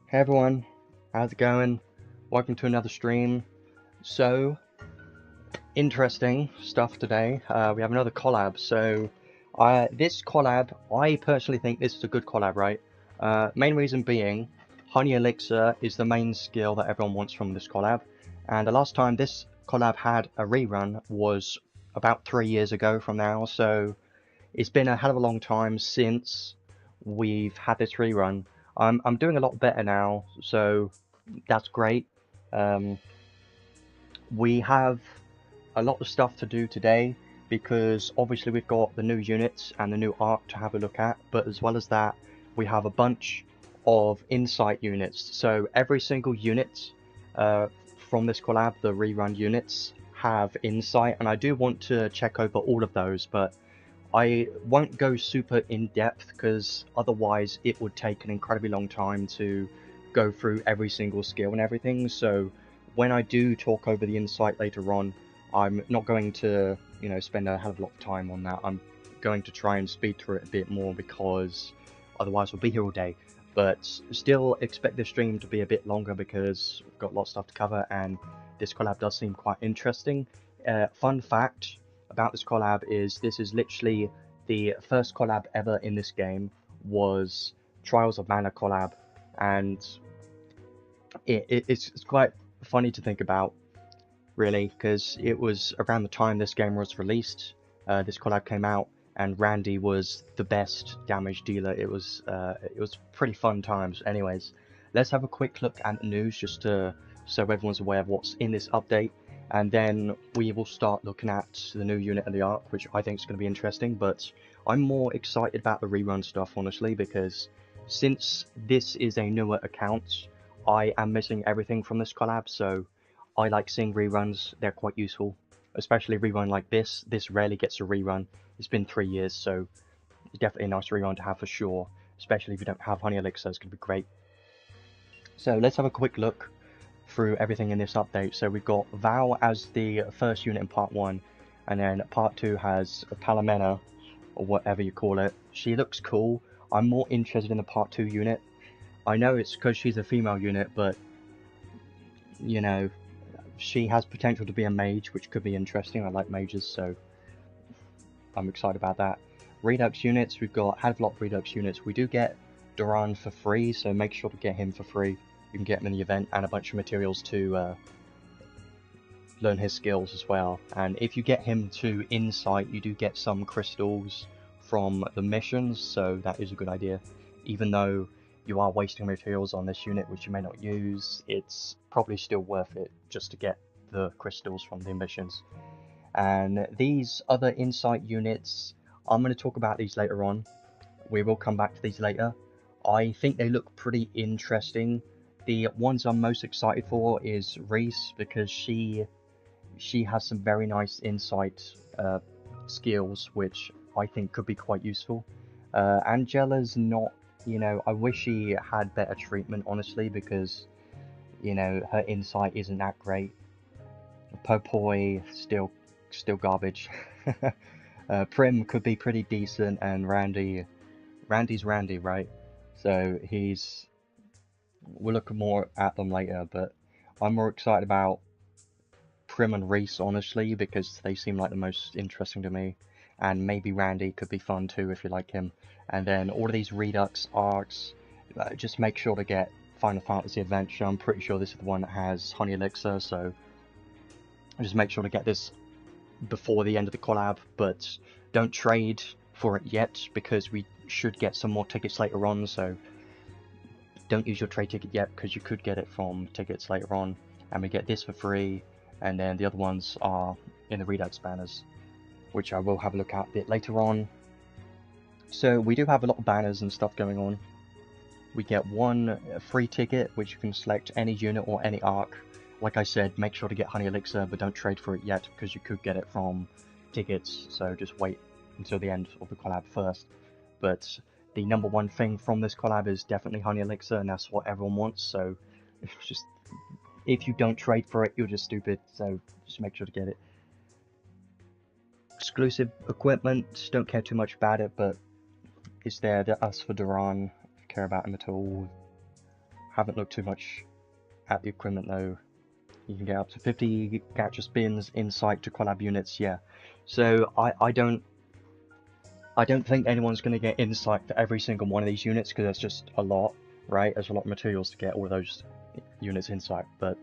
Hey everyone, how's it going? Welcome to another stream. So, interesting stuff today. We have another collab. This collab, I personally think this is a good collab, right? Main reason being, Honey Elixir is the main skill that everyone wants from this collab. And the last time this collab had a rerun was about 3 years ago from now. So, it's been a hell of a long time since we've had this rerun. I'm doing a lot better now, so that's great. Um, we have a lot of stuff to do today because obviously we've got the new units and the new arc to have a look at, but as well as that, we have a bunch of insight units. So every single unit from this collab, the rerun units, have insight, and I do want to check over all of those, but I won't go super in depth because otherwise it would take an incredibly long time to go through every single skill and everything. So when I do talk over the insight later on, I'm not going to, spend a hell of a lot of time on that. I'm going to try and speed through it a bit more because otherwise we'll be here all day. But still expect this stream to be a bit longer because we've got a lot of stuff to cover and this collab does seem quite interesting. Fun fact about this collab is this is literally the first collab ever in this game was Trials of Mana collab, and it's quite funny to think about, really, because it was around the time this game was released, this collab came out, and Randi was the best damage dealer. It was pretty fun times. Anyways, let's have a quick look at the news just to so everyone's aware of what's in this update, and then we will start looking at the new unit and the arc, which I think is going to be interesting. But I'm more excited about the rerun stuff, honestly, because since this is a newer account, I am missing everything from this collab, so I like seeing reruns. They're quite useful, especially a rerun like this. This rarely gets a rerun. It's been 3 years, so it's definitely a nice rerun to have for sure, especially if you don't have Honey Elixir. It's going to be great. So let's have a quick look through everything in this update. So we've got Val as the first unit in part 1, and then part 2 has Palomena, or whatever you call it. She looks cool. I'm more interested in the part 2 unit. I know it's because she's a female unit, but you know, she has potential to be a mage, which could be interesting. I like mages, so I'm excited about that. Redux units, we've got had a lot of Redux units. We do get Duran for free, so make sure to get him for free. You can get him in the event and a bunch of materials to learn his skills as well. And if you get him to Insight, you do get some crystals from the missions, so that is a good idea. Even though you are wasting materials on this unit which you may not use, it's probably still worth it just to get the crystals from the missions. And these other Insight units, I'm going to talk about these later on. We will come back to these later. I think they look pretty interesting. The ones I'm most excited for is Riesz, because she has some very nice insight skills which I think could be quite useful. Angela's not, I wish she had better treatment, honestly, because her insight isn't that great. Popoi still garbage. Primm could be pretty decent, and Randi's Randi, right? So we'll look more at them later, but I'm more excited about Primm and Riesz, honestly, because they seem like the most interesting to me, and maybe Randi could be fun too if you like him. And then all of these Redux arcs, just make sure to get Final Fantasy Adventure. I'm pretty sure this is the one that has Honey Elixir, so just make sure to get this before the end of the collab, but don't trade for it yet because we should get some more tickets later on, so don't use your trade ticket yet because you could get it from tickets later on. And we get this for free, and then the other ones are in the Redux banners, which I will have a look at a bit later on. So we do have a lot of banners and stuff going on. We get one free ticket which you can select any unit or any arc. Like I said, make sure to get Honey Elixir, but don't trade for it yet because you could get it from tickets, so just wait until the end of the collab first. But the number one thing from this collab is definitely Honey Elixir, and that's what everyone wants, so just if you don't trade for it, you're just stupid, so just make sure to get it. Exclusive equipment, don't care too much about it, but it's there. That's for Duran, if you care about him at all. haven't looked too much at the equipment though. You can get up to 50 gacha spins, insight to collab units, yeah. So I don't think anyone's going to get insight for every single one of these units, because there's just a lot, right? There's a lot of materials to get all of those units insight, but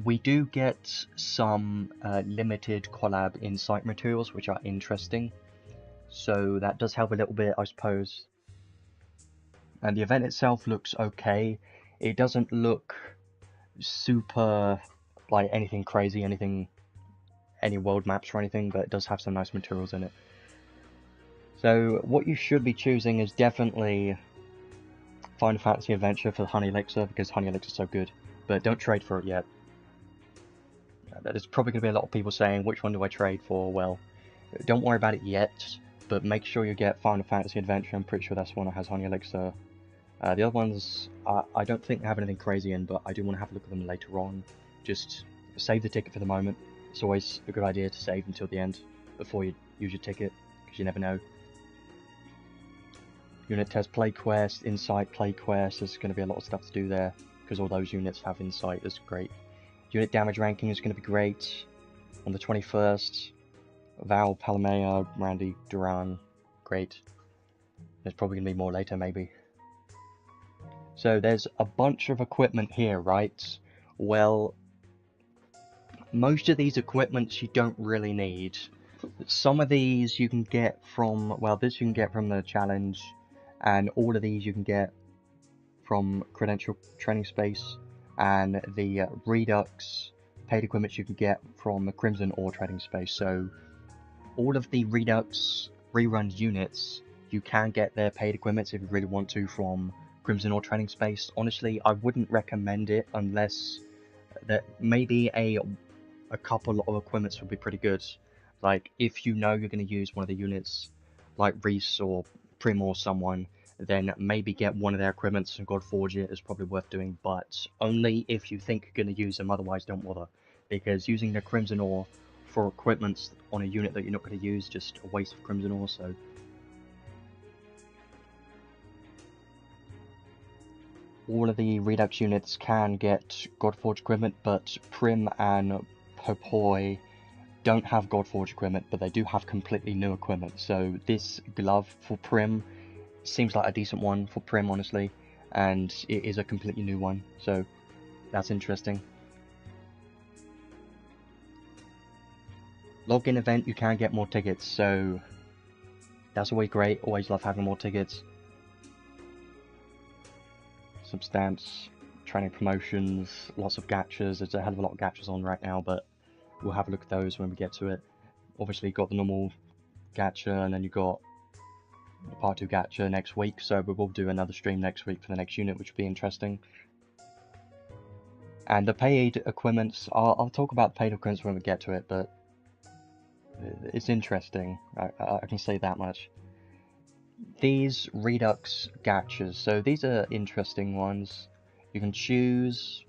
we do get some limited collab insight materials, which are interesting. So that does help a little bit, I suppose. And the event itself looks okay. It doesn't look super like anything crazy, any world maps or anything, but it does have some nice materials in it. So what you should be choosing is definitely Final Fantasy Adventure for the Honey Elixir, because Honey Elixir is so good, but don't trade for it yet. There's probably going to be a lot of people saying, which one do I trade for? Well, don't worry about it yet, but make sure you get Final Fantasy Adventure. I'm pretty sure that's the one that has Honey Elixir. The other ones, I don't think they have anything crazy in, but I do want to have a look at them later on. Just save the ticket for the moment. It's always a good idea to save until the end before you use your ticket, because you never know. Unit test play quest, insight play quest, there's going to be a lot of stuff to do there, because all those units have insight, that's great. Unit damage ranking is going to be great. On the 21st, Val, Palomea, Randi, Duran, great. There's probably going to be more later, maybe. So there's a bunch of equipment here, right? Well, most of these equipments you don't really need. Some of these you can get from, well, this you can get from the challenge, and all of these you can get from Credential Training Space, and the Redux paid equipment you can get from the Crimson Ore Trading Space. So all of the Redux rerun units, you can get their paid equipment if you really want to from Crimson Ore Trading Space. Honestly, I wouldn't recommend it unless that maybe a couple of equipments would be pretty good. Like if you know you're going to use one of the units like Riesz or Primm or someone, then maybe get one of their equipments and Godforge it is probably worth doing, but only if you think you're going to use them, otherwise don't bother. Because using the Crimson Ore for equipments on a unit that you're not going to use, just a waste of Crimson Ore, so... All of the Redux units can get Godforge equipment, but Primm and Popoi don't have Godforge equipment, but they do have completely new equipment. So this glove for Primm seems like a decent one for Primm, honestly, and it is a completely new one, so that's interesting. Login event, you can get more tickets, so that's always great. Always love having more tickets. Some stamps, training promotions, lots of gachas. There's a hell of a lot of gachas on right now, but we'll have a look at those when we get to it. Obviously, you've got the normal gacha, and then you've got the part 2 gacha next week, so we will do another stream next week for the next unit, which will be interesting. And the paid equipments, I'll talk about paid equipments when we get to it, but it's interesting, I can say that much. These Redux gachas, so these are interesting ones. You can choose...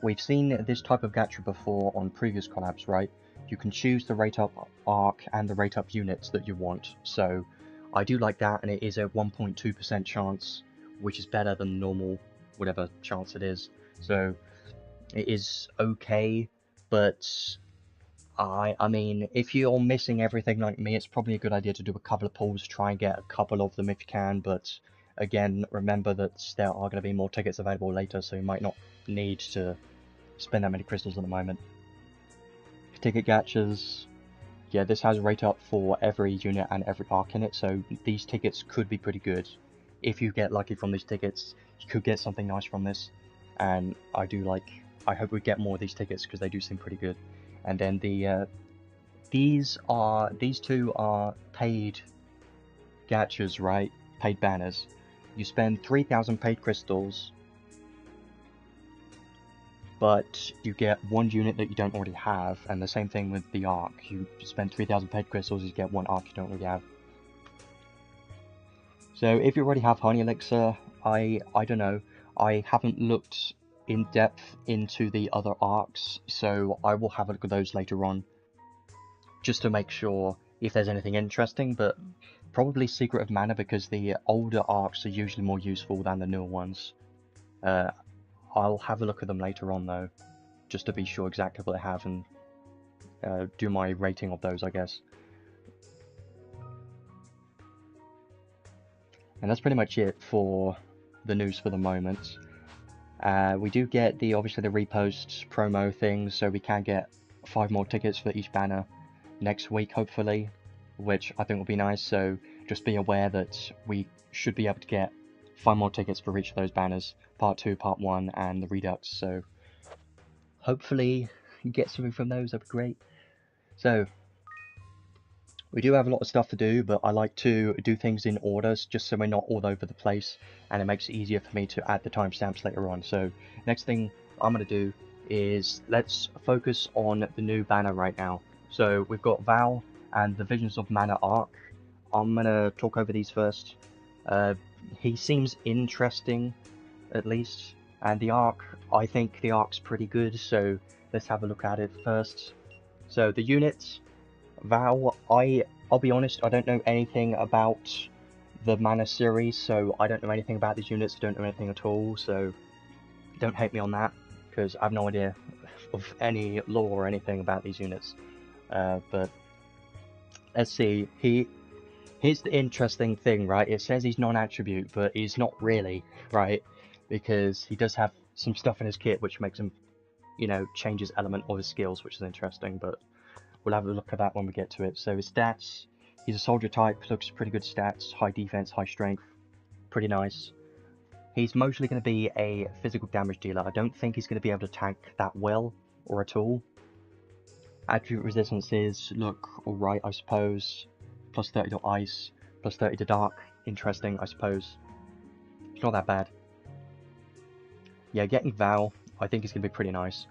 We've seen this type of gacha before on previous collabs, right? You can choose the rate up arc and the rate up units that you want, so I do like that, and it is a 1.2% chance, which is better than normal, whatever chance it is. So it is okay, but I mean, if you're missing everything like me, it's probably a good idea to do a couple of pulls, try and get a couple of them if you can, but again, remember that there are going to be more tickets available later, so you might not need to spend that many crystals at the moment. Ticket gachas, yeah, this has rate up for every unit and every arc in it, so these tickets could be pretty good. If you get lucky from these tickets, you could get something nice from this, and I hope we get more of these tickets because they do seem pretty good. And then the these two are paid gachas, right? Paid banners. You spend 3,000 paid crystals, but you get one unit that you don't already have, and the same thing with the arc. You spend 3,000 paid crystals, you get one arc you don't already have. So if you already have Honey Elixir, I don't know. I haven't looked in depth into the other arcs, so I will have a look at those later on, just to make sure if there's anything interesting, but probably Secret of Mana, because the older arcs are usually more useful than the newer ones. I'll have a look at them later on though, just to be sure exactly what they have and do my rating of those, I guess. And that's pretty much it for the news for the moment. We do get obviously the repost promo thing, so we can get 5 more tickets for each banner next week, hopefully, which I think will be nice. So just be aware that we should be able to get 5 more tickets for each of those banners, part 2, part 1, and the Redux. So hopefully you get something from those, that'd be great. So we do have a lot of stuff to do, but I like to do things in orders just so we're not all over the place, and it makes it easier for me to add the timestamps later on. So next thing I'm going to do is let's focus on the new banner right now. So we've got Val and the Visions of Mana arc. I'm going to talk over these first. He seems interesting, at least, and the arc, I think the arc's pretty good, so let's have a look at it first. So the units, Val, I'll be honest, I don't know anything about the Mana series, so I don't know anything about these units, I don't know anything at all, so don't hate me on that, because I have no idea of any lore or anything about these units. But let's see, here's the interesting thing, right? It says he's non-attribute, but he's not really, right? Because he does have some stuff in his kit which makes him, you know, change his element or his skills, which is interesting, but we'll have a look at that when we get to it. So his stats, he's a soldier type, looks pretty good stats, high defense, high strength, pretty nice. He's mostly going to be a physical damage dealer. I don't think he's going to be able to tank that well, or at all. Attribute resistances look alright, I suppose. Plus 30 to ice, plus 30 to dark. Interesting, I suppose. It's not that bad. Yeah, getting Val, I think is going to be pretty nice.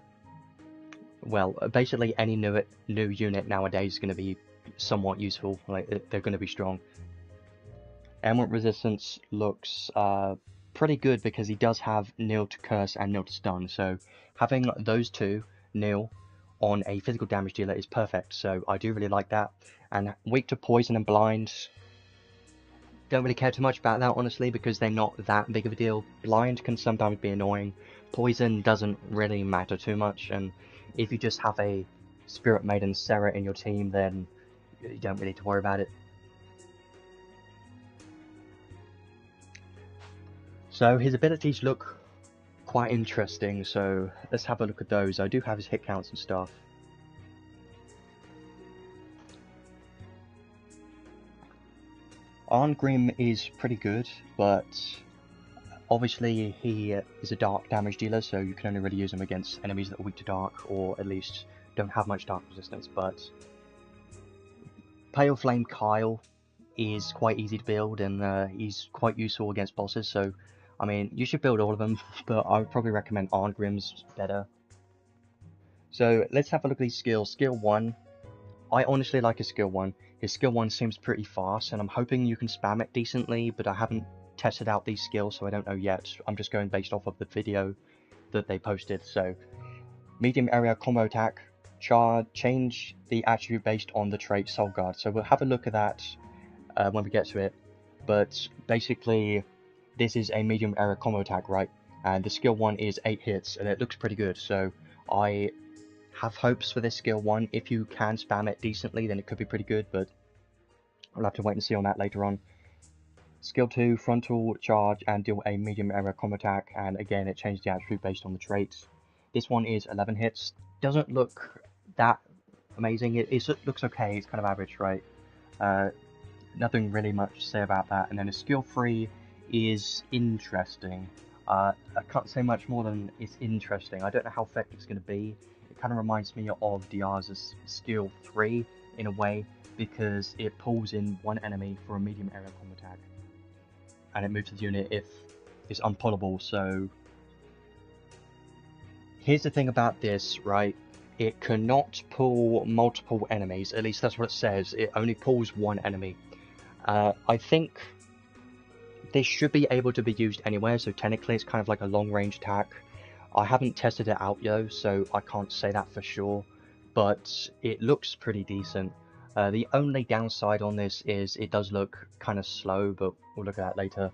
Well, basically any new unit nowadays is going to be somewhat useful. Like, they're going to be strong. Ailment resistance looks pretty good because he does have nil to curse and nil to stun. So having those two, nil, on a physical damage dealer is perfect. So I do really like that. And weak to poison and blind, don't really care too much about that, honestly, because they're not that big of a deal. Blind can sometimes be annoying. Poison doesn't really matter too much, and if you just have a Spirit Maiden Serra in your team, then you don't really need to worry about it. So his abilities look quite interesting, so let's have a look at those. I do have his hit counts and stuff. Arngrim is pretty good, but obviously he is a dark damage dealer, so you can only really use him against enemies that are weak to dark, or at least don't have much dark resistance. But Pale Flame Kyle is quite easy to build, and he's quite useful against bosses, so I mean, you should build all of them, but I would probably recommend Arngrim's better. So let's have a look at these skills. Skill 1, I honestly like his skill 1. His skill 1 seems pretty fast, and I'm hoping you can spam it decently, but I haven't tested out these skills, so I don't know yet. I'm just going based off of the video that they posted. So, medium area combo attack, change the attribute based on the trait Soul Guard. So we'll have a look at that when we get to it. But basically, this is a medium area combo attack, right? And the skill 1 is 8 hits, and it looks pretty good. So I have hopes for this skill 1. If you can spam it decently, then it could be pretty good, but I'll have to wait and see on that later on. Skill 2, frontal charge and deal a medium area combo attack, and again it changes the attribute based on the traits. This one is 11 hits. Doesn't look that amazing. It looks okay. It's kind of average, right? Nothing really much to say about that. And then a skill 3 is interesting. I can't say much more than it's interesting. I don't know how effective it's going to be. It kind of reminds me of Diaz's skill 3 in a way, because it pulls in one enemy for a medium area combo attack, and it moves the unit if it's unpullable. So here's the thing about this, right? It cannot pull multiple enemies, at least that's what it says. It only pulls one enemy. I think this should be able to be used anywhere, so technically it's kind of like a long range attack. I haven't tested it out though, so I can't say that for sure, but it looks pretty decent. The only downside on this is it does look kind of slow, but we'll look at that later.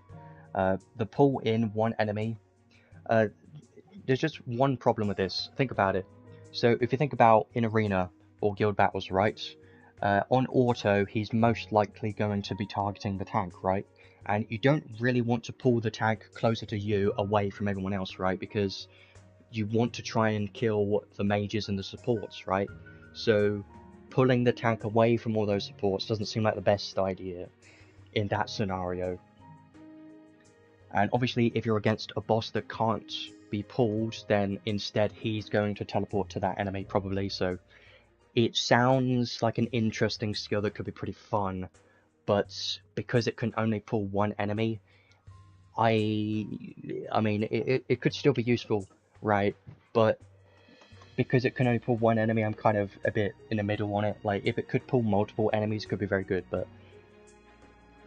The pull in one enemy, There's just one problem with this. Think about it. So if you think about in arena or guild battles, right? On auto, he's most likely going to be targeting the tank, right? And you don't really want to pull the tank closer to you away from everyone else, right? Because you want to try and kill the mages and the supports, right? So pulling the tank away from all those supports doesn't seem like the best idea in that scenario. And obviously, if you're against a boss that can't be pulled, then instead he's going to teleport to that enemy, probably. So it sounds like an interesting skill that could be pretty fun, but because it can only pull one enemy, I mean, it could still be useful, right? But because it can only pull one enemy, I'm kind of a bit in the middle on it. Like, if it could pull multiple enemies, it could be very good, but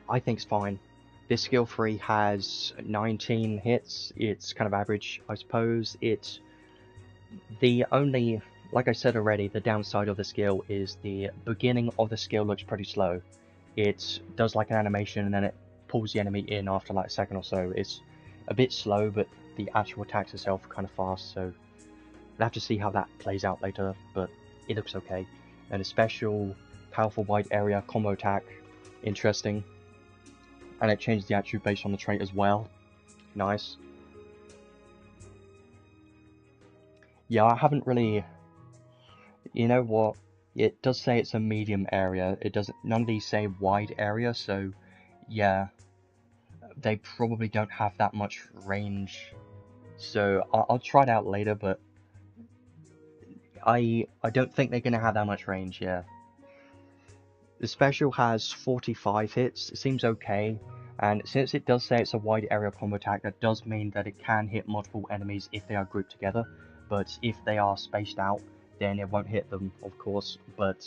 I think it's fine. This skill 3 has 19 hits. It's kind of average, I suppose. It's the only, like I said already, the downside of the skill is the beginning of the skill looks pretty slow. It does like an animation and then it pulls the enemy in after like a second or so. It's a bit slow, but the actual attacks itself are kind of fast, so we'll have to see how that plays out later, but it looks okay. And a special, powerful wide area combo attack, interesting. And it changes the attribute based on the trait as well. Nice. Yeah, I haven't really... You know what? It does say it's a medium area. It doesn't... None of these say wide area, so... Yeah. They probably don't have that much range. So, I'll try it out later, but... I don't think they're gonna have that much range, yeah. The special has 45 hits. It seems okay. And since it does say it's a wide area combo attack, that does mean that it can hit multiple enemies if they are grouped together. But if they are spaced out, then it won't hit them, of course. But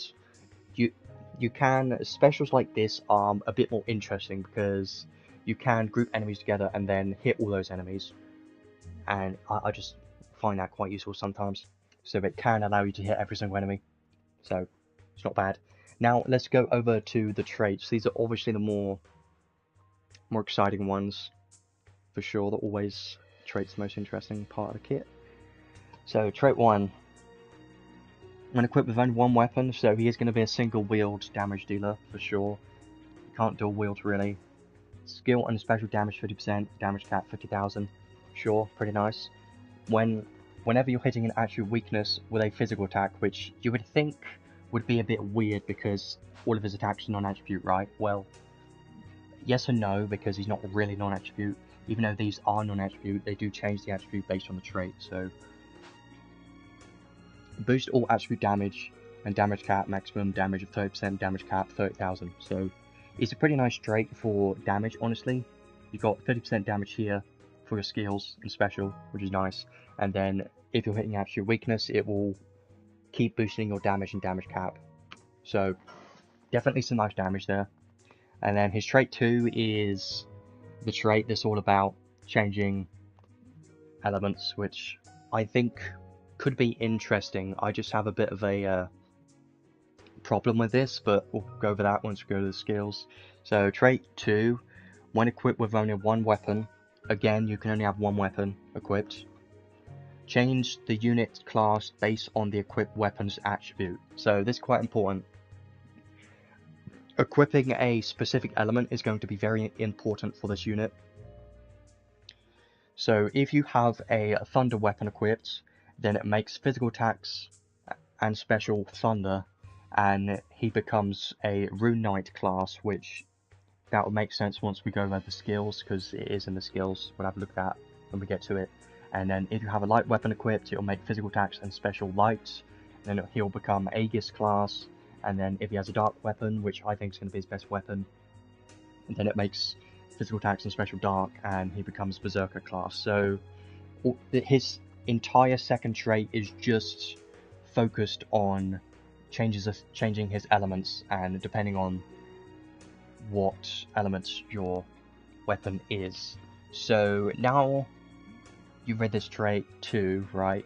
you can... Specials like this are a bit more interesting because you can group enemies together and then hit all those enemies. And I just find that quite useful sometimes. So it can allow you to hit every single enemy. So it's not bad. Now let's go over to the traits. These are obviously the more exciting ones, for sure. They're always traits the most interesting part of the kit. So trait 1, when equipped with only one weapon, so he is going to be a single wield damage dealer for sure. You can't dual wield really. Skill and special damage 50%, damage cap 50,000. Sure, pretty nice. Whenever you're hitting an actual weakness with a physical attack, which you would think would be a bit weird because all of his attacks are non-attribute, right? Well, yes and no, because he's not really non-attribute. Even though these are non-attribute, they do change the attribute based on the trait, so... Boost all attribute damage and damage cap, maximum damage of 30%, damage cap 30,000. So it's a pretty nice trait for damage, honestly. You've got 30% damage here for your skills and special, which is nice. And then if you're hitting absolute weakness, it will keep boosting your damage and damage cap. So definitely some nice damage there. And then his trait 2 is the trait that's all about changing elements, which I think could be interesting. I just have a bit of a problem with this, but we'll go over that once we go to the skills. So trait 2, when equipped with only one weapon, again you can only have one weapon equipped. Change the unit class based on the equipped weapon's attribute. So this is quite important. Equipping a specific element is going to be very important for this unit. So if you have a thunder weapon equipped, then it makes physical attacks and special thunder, and he becomes a Rune Knight class, which that would make sense once we go over the skills, because it is in the skills. We'll have a look at that when we get to it. And then if you have a light weapon equipped, it'll make physical attacks and special light. Then he'll become Aegis class. And then if he has a dark weapon, which I think is going to be his best weapon, and then it makes physical attacks and special dark, and he becomes Berserker class. So his entire second trait is just focused on changing his elements, and depending on what elements your weapon is. So now you've read this trait too, right?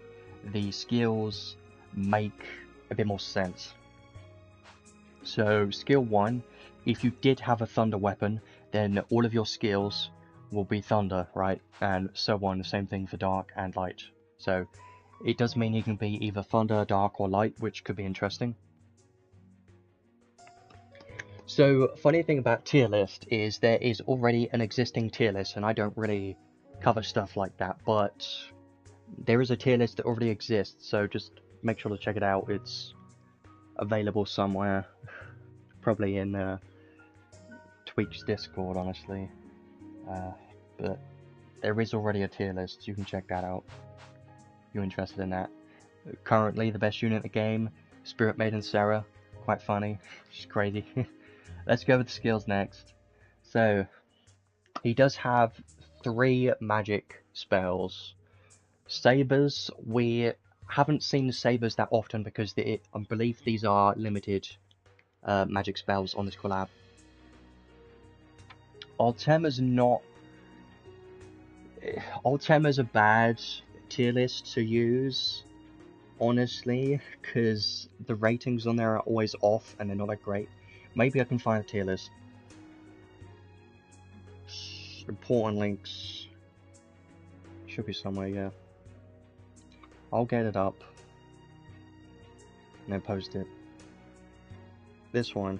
The skills make a bit more sense. So skill 1, if you did have a thunder weapon, then all of your skills will be thunder, right? And so on, the same thing for dark and light. So it does mean he can be either thunder, dark, or light, which could be interesting. So, funny thing about tier list is there is already an existing tier list, and I don't really cover stuff like that, but there is a tier list that already exists, so just make sure to check it out. It's available somewhere, probably in Tweak's Discord, honestly. But there is already a tier list, you can check that out if you're interested in that. Currently, the best unit in the game, Spirit Maiden Sarah. Quite funny, she's crazy. Let's go with the skills next. So, he does have 3 magic spells. Sabers, we haven't seen the Sabers that often because I believe these are limited magic spells on this collab. Altema's not... Altema's a bad tier list to use, honestly, because the ratings on there are always off and they're not that great. Maybe I can find a tier list. Important links. Should be somewhere, yeah. I'll get it up. And then post it. This one.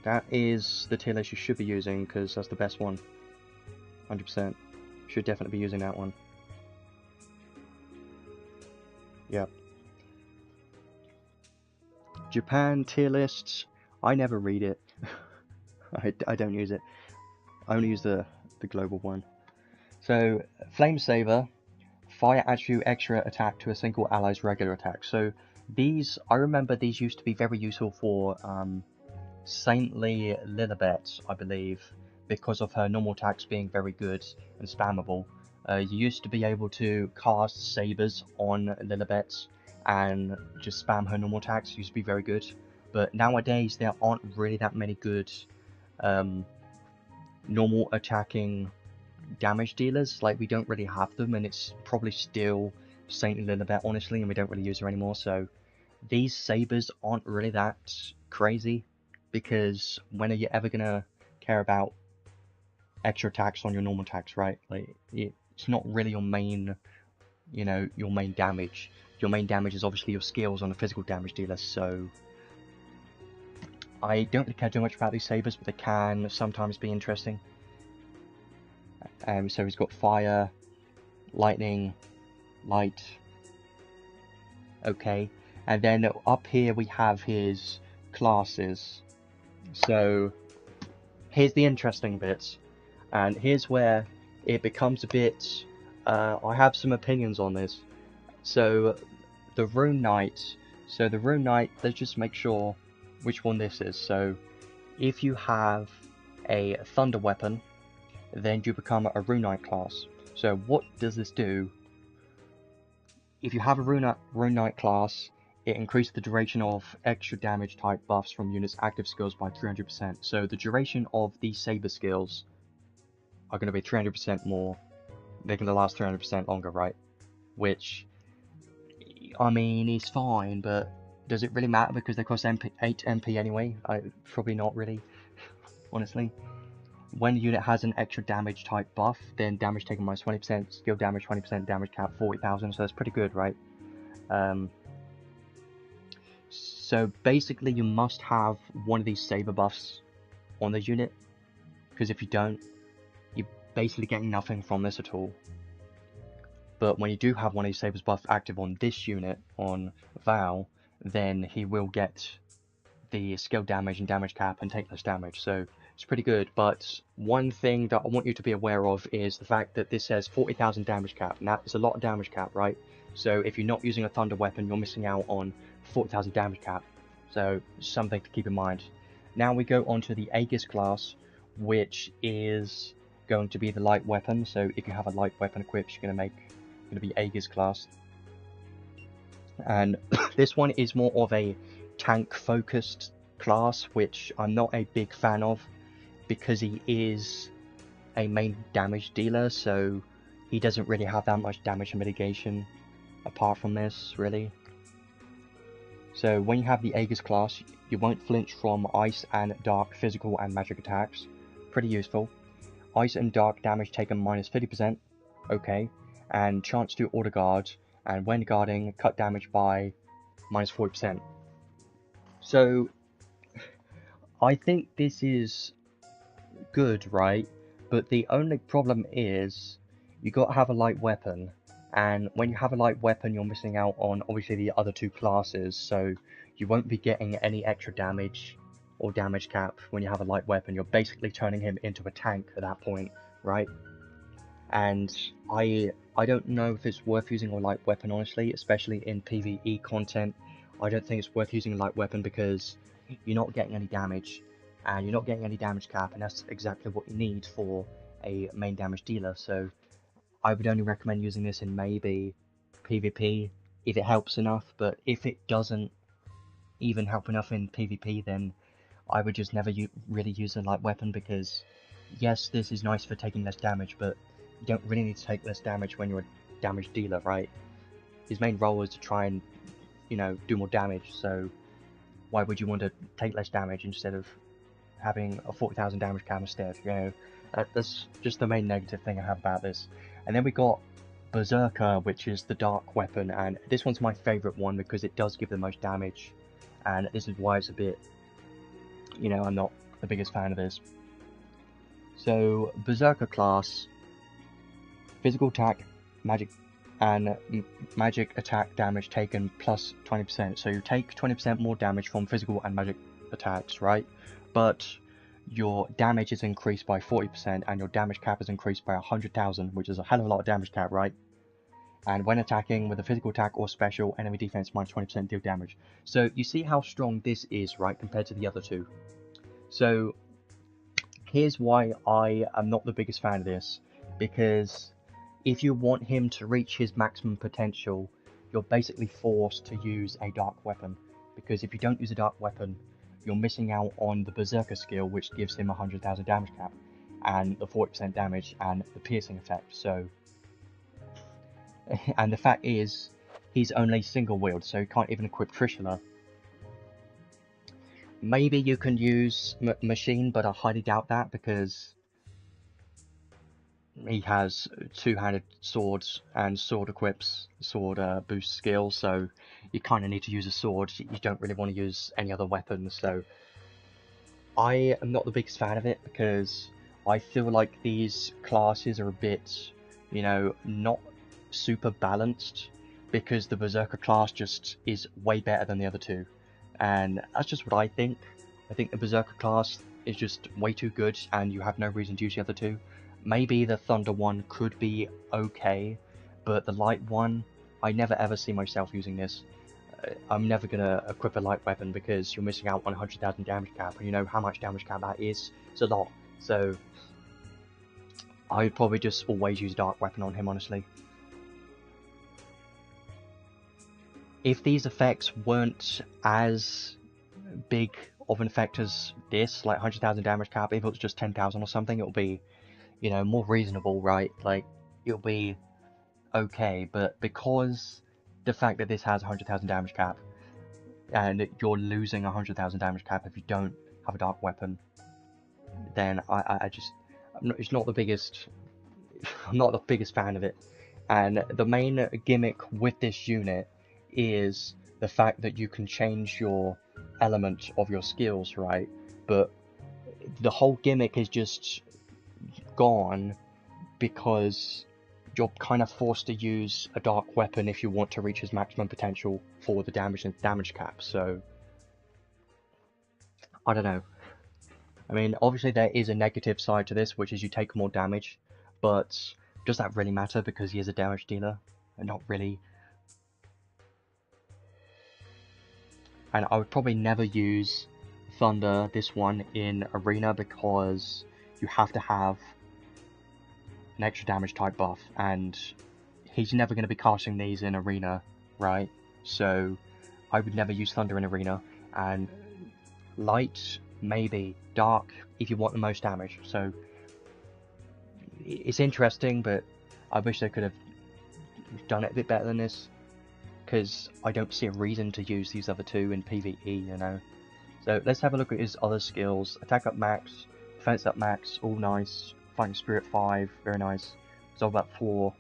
That is the tier list you should be using, because that's the best one. 100%. Should definitely be using that one. Yep. Japan tier lists, I never read it. I don't use it. I only use the global one. So, Flame Saver, fire adds you extra attack to a single ally's regular attack. So these, I remember these used to be very useful for Saintly Lilibet, I believe, because of her normal attacks being very good and spammable. You used to be able to cast Sabers on Lilibet and just spam her normal attacks. It used to be very good, but nowadays there aren't really that many good normal attacking damage dealers. Like, we don't really have them, and it's probably still Saintly Lilibet, honestly, and we don't really use her anymore. So these Sabers aren't really that crazy, because when are you ever gonna care about extra attacks on your normal attacks, right? Like, it's not really your main, you know, your main damage. Your main damage is obviously your skills on the physical damage dealer, so I don't really care too much about these Sabers, but they can sometimes be interesting. So he's got fire, lightning, light, okay, and then up here we have his classes. So here's the interesting bits, and here's where it becomes a bit, I have some opinions on this. So the Rune Knight, let's just make sure which one this is. So if you have a thunder weapon, then you become a Rune Knight class. So what does this do? If you have a Rune Knight class, it increases the duration of extra damage type buffs from units' active skills by 300%. So the duration of these Saber skills are going to be 300% more. They're going to last 300% longer, right? Which, I mean, is fine, but does it really matter because they cost 8 MP anyway? Probably not really, honestly. When the unit has an extra damage type buff, then damage taken minus 20%, skill damage 20%, damage cap 40,000, so that's pretty good, right? So basically you must have one of these Saber buffs on the unit, because if you don't, you're basically getting nothing from this at all. But when you do have one of these Sabers buff active on this unit, on Val, then he will get the skill damage and damage cap and take less damage, so it's pretty good. But one thing that I want you to be aware of is the fact that this says 40,000 damage cap, and that is a lot of damage cap, right? So if you're not using a thunder weapon, you're missing out on 40,000 damage cap, so something to keep in mind. Now we go on to the Aegis class, which is going to be the light weapon. So if you have a light weapon equipped, you're going to be Aegis class, and this one is more of a tank focused class, which I'm not a big fan of, because he is a main damage dealer, so he doesn't really have that much damage mitigation apart from this, really. So when you have the Aegis class, you won't flinch from ice and dark physical and magic attacks. Pretty useful. Ice and dark damage taken minus 50%. Okay. And chance to auto guard, and when guarding, cut damage by minus 40%. So I think this is good, right? But the only problem is you got to have a light weapon, and when you have a light weapon you're missing out on obviously the other two classes, so you won't be getting any extra damage or damage cap when you have a light weapon. You're basically turning him into a tank at that point, right? And I don't know if it's worth using a light weapon, honestly, especially in PvE content. I don't think it's worth using a light weapon because you're not getting any damage, and you're not getting any damage cap, and that's exactly what you need for a main damage dealer. So I would only recommend using this in maybe PvP if it helps enough, but if it doesn't even help enough in PvP, then I would just never really use a light weapon, because yes, this is nice for taking less damage, but you don't really need to take less damage when you're a damage dealer, right? His main role is to try and, you know, do more damage, so why would you want to take less damage instead of having a 40,000 damage cap instead, you know? That's just the main negative thing I have about this. And then we got Berserker, which is the dark weapon, and this one's my favourite one because it does give the most damage, and this is why it's a bit, you know, I'm not the biggest fan of this. So, Berserker class, physical attack, magic, and magic attack damage taken plus 20%. So you take 20% more damage from physical and magic attacks, right? But your damage is increased by 40%, and your damage cap is increased by 100,000, which is a hell of a lot of damage cap, right? And when attacking with a physical attack or special, enemy defense minus 20% deal damage. So you see how strong this is, right, compared to the other two. So here's why I am not the biggest fan of this, because if you want him to reach his maximum potential, you're basically forced to use a dark weapon, because if you don't use a dark weapon, you're missing out on the Berserker skill, which gives him 100,000 damage cap, and the 40% damage, and the piercing effect. So, and the fact is, he's only single wield, so he can't even equip Trishula. Maybe you can use Machine, but I highly doubt that, because he has two-handed swords, and sword equips sword boost skill, so you kind of need to use a sword. You don't really want to use any other weapons. So I am not the biggest fan of it, because I feel like these classes are a bit, you know, not super balanced, because the Berserker class just is way better than the other two, and that's just what I think. I think the Berserker class is just way too good, and you have no reason to use the other two. Maybe the Thunder one could be okay, but the Light one, I never ever see myself using this. I'm never gonna equip a light weapon, because you're missing out on 100,000 damage cap, and you know how much damage cap that is. It's a lot. So I would probably just always use a dark weapon on him, honestly. If these effects weren't as big of an effect as this, like 100,000 damage cap, if it was just 10,000 or something, it would be, you know, more reasonable, right? Like, it'll be okay, but because the fact that this has 100,000 damage cap, and you're losing 100,000 damage cap if you don't have a dark weapon, then I just, it's not the biggest, I'm not the biggest fan of it. And the main gimmick with this unit is the fact that you can change your element of your skills, right? But the whole gimmick is just gone because you're kind of forced to use a dark weapon if you want to reach his maximum potential for the damage and damage cap. So I don't know. I mean, obviously there is a negative side to this, which is you take more damage, but does that really matter because he is a damage dealer? And not really. And I would probably never use Thunder, this one, in Arena, because you have to have an extra damage type buff, and he's never going to be casting these in Arena, right? So I would never use Thunder in Arena. And Light, maybe. Dark, if you want the most damage. So it's interesting, but I wish they could have done it a bit better than this, because I don't see a reason to use these other two in PvE, you know. So let's have a look at his other skills. Attack up max, defense up max, all nice. Fighting Spirit 5, very nice. Resolve up 4.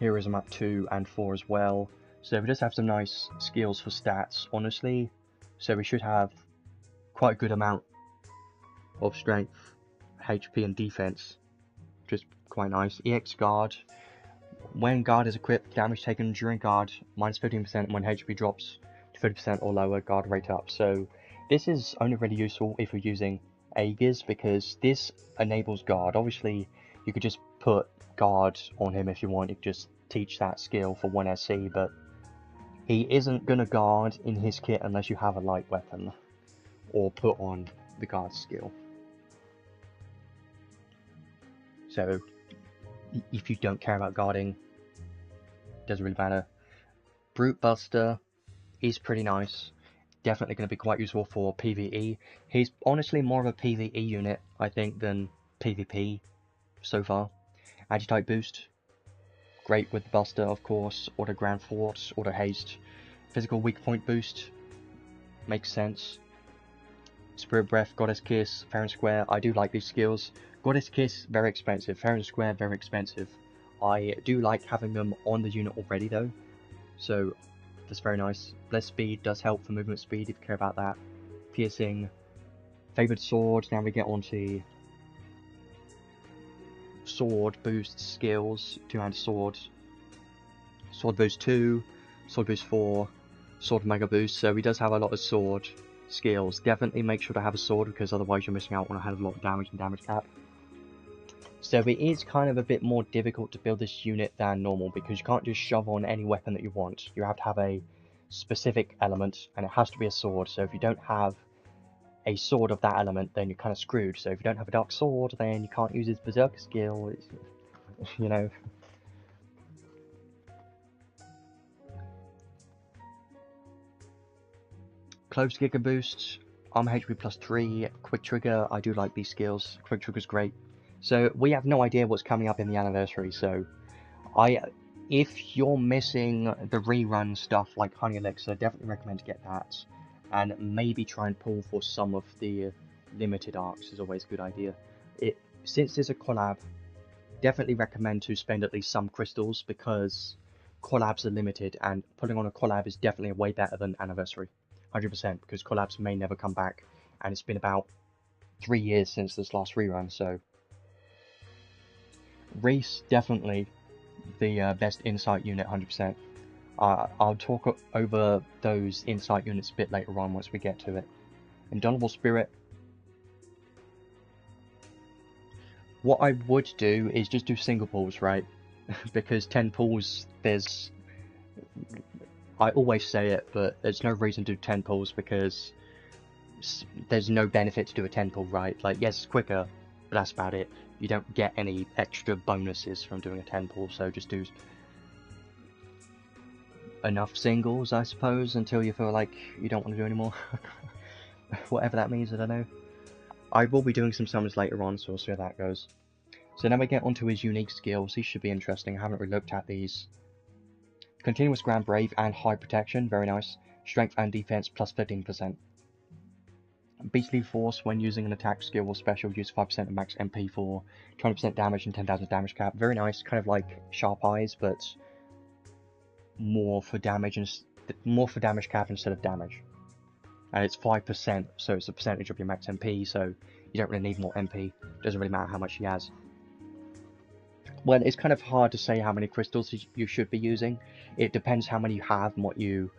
Heroism up 2 and 4 as well. So we just have some nice skills for stats, honestly. So we should have quite a good amount of strength, HP and defense, which is quite nice. EX Guard. When guard is equipped, damage taken during guard minus 15%. When HP drops to 30% or lower, guard rate up. So this is only really useful if you're using Aegis, because this enables guard. Obviously, you could just put guard on him if you want. You could just teach that skill for 1 SC, but he isn't gonna guard in his kit unless you have a light weapon or put on the guard skill. So if you don't care about guarding, doesn't really matter. Brute Buster is pretty nice. Definitely going to be quite useful for PvE. He's honestly more of a PvE unit, I think, than PvP so far. Anti-type boost. Great with the Buster, of course. Auto Grand Force, Auto Haste. Physical weak point boost. Makes sense. Spirit Breath, Goddess Kiss, Fair and Square. I do like these skills. Goddess Kiss, very expensive. Fair and Square, very expensive. I do like having them on the unit already though, so that's very nice. Blessed Speed does help for movement speed if you care about that. Piercing, Favoured Sword. Now we get onto sword boost skills. Two-handed sword. Sword boost 2, sword boost 4, sword mega boost. So he does have a lot of sword skills. Definitely make sure to have a sword, because otherwise you're missing out on a hell of a lot of damage and damage cap. So it is kind of a bit more difficult to build this unit than normal, because you can't just shove on any weapon that you want. You have to have a specific element, and it has to be a sword. So if you don't have a sword of that element, then you're kind of screwed. So if you don't have a dark sword, then you can't use his berserker skill. It's, you know. Cloves Giga Boost, Armor HP plus 3, Quick Trigger. I do like these skills. Quick Trigger's great. So we have no idea what's coming up in the anniversary, so if you're missing the rerun stuff like Honey Elixir, definitely recommend to get that, and maybe try and pull for some of the limited arcs is always a good idea. Since it's a collab, definitely recommend to spend at least some crystals, because collabs are limited, and putting on a collab is definitely way better than anniversary, 100%, because collabs may never come back, and it's been about 3 years since this last rerun, so Riesz, definitely the best insight unit, 100%. I'll talk over those insight units a bit later on once we get to it. Indomitable Spirit. What I would do is just do single pulls, right? Because 10 pulls, I always say it, but there's no reason to do 10 pulls, because there's no benefit to do a 10 pull, right? Like, yes, it's quicker, but that's about it. You don't get any extra bonuses from doing a 10 pull, so just do enough singles, I suppose, until you feel like you don't want to do any more. Whatever that means, I don't know. I will be doing some summons later on, so we'll see how that goes. So now we get onto his unique skills. These should be interesting. I haven't really looked at these. Continuous Grand Brave and High Protection, very nice. Strength and Defense plus 15%. Beastly Force, when using an attack skill or special, use 5% of max MP for 20% damage and 10,000 damage cap. Very nice, kind of like Sharp Eyes, but more for damage cap instead of damage. And it's 5%, so it's a percentage of your max MP, so you don't really need more MP. Doesn't really matter how much he has. Well, it's kind of hard to say how many crystals you should be using. It depends how many you have and what you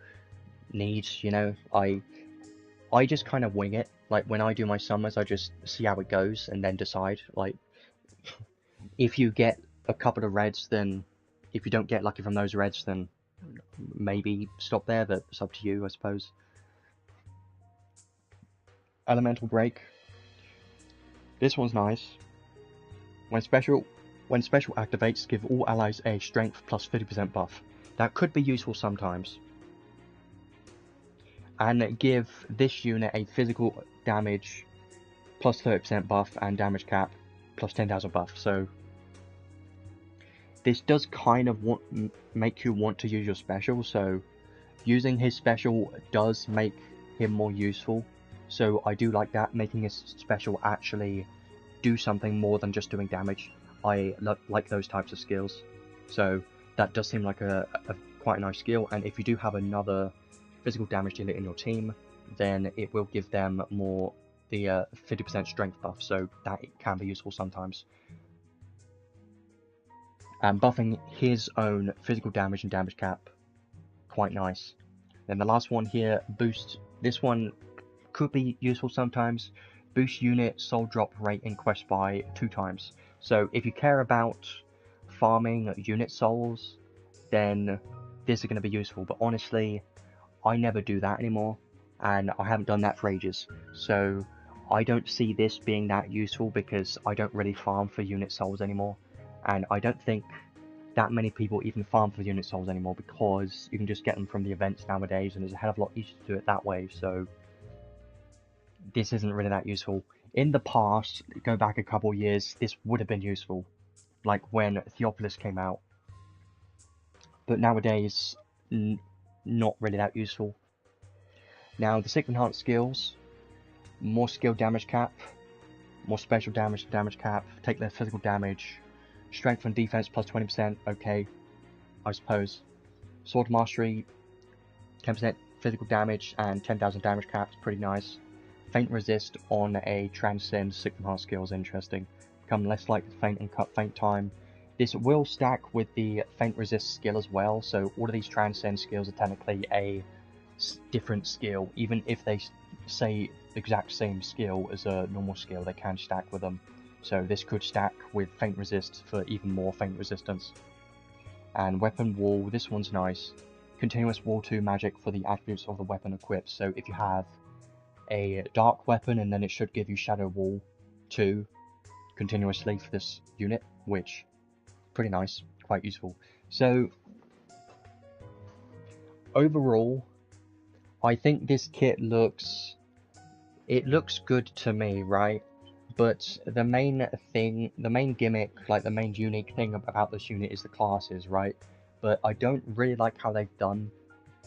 need, you know. I just kind of wing it. Like, when I do my summers, I just see how it goes and then decide. Like, if you get a couple of reds, then if you don't get lucky from those reds, then maybe stop there, but it's up to you, I suppose. Elemental Break. This one's nice. When special activates, give all allies a strength plus 50% buff. That could be useful sometimes. And give this unit a physical damage plus 30% buff and damage cap plus 10,000 buff. So this does kind of make you want to use your special, so using his special does make him more useful. So I do like that, making his special actually do something more than just doing damage. I like those types of skills. So that does seem like a quite a nice skill, and if you do have another physical damage dealer in your team, then it will give them more the 50% strength buff, so that can be useful sometimes. And buffing his own physical damage and damage cap, quite nice. Then the last one here, boost. This one could be useful sometimes. Boost unit soul drop rate in quest by 2 times. So if you care about farming unit souls, then this is going to be useful. But honestly, I never do that anymore, and I haven't done that for ages. So I don't see this being that useful because I don't really farm for unit souls anymore. And I don't think that many people even farm for unit souls anymore, because you can just get them from the events nowadays, and it's a hell of a lot easier to do it that way. So this isn't really that useful. In the past, go back a couple of years, this would have been useful, like when Theopolis came out. But nowadays, not really that useful. Now, the sick enhanced skills, more skill damage cap, more special damage cap, take less physical damage, strength and defense plus 20%, okay, I suppose. Sword mastery, 10% physical damage and 10,000 damage cap, pretty nice. Feint resist on a transcend sick enhanced skill is interesting. Become less likely to faint and cut faint time. This will stack with the feint resist skill as well, so all of these transcend skills are technically a different skill. Even if they say the exact same skill as a normal skill, they can stack with them. So this could stack with feint resist for even more feint resistance. And weapon wall, this one's nice. Continuous wall 2 magic for the attributes of the weapon equipped. So if you have a dark weapon, and then it should give you shadow wall 2 continuously for this unit, which pretty nice, quite useful. So overall, I think this kit looks good to me, right? But the main thing, the main gimmick, like the main unique thing about this unit is the classes, right? But I don't really like how they've done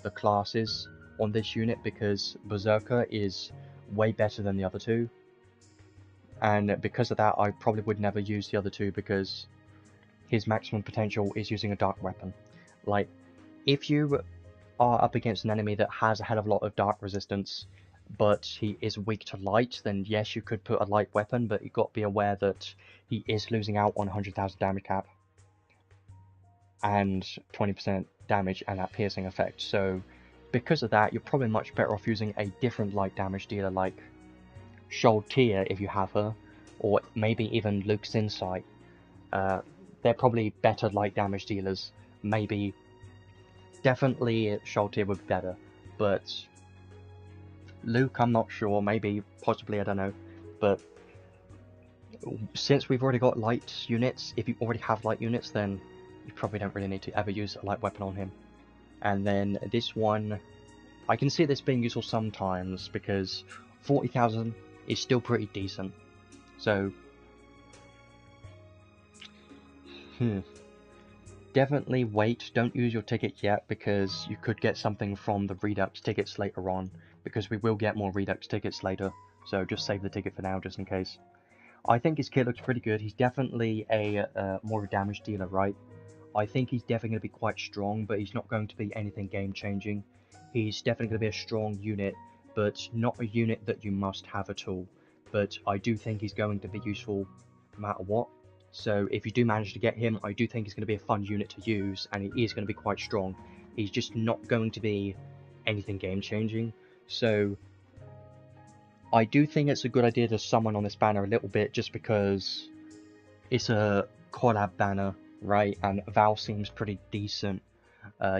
the classes on this unit, because Berserker is way better than the other two. And because of that, I probably would never use the other two, because his maximum potential is using a dark weapon. Like, if you are up against an enemy that has a hell of a lot of dark resistance, but he is weak to light, then yes, you could put a light weapon, but you've got to be aware that he is losing out on 100,000 damage cap and 20% damage and that piercing effect. So because of that, you're probably much better off using a different light damage dealer like Cloudia if you have her, or maybe even Luke's Insight. They're probably better light damage dealers. Maybe, definitely Cloudia would be better, but Luke, I'm not sure, maybe, possibly, I don't know. But since we've already got light units, if you already have light units, then you probably don't really need to ever use a light weapon on him. And then this one, I can see this being useful sometimes, because 40,000 is still pretty decent. So, definitely wait, don't use your ticket yet, because you could get something from the Redux tickets later on, because we will get more Redux tickets later, so just save the ticket for now, just in case. I think his kit looks pretty good. He's definitely a more of a damage dealer, right? I think he's definitely going to be quite strong, but he's not going to be anything game-changing. He's definitely going to be a strong unit, but not a unit that you must have at all. But I do think he's going to be useful no matter what. So if you do manage to get him, I do think he's going to be a fun unit to use, and he is going to be quite strong. He's just not going to be anything game-changing. So I do think it's a good idea to summon on this banner a little bit, just because it's a collab banner, right? And Val seems pretty decent.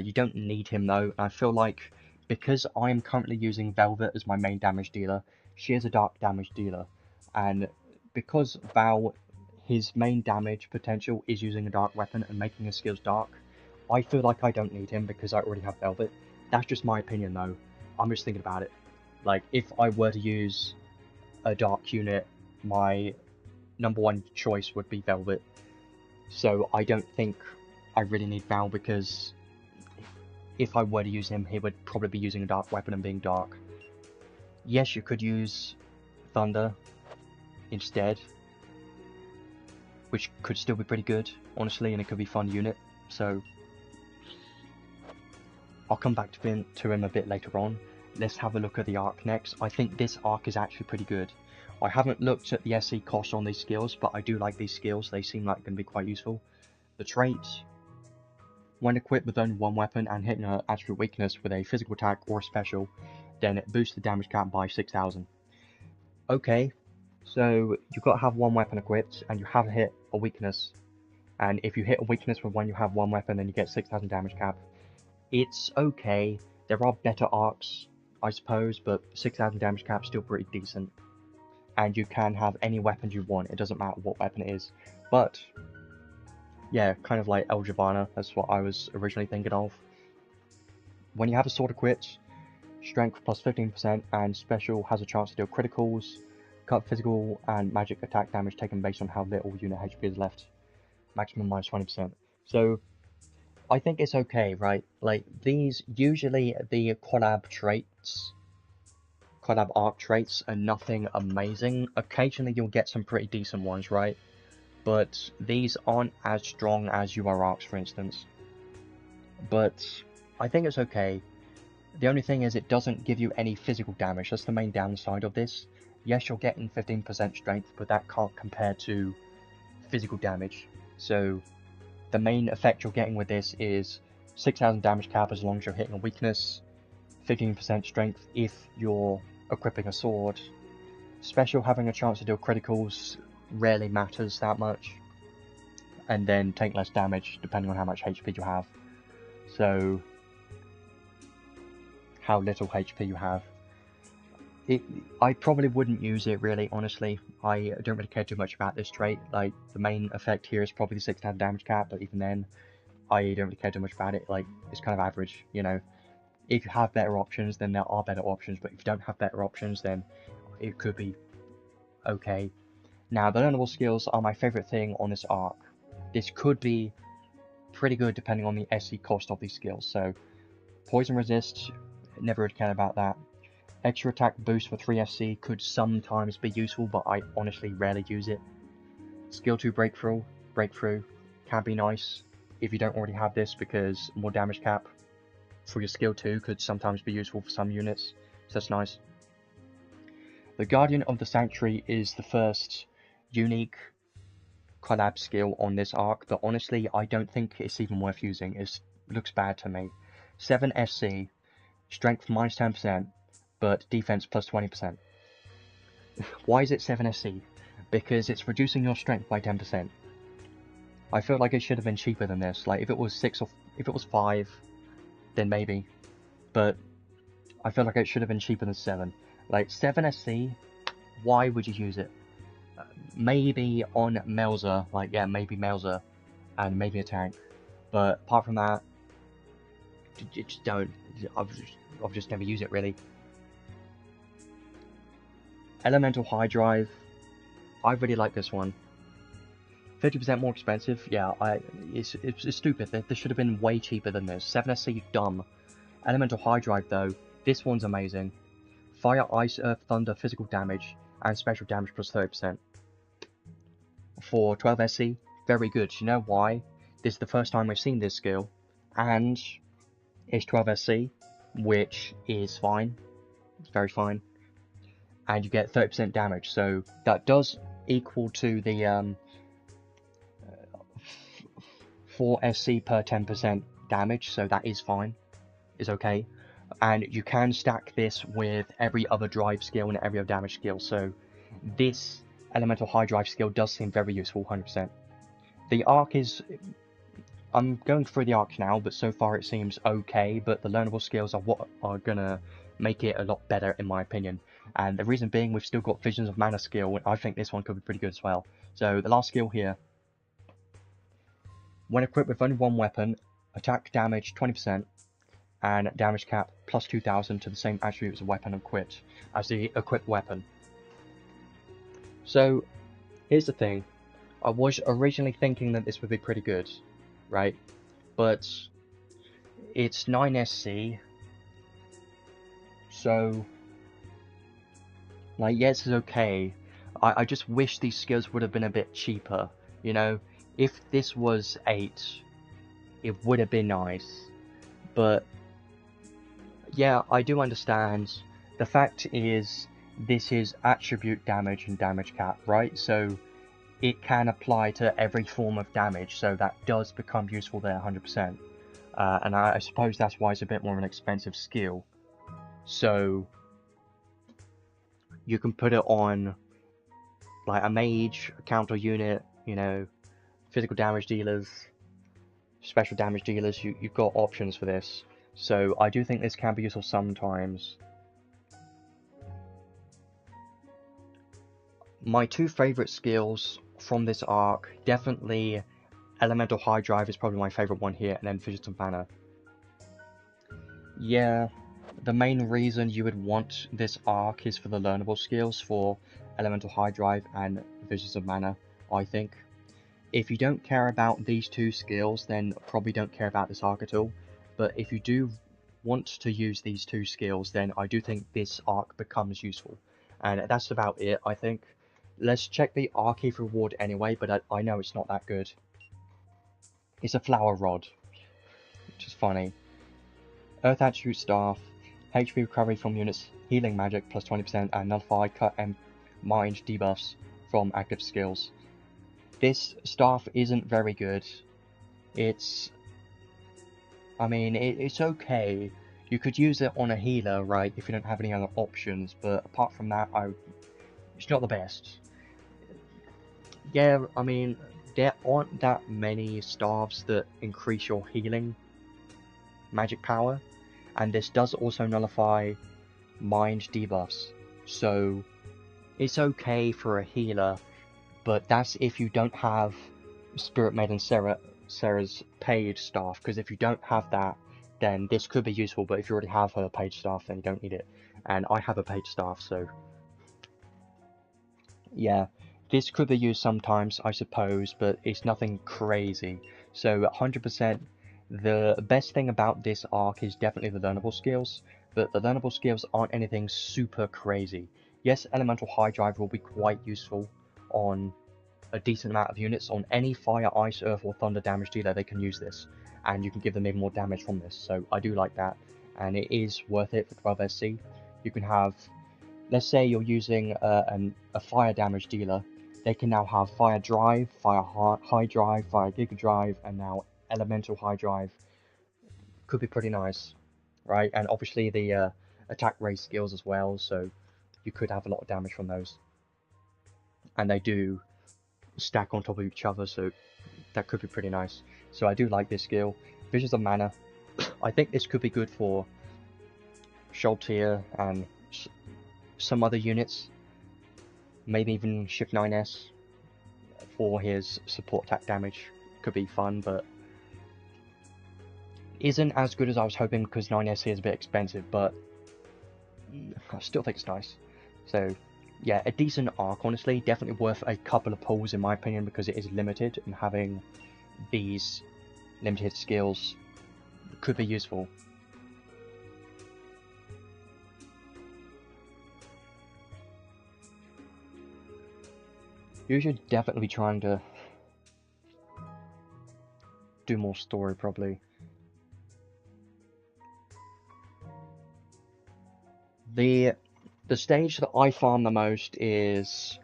You don't need him though, and I feel like because I'm currently using Velvet as my main damage dealer, she is a dark damage dealer, and because Val, his main damage potential is using a dark weapon and making his skills dark, I feel like I don't need him because I already have Velvet. That's just my opinion though. I'm just thinking about it. Like, if I were to use a dark unit, my number one choice would be Velvet. So I don't think I really need Val because if I were to use him, he would probably be using a dark weapon and being dark. Yes, you could use Thunder instead, which could still be pretty good, honestly, and it could be a fun unit. So I'll come back to him a bit later on. Let's have a look at the arc next. I think this arc is actually pretty good. I haven't looked at the SC cost on these skills, but I do like these skills. They seem like going to be quite useful. The traits: when equipped with only one weapon and hitting an attribute weakness with a physical attack or a special, then it boosts the damage cap by 6,000. Okay, so you've got to have one weapon equipped and you have to hit a weakness. And if you hit a weakness with when you have one weapon, then you get 6,000 damage cap. It's okay. There are better arcs, I suppose, but 6,000 damage cap is still pretty decent. And you can have any weapons you want. It doesn't matter what weapon it is. But yeah, kind of like El Javana, that's what I was originally thinking of. When you have a sword equipped, strength plus 15% and special has a chance to deal criticals, cut physical and magic attack damage taken based on how little unit HP is left. Maximum minus 20%. So I think it's okay, right? Like, these, usually the collab arc traits are nothing amazing. Occasionally you'll get some pretty decent ones, right? But these aren't as strong as UR arcs, for instance. But I think it's okay. The only thing is it doesn't give you any physical damage. That's the main downside of this. Yes, you're getting 15% strength, but that can't compare to physical damage. So the main effect you're getting with this is 6,000 damage cap as long as you're hitting a weakness, 15% strength if you're equipping a sword. Special having a chance to deal criticals rarely matters that much, and then take less damage depending on how much HP you have. So how little HP you have. I probably wouldn't use it really, honestly. I don't really care too much about this trait. Like, the main effect here is probably the 6,000 damage cap, but even then, I don't really care too much about it. Like, it's kind of average, you know. If you have better options, then there are better options, but if you don't have better options, then it could be okay. Now, the learnable skills are my favourite thing on this arc. This could be pretty good depending on the SC cost of these skills. So, Poison Resist, never really cared about that. Extra attack boost for 3 SC could sometimes be useful, but I honestly rarely use it. Skill 2 Breakthrough can be nice if you don't already have this, because more damage cap for your skill 2 could sometimes be useful for some units, so that's nice. The Guardian of the Sanctuary is the first unique collab skill on this arc, but honestly I don't think it's even worth using. It looks bad to me. 7 SC, strength minus 10%, but defense plus 20%. Why is it 7 SC? Because it's reducing your strength by 10%. I feel like it should have been cheaper than this. Like, if it was 6 or if it was 5, then maybe. But I feel like it should have been cheaper than 7. Like, 7 SC, why would you use it? Maybe on Melzer, like, yeah, maybe Melzer, and maybe a tank. But apart from that, just don't. I've just never used it, really. Elemental High Drive, I really like this one. 50% more expensive, yeah, it's stupid. This should have been way cheaper than this. 7SC, dumb. Elemental High Drive, though, this one's amazing. Fire, Ice, Earth, Thunder, physical damage, and special damage plus 30%. For 12SC, very good. You know why? This is the first time we've seen this skill, and it's 12SC, which is fine. It's very fine. And you get 30% damage, so that does equal to the 4 SC per 10% damage, so that is fine, is okay. And you can stack this with every other drive skill and every other damage skill, so this Elemental High Drive skill does seem very useful, 100%. The arc is... I'm going through the arc now, but so far it seems okay, but the learnable skills are what are gonna make it a lot better, in my opinion. And the reason being, we've still got Visions of Mana skill, and I think this one could be pretty good as well. So, the last skill here. When equipped with only one weapon, attack damage 20%, and damage cap plus 2,000 to the same attribute as a weapon equipped, as the equipped weapon. So, here's the thing. I was originally thinking that this would be pretty good, right? but it's 9SC, so like, yes, it's okay. I just wish these skills would have been a bit cheaper, you know? If this was 8, it would have been nice, but yeah, I do understand. The fact is, this is attribute damage and damage cap, right? So it can apply to every form of damage, so that does become useful there 100%. And I suppose that's why it's a bit more of an expensive skill. So you can put it on like a mage, a counter unit, you know, physical damage dealers, special damage dealers. You've got options for this. So I do think this can be useful sometimes. My two favourite skills from this arc, definitely Elemental High Drive is probably my favourite one here, and then Visions of Mana. Yeah, the main reason you would want this arc is for the learnable skills for Elemental High Drive and Visions of Mana, I think. If you don't care about these two skills, then probably don't care about this arc at all. But if you do want to use these two skills, then I do think this arc becomes useful. And that's about it, I think. Let's check the Archive reward anyway, but I know it's not that good. It's a Flower Rod, which is funny. Earth Attribute Staff, HP recovery from units, healing magic plus 20%, and nullify, cut, and mind debuffs from active skills. This staff isn't very good. It's... I mean, it's okay. You could use it on a healer, right, if you don't have any other options, but apart from that, it's not the best. Yeah, I mean, there aren't that many staffs that increase your healing magic power, and this does also nullify mind debuffs, so it's okay for a healer, but that's if you don't have Spirit Maiden Sarah's paid staff, because if you don't have that, then this could be useful, but if you already have her paid staff, then you don't need it, and I have a paid staff, so yeah. This could be used sometimes, I suppose, but it's nothing crazy. So 100%, the best thing about this arc is definitely the learnable skills, but the learnable skills aren't anything super crazy. Yes, Elemental High Drive will be quite useful on a decent amount of units. On any Fire, Ice, Earth or Thunder damage dealer, they can use this, and you can give them even more damage from this, so I do like that, and it is worth it for 12 SC. You can have, let's say you're using a Fire damage dealer, they can now have Fire Drive, Fire High Drive, Fire Giga Drive, and now Elemental High Drive. Could be pretty nice, right? And obviously the attack raise skills as well, so you could have a lot of damage from those. And they do stack on top of each other, so that could be pretty nice. So I do like this skill. Visions of Mana, I think this could be good for Sholtier and some other units. Maybe even Shift 9S for his support attack damage. Could be fun, but isn't as good as I was hoping because 9S is a bit expensive, but I still think it's nice. So yeah, a decent arc, honestly. Definitely worth a couple of pulls in my opinion because it is limited, and having these limited skills could be useful. You should definitely be trying to do more story, probably. The stage that I farm the most is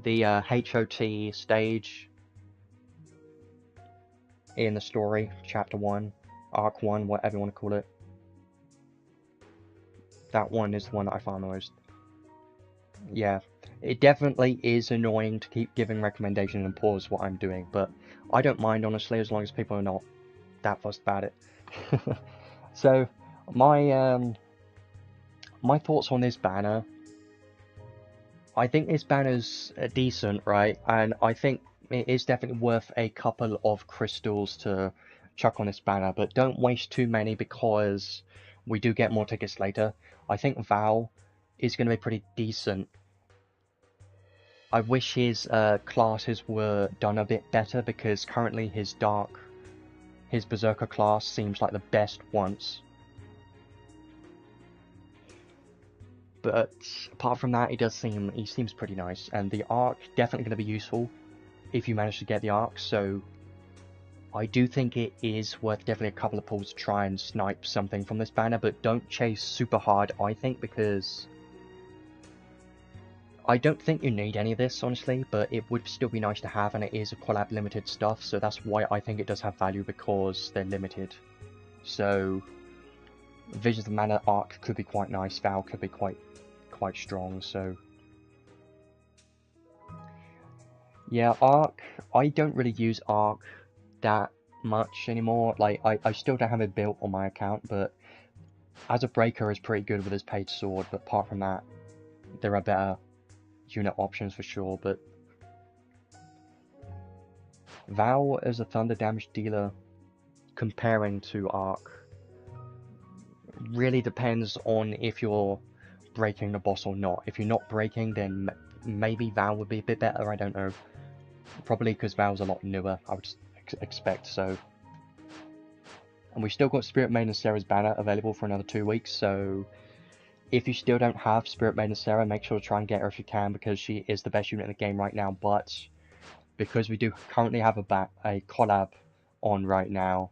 the HOT stage in the story, Chapter 1, Arc 1, whatever you want to call it. That one is the one that I farm the most. Yeah, it definitely is annoying to keep giving recommendations and pause what I'm doing, but I don't mind, honestly, as long as people are not that fussed about it. So, my thoughts on this banner. I think this banner's decent, right? And I think it is definitely worth a couple of crystals to chuck on this banner, but don't waste too many because we do get more tickets later. I think Val is going to be pretty decent. I wish his classes were done a bit better because currently his dark his Berserker class seems like the best once. But apart from that, he seems pretty nice, and the arc definitely going to be useful if you manage to get the arc. So I do think it is worth definitely a couple of pulls to try and snipe something from this banner, but don't chase super hard, I think, because I don't think you need any of this, honestly, but it would still be nice to have, and it is a collab limited stuff, so that's why I think it does have value, because they're limited. So Visions of Mana arc could be quite nice, Val could be quite strong, so yeah, arc, I don't really use arc that much anymore. Like, I still don't have it built on my account, but as a breaker is pretty good with his paid sword, but apart from that, there are better unit options for sure. But Val as a thunder damage dealer comparing to arc really depends on if you're breaking the boss or not. If you're not breaking, then maybe Val would be a bit better, I don't know. Probably because Val's a lot newer, I would expect so. And we've still got Spirit Maiden Sarah's banner available for another 2 weeks, so if you still don't have Spirit Maiden Sarah, make sure to try and get her if you can, because she is the best unit in the game right now. But because we do currently have a collab on right now,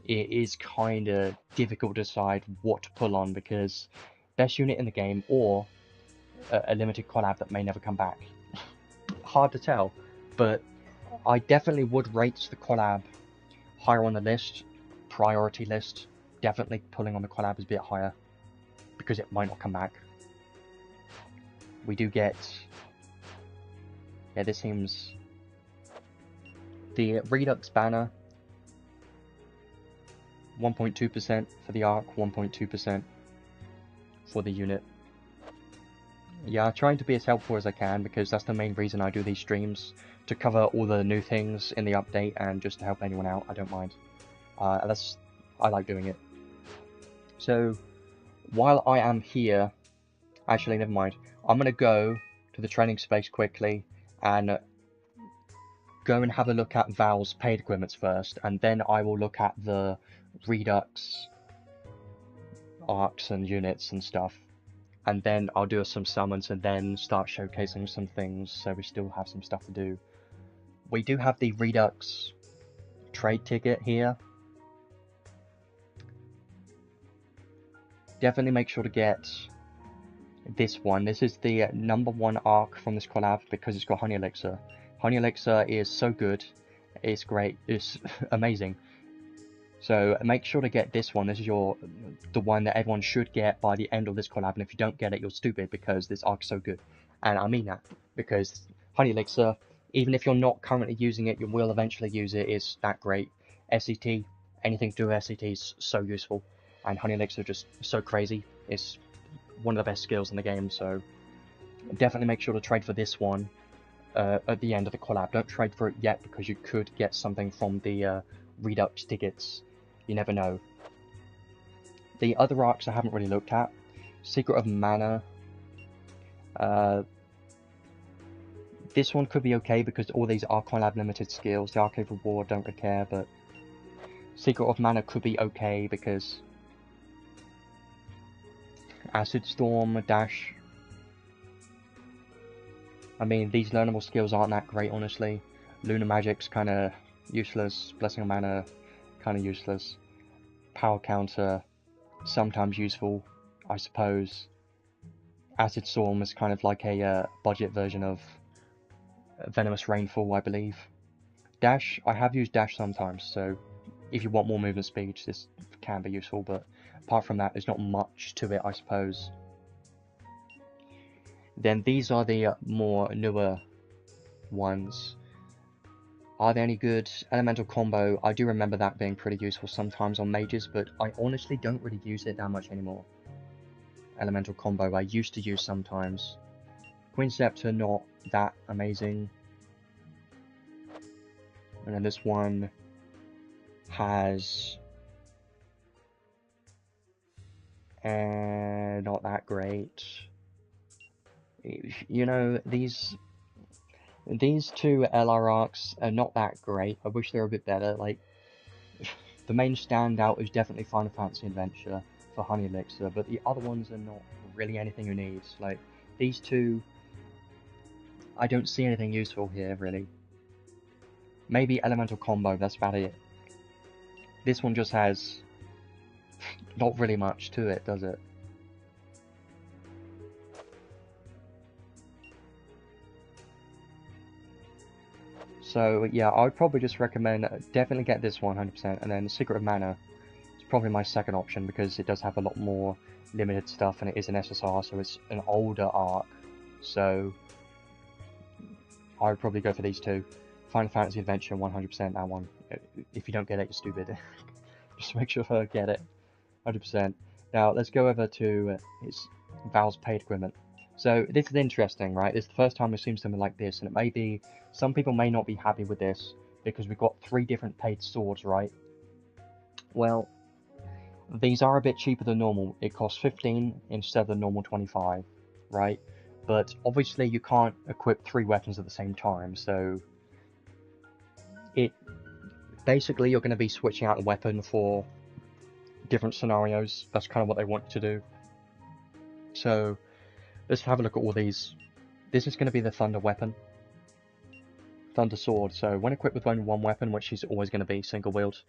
it is kind of difficult to decide what to pull on, because best unit in the game or a limited collab that may never come back. Hard to tell, but I definitely would rate the collab higher on the list, priority list. Definitely pulling on the collab is a bit higher, because it might not come back. We do get, yeah, this seems, the Redux banner, 1.2% for the arc, 1.2% for the unit. Yeah, trying to be as helpful as I can, because that's the main reason I do these streams, to cover all the new things in the update and just to help anyone out. I don't mind. I like doing it. So while I am here, actually never mind, I'm gonna go to the training space quickly and go and have a look at Val's paid equipments first, and then I will look at the Redux arcs and units and stuff, and then I'll do some summons and then start showcasing some things, so we still have some stuff to do. We do have the Redux trade ticket here. Definitely make sure to get this one. This is the #1 arc from this collab, because it's got Honey Elixir. Honey Elixir is so good, it's great, it's amazing. So make sure to get this one. This is the one that everyone should get by the end of this collab, and if you don't get it, you're stupid, because this arc is so good. And I mean that, because Honey Elixir, even if you're not currently using it, you will eventually use it. It's that great. SCT, anything to do with SCT is so useful, and Honey Elixir just so crazy. It's one of the best skills in the game, so definitely make sure to trade for this one at the end of the collab. Don't trade for it yet, because you could get something from the Redux tickets. You never know. The other arcs I haven't really looked at. Secret of Mana. This one could be okay, because all these are collab limited skills. The Arcade Reward, don't really care, but Secret of Mana could be okay, because Acid Storm, Dash. I mean, these learnable skills aren't that great, honestly. Lunar Magic's kind of useless. Blessing of Mana, kind of useless. Power Counter, sometimes useful, I suppose. Acid Storm is kind of like a budget version of Venomous Rainfall, I believe. Dash, I have used Dash sometimes, so if you want more movement speed, this can be useful, but apart from that, there's not much to it, I suppose. Then these are the more newer ones. Are there any good? Elemental Combo, I do remember that being pretty useful sometimes on mages, but I honestly don't really use it that much anymore. Elemental Combo I used to use sometimes. Queen Scepter, not that amazing. And then this one has not that great. You know, these two LR arcs are not that great. I wish they were a bit better. Like, the main standout is definitely Final Fantasy Adventure for Honey Elixir, but the other ones are not really anything you need. Like, these two, I don't see anything useful here, really. Maybe Elemental Combo, that's about it. This one just has not really much to it, does it? So yeah, I would probably just recommend definitely get this one 100%, and then Secret of Mana is probably my second option because it does have a lot more limited stuff and it is an SSR, so it's an older arc. So I would probably go for these two. Final Fantasy Adventure 100% that one. If you don't get it, you're stupid. Just make sure to get it 100%. Now let's go over to Val's paid equipment. So this is interesting, right? This is the first time we've seen something like this, and it may be some people may not be happy with this because we've got 3 different paid swords, right? Well, these are a bit cheaper than normal. It costs 15 instead of the normal 25, right? But obviously you can't equip 3 weapons at the same time, so it basically you're going to be switching out a weapon for different scenarios. That's kind of what they want you to do. So let's have a look at all these. This is going to be the Thunder weapon. Thunder sword. So when equipped with only one weapon, which is always going to be single wield,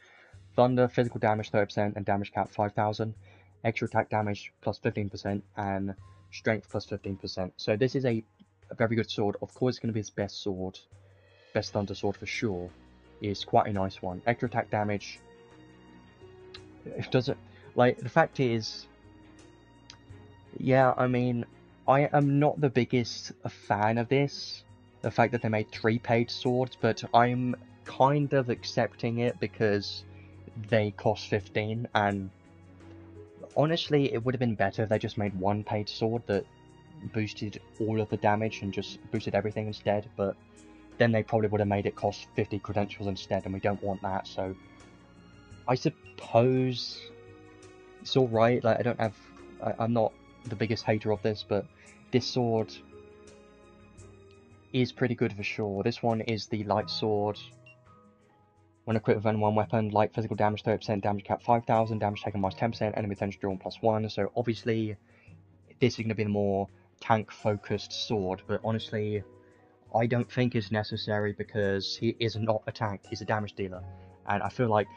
Thunder physical damage 30% and damage cap 5000, extra attack damage plus 15% and strength plus 15%. So this is a very good sword. Of course it's going to be his best sword. Best Thunder sword for sure. It's quite a nice one. Extra attack damage. It doesn't, like, the fact is, yeah, I mean, I am not the biggest fan of this, the fact that they made 3 paid swords, but I'm kind of accepting it because they cost 15, and honestly, it would have been better if they just made 1 paid sword that boosted all of the damage and just boosted everything instead, but then they probably would have made it cost 50 credentials instead, and we don't want that, so I suppose it's alright. Like, I'm not the biggest hater of this, but this sword is pretty good for sure. This one is the light sword. When equipped with only one weapon, light physical damage 30%, damage cap 5000, damage taken minus 10%, enemy attention drawn plus 1. So obviously, this is going to be the more tank-focused sword, but honestly, I don't think it's necessary because he is not a tank, he's a damage dealer. And I feel like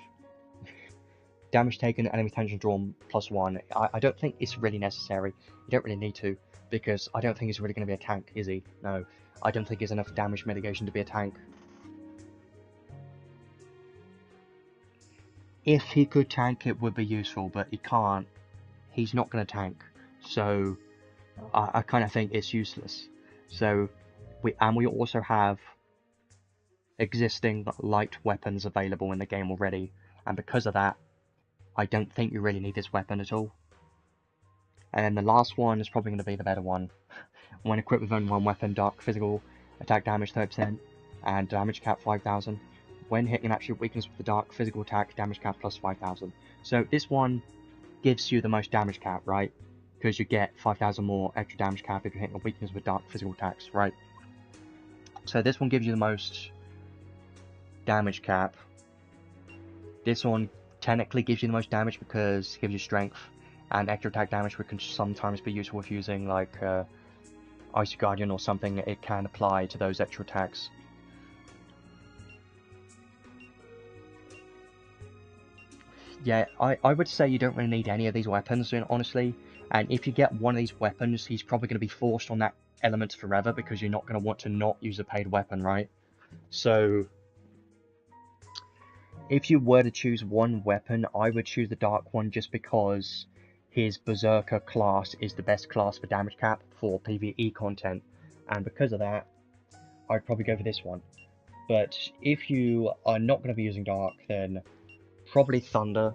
damage taken, enemy attention drawn plus 1, I don't think it's really necessary. You don't really need to, because I don't think he's really going to be a tank, is he? No, I don't think he's enough damage mitigation to be a tank. If he could tank, it would be useful, but he can't. He's not going to tank, so I kind of think it's useless. So, we also have existing light weapons available in the game already, and because of that, I don't think you really need this weapon at all. And then the last one is probably going to be the better one. When equipped with only one weapon, dark physical attack damage 30% and damage cap 5000. When hitting an absolute weakness with the dark physical attack, damage cap plus 5000. So this one gives you the most damage cap, right? Because you get 5000 more extra damage cap if you're hitting a weakness with dark physical attacks, right? So this one gives you the most damage cap. This one technically gives you the most damage because it gives you strength and extra attack damage, which can sometimes be useful if using like Icy Guardian or something. It can apply to those extra attacks. Yeah, I would say you don't really need any of these weapons, honestly. And if you get one of these weapons, he's probably going to be forced on that element forever because you're not going to want to not use a paid weapon, right? So if you were to choose one weapon, I would choose the Dark one just because his Berserker class is the best class for damage cap for PvE content, and because of that, I'd probably go for this one. But if you are not going to be using Dark, then probably Thunder.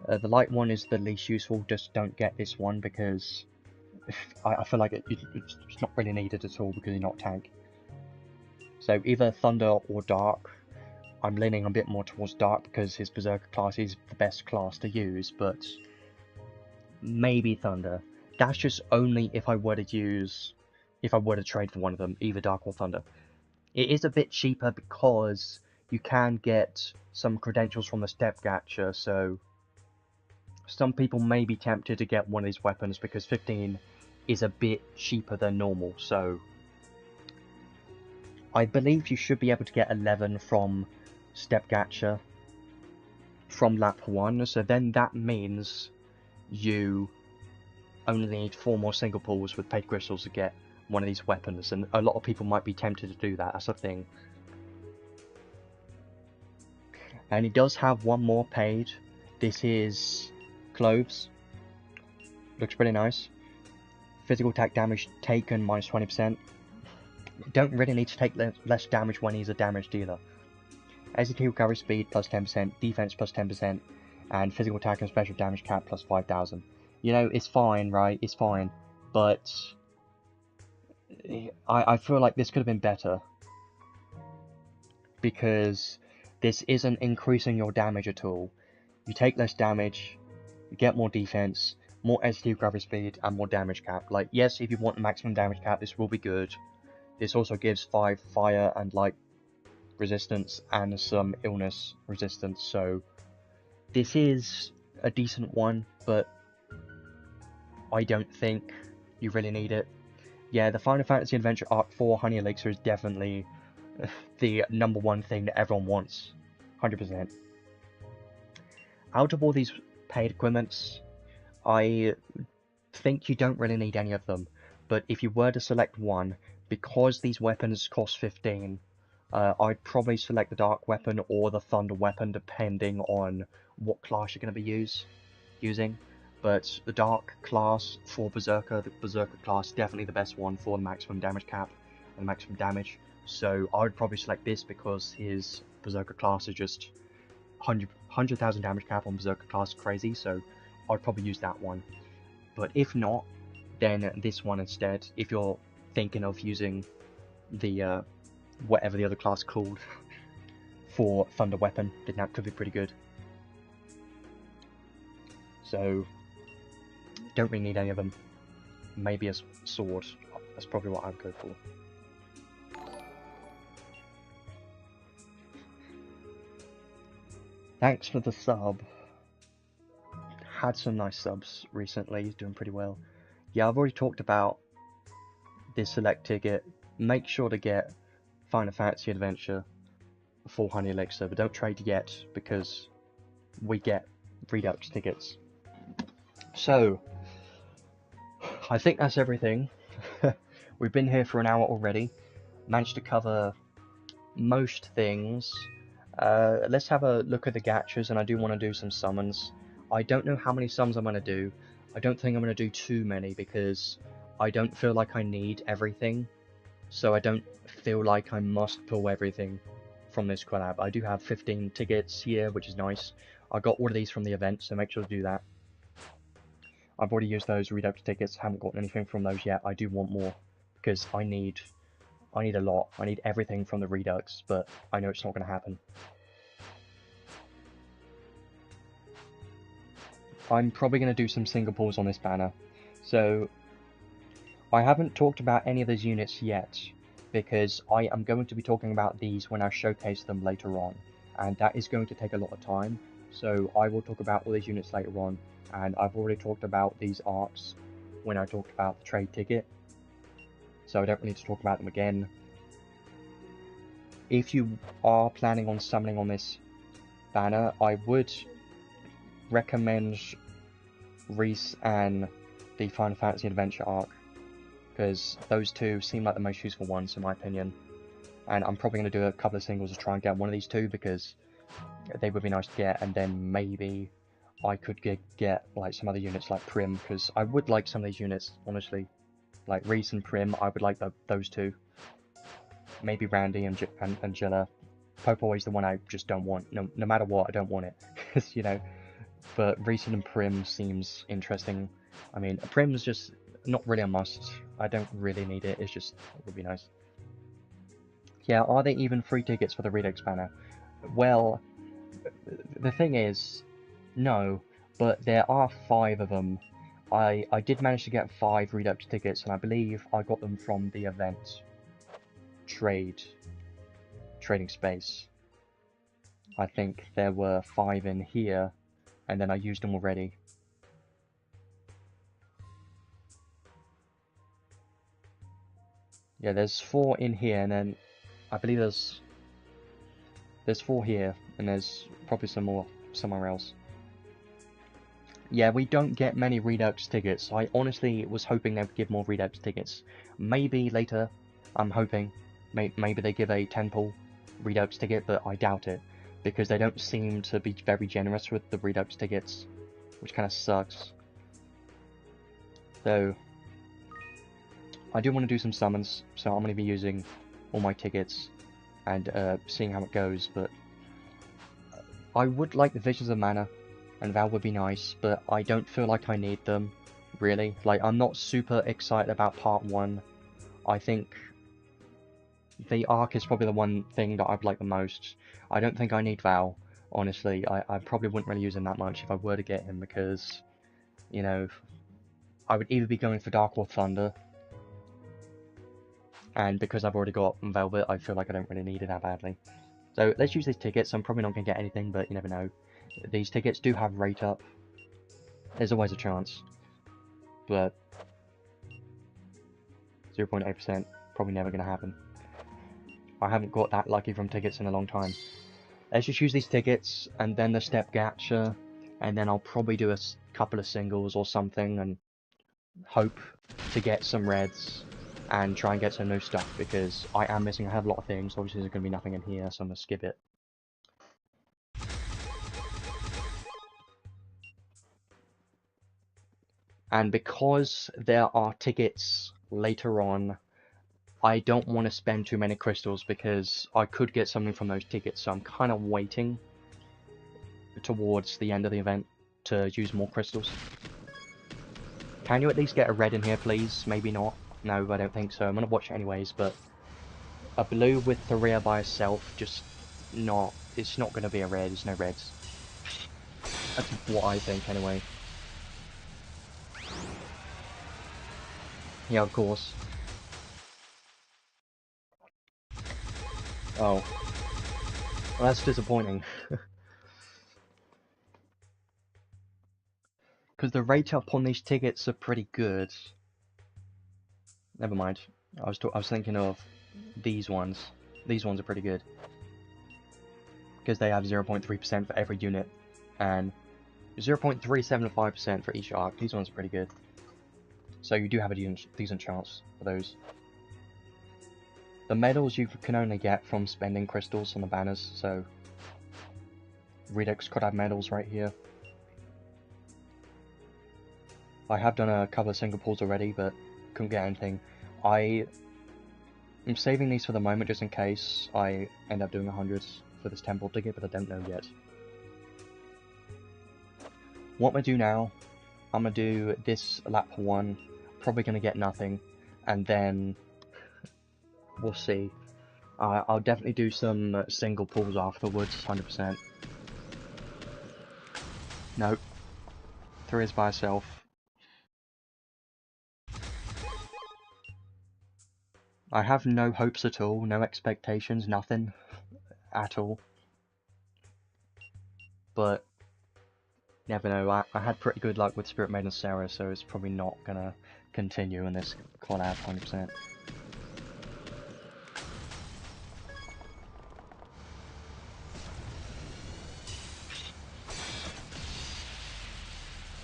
The light one is the least useful, just don't get this one because I feel like it's not really needed at all because you're not tank. So either Thunder or Dark. I'm leaning a bit more towards Dark because his Berserker class is the best class to use, but maybe Thunder. That's just only if I were to trade for one of them, either Dark or Thunder. It is a bit cheaper because you can get some credentials from the step gacha, so some people may be tempted to get one of these weapons because 15 is a bit cheaper than normal, so I believe you should be able to get 11 from step gacha from lap 1, so then that means you only need 4 more single pulls with paid crystals to get one of these weapons, and a lot of people might be tempted to do that, that's the thing. And he does have one more paid. This is Cloves. Looks pretty nice. Physical attack damage taken minus 20%. Don't really need to take less damage when he's a damage dealer. SAT recovery speed plus 10%, defense plus 10%, and physical attack and special damage cap plus 5,000. You know, it's fine, right? It's fine. But I feel like this could have been better. Because this isn't increasing your damage at all. You take less damage, you get more defense, more ST recovery speed, and more damage cap. Like, yes, if you want the maximum damage cap, this will be good. This also gives 5 fire and light resistance and some illness resistance, so this is a decent one, but I don't think you really need it. Yeah, the Final Fantasy Adventure Arc 4 Honey Elixir is definitely the #1 thing that everyone wants. 100%. Out of all these paid equipments, I think you don't really need any of them, but if you were to select one, because these weapons cost 15, I'd probably select the Dark Weapon or the Thunder Weapon depending on what class you're going to be using. But the Dark class for Berserker, the Berserker class, definitely the best one for the maximum damage cap and maximum damage. So I would probably select this because his Berserker class is just 100,000 damage cap on Berserker class, crazy, so I'd probably use that one. But if not, then this one instead, if you're thinking of using the whatever the other class called for Thunder Weapon, then that could be pretty good. So don't really need any of them. Maybe a sword, that's probably what I'd go for. Thanks for the sub. Had some nice subs recently, he's doing pretty well. Yeah, I've already talked about this select ticket. Make sure to get Final Fantasy Adventure for Honey Elixir, but don't trade yet because we get Redux tickets. So, I think that's everything. We've been here for an hour already. Managed to cover most things. Let's have a look at the gachas, and I do want to do some summons. I don't know how many summons I'm going to do. I don't think I'm going to do too many because I don't feel like I need everything. So I don't feel like I must pull everything from this collab. I do have 15 tickets here, which is nice. I got all of these from the event, so make sure to do that. I've already used those Redux tickets, haven't gotten anything from those yet. I do want more because I need a lot. I need everything from the Redux, but I know it's not going to happen. I'm probably going to do some single pulls on this banner. So I haven't talked about any of those units yet, because I am going to be talking about these when I showcase them later on, and that is going to take a lot of time, so I will talk about all these units later on, and I've already talked about these arcs when I talked about the trade ticket, so I don't need to talk about them again. If you are planning on summoning on this banner, I would recommend Riesz and the Final Fantasy Adventure arc, because those two seem like the most useful ones in my opinion, and I'm probably going to do a couple of singles to try and get one of these two because they would be nice to get, and then maybe I could get like some other units like Primm, because I would like some of these units, honestly, like Riesz and Primm. I would like those two, maybe Randi and Jilla. Popoi is the one I just don't want. No matter what, I don't want it, because you know. But Riesz and Primm seems interesting. I mean, Primm's just not really a must. I don't really need it. It's just, it would be nice. Yeah, are they even free tickets for the Redux banner? Well, the thing is, no, but there are 5 of them. I did manage to get 5 Redux tickets, and I believe I got them from the event trading space. I think there were 5 in here, and then I used them already. Yeah, there's 4 in here, and then I believe there's 4 here, and there's probably some more somewhere else. Yeah, we don't get many Redux tickets. I honestly was hoping they would give more Redux tickets. Maybe later, I'm hoping, maybe they give a 10 pull Redux ticket, but I doubt it, because they don't seem to be very generous with the Redux tickets, which kind of sucks. So, I do want to do some summons, so I'm going to be using all my tickets and seeing how it goes, but I would like the Visions of Mana, and that would be nice, but I don't feel like I need them, really. Like, I'm not super excited about part 1. I think the Ark is probably the one thing that I'd like the most. I don't think I need Val, honestly. I probably wouldn't really use him that much if I were to get him, because, you know, I would either be going for Dark or Thunder, and because I've already got Velvet, I feel like I don't really need it that badly. So let's use these tickets. I'm probably not going to get anything, but you never know. These tickets do have rate up. There's always a chance. But 0.8%, probably never going to happen. I haven't got that lucky from tickets in a long time. Let's just use these tickets, and then the step gacha, and then I'll probably do a couple of singles or something, and hope to get some reds, and try and get some new stuff, because I am missing a hell of a lot of things. Obviously there's going to be nothing in here, so I'm going to skip it. And because there are tickets later on, I don't want to spend too many crystals, because I could get something from those tickets, so I'm kind of waiting towards the end of the event to use more crystals. Can you at least get a red in here, please? Maybe not. No, I don't think so. I'm going to watch it anyways, but a blue with Thorea by itself, just not... It's not going to be a red. There's no reds. That's what I think, anyway. Yeah, of course. Oh. Well, that's disappointing. Because the rate up on these tickets are pretty good. Never mind. I was thinking of these ones. These ones are pretty good. Because they have 0.3% for every unit. And 0.375% for each arc. These ones are pretty good. So you do have a decent chance for those. The medals you can only get from spending crystals on the banners, so Redux could have medals right here. I have done a couple of single pulls already, but couldn't get anything. I'm saving these for the moment just in case I end up doing 100 for this temple ticket, but I don't know yet. What I'm going to do now, I'm going to do this lap 1, probably going to get nothing, and then we'll see. I'll definitely do some single pulls afterwards, 100%. Nope. Thorea's by herself. I have no hopes at all, no expectations, nothing at all. But, never know, I had pretty good luck with Spirit Maiden Sarah, so it's probably not gonna continue in this collab 100%.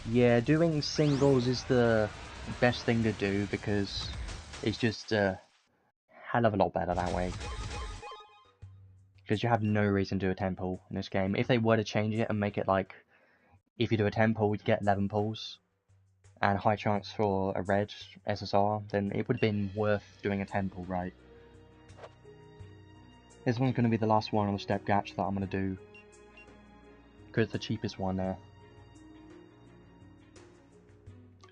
Yeah, doing singles is the best thing to do, because it's just a hell of a lot better that way. Because you have no reason to do a 10 pull in this game. If they were to change it and make it like, if you do a 10 pull, you'd get 11 pulls, and high chance for a red SSR, then it would have been worth doing a 10 pull, right? This one's going to be the last one on the step gacha that I'm going to do, because it's the cheapest one there.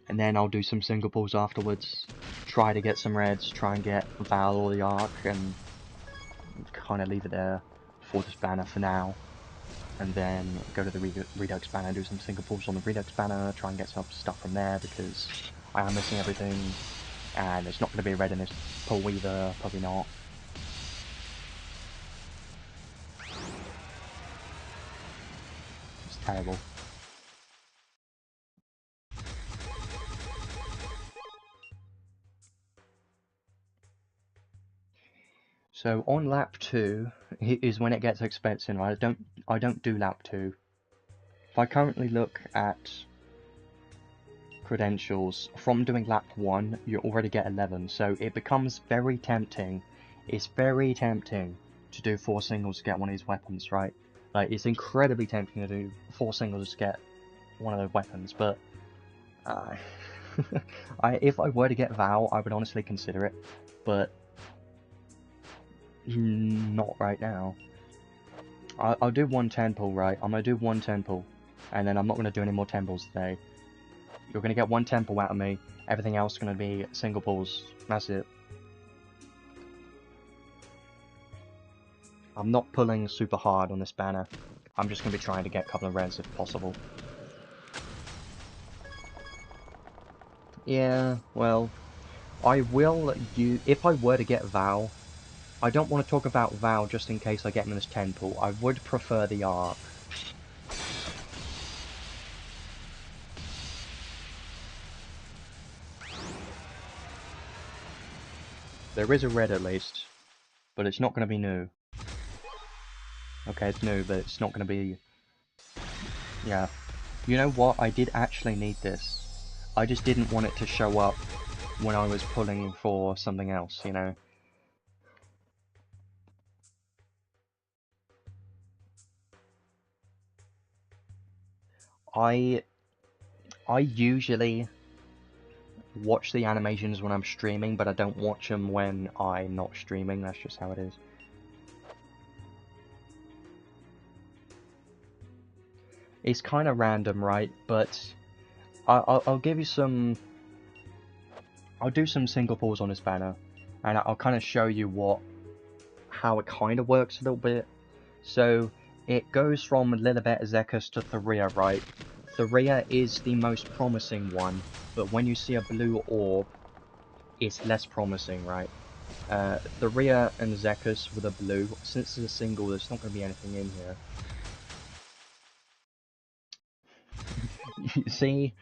And then I'll do some single pulls afterwards, try to get some reds, try and get Val or the Ark, and kind of leave it there for this banner for now. And then go to the Redux banner, do some single pulls on the Redux banner, try and get some stuff from there, because I am missing everything, and it's not going to be a red in this pull either, probably not. terrible. So on lap 2 is when it gets expensive. I don't do lap 2. If I currently look at credentials, from doing lap 1 you already get 11, so it becomes very tempting. It's very tempting to do 4 singles to get one of these weapons, right? Like, it's incredibly tempting to do 4 singles to get one of those weapons, but if I were to get Val, I would honestly consider it, but not right now. I'll do one 10 pull, right? I'm gonna do one 10 pull, and then I'm not gonna do any more 10 pulls today. You're gonna get one 10 pull out of me, everything else is gonna be single pulls. That's it. I'm not pulling super hard on this banner. I'm just gonna be trying to get a couple of reds if possible. Yeah, well, I will if I were to get Val, I don't want to talk about Val just in case I get him in this 10 pull. I would prefer the ark. There is a red at least, but it's not going to be new. Okay, it's new, but it's not going to be... Yeah. You know what? I did actually need this. I just didn't want it to show up when I was pulling for something else, you know? I usually watch the animations when I'm streaming, but I don't watch them when I'm not streaming. That's just how it is. It's kind of random, right? But I'll give you some... I'll do some single pulls on this banner, and I'll kind of show you how it kind of works a little bit. So it goes from Lilibet, Zekis to Theria, right? Theria is the most promising one, but when you see a blue orb, it's less promising, right? Theria and Zekis with a blue. Since it's a single, there's not going to be anything in here. You see,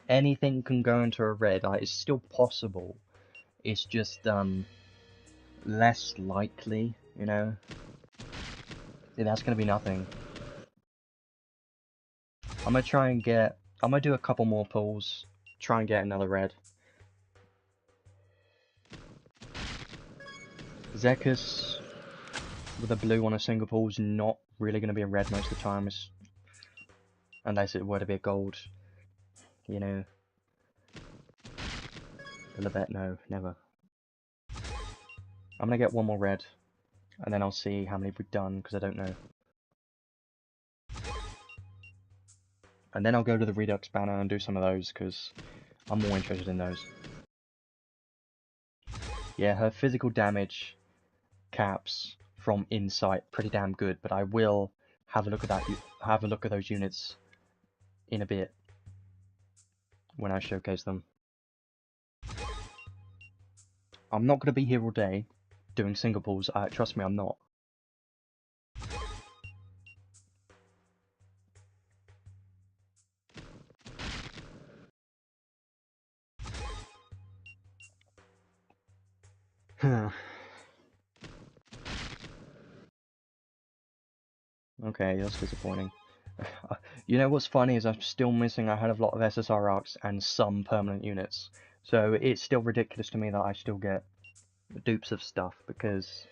anything can go into a red. Like, it's still possible. It's just less likely, you know. See, that's going to be nothing. I'm gonna do a couple more pulls, try and get another red. Zekis with a blue on a single pull is not really going to be a red most of the time, unless it were to be a gold, you know. Lilibet, no, never. I'm gonna get one more red, and then I'll see how many we've done, because I don't know. And then I'll go to the Redux banner and do some of those, because I'm more interested in those. Yeah, her physical damage caps from Insight pretty damn good, but I will have a look at those units in a bit when I showcase them. I'm not going to be here all day doing single pulls. Trust me, I'm not. Okay, that's disappointing. You know what's funny is I'm still missing a hell of a lot of SSR arcs and some permanent units. So it's still ridiculous to me that I still get dupes of stuff because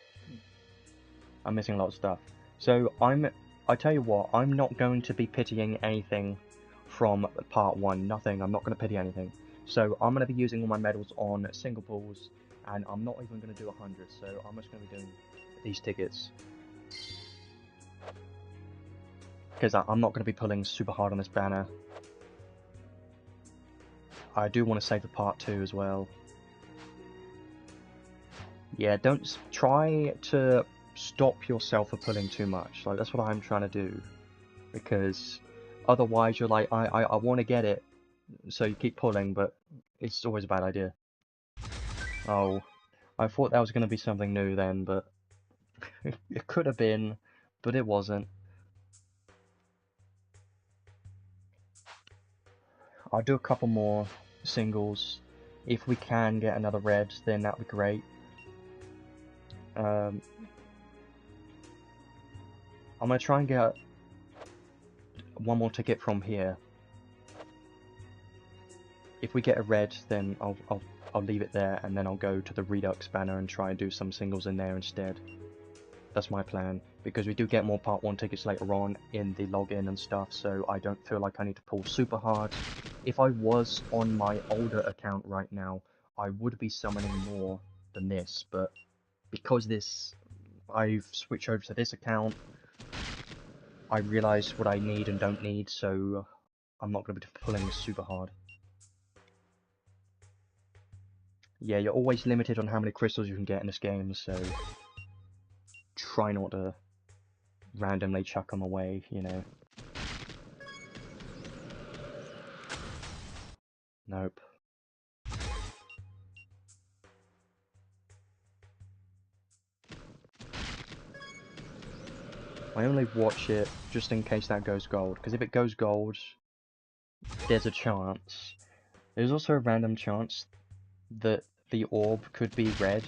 I'm missing a lot of stuff. So I tell you what, I'm not going to be pitying anything from part 1, nothing. I'm not going to pity anything. So I'm going to be using all my medals on single pulls, and I'm not even going to do 100, so I'm just going to be doing these tickets. Because I'm not going to be pulling super hard on this banner. I do want to save the part 2 as well. Yeah, don't try to stop yourself from pulling too much. Like, that's what I'm trying to do. Because otherwise you're like, I want to get it. So you keep pulling, but it's always a bad idea. Oh, I thought that was going to be something new then, but it could have been, but it wasn't. I'll do a couple more singles. If we can get another red, then that'd be great. I'm gonna try and get one more ticket from here. If we get a red, then I'll leave it there, and then I'll go to the Redux banner and try and do some singles in there instead. That's my plan, because we do get more Part 1 tickets later on in the login and stuff, so I don't feel like I need to pull super hard. If I was on my older account right now, I would be summoning more than this, but because I've switched over to this account, I realise what I need and don't need, so I'm not going to be pulling super hard. Yeah, you're always limited on how many crystals you can get in this game, so try not to randomly chuck them away, you know. Nope. I only watch it just in case that goes gold, because if it goes gold, there's a chance. There's also a random chance that the orb could be red.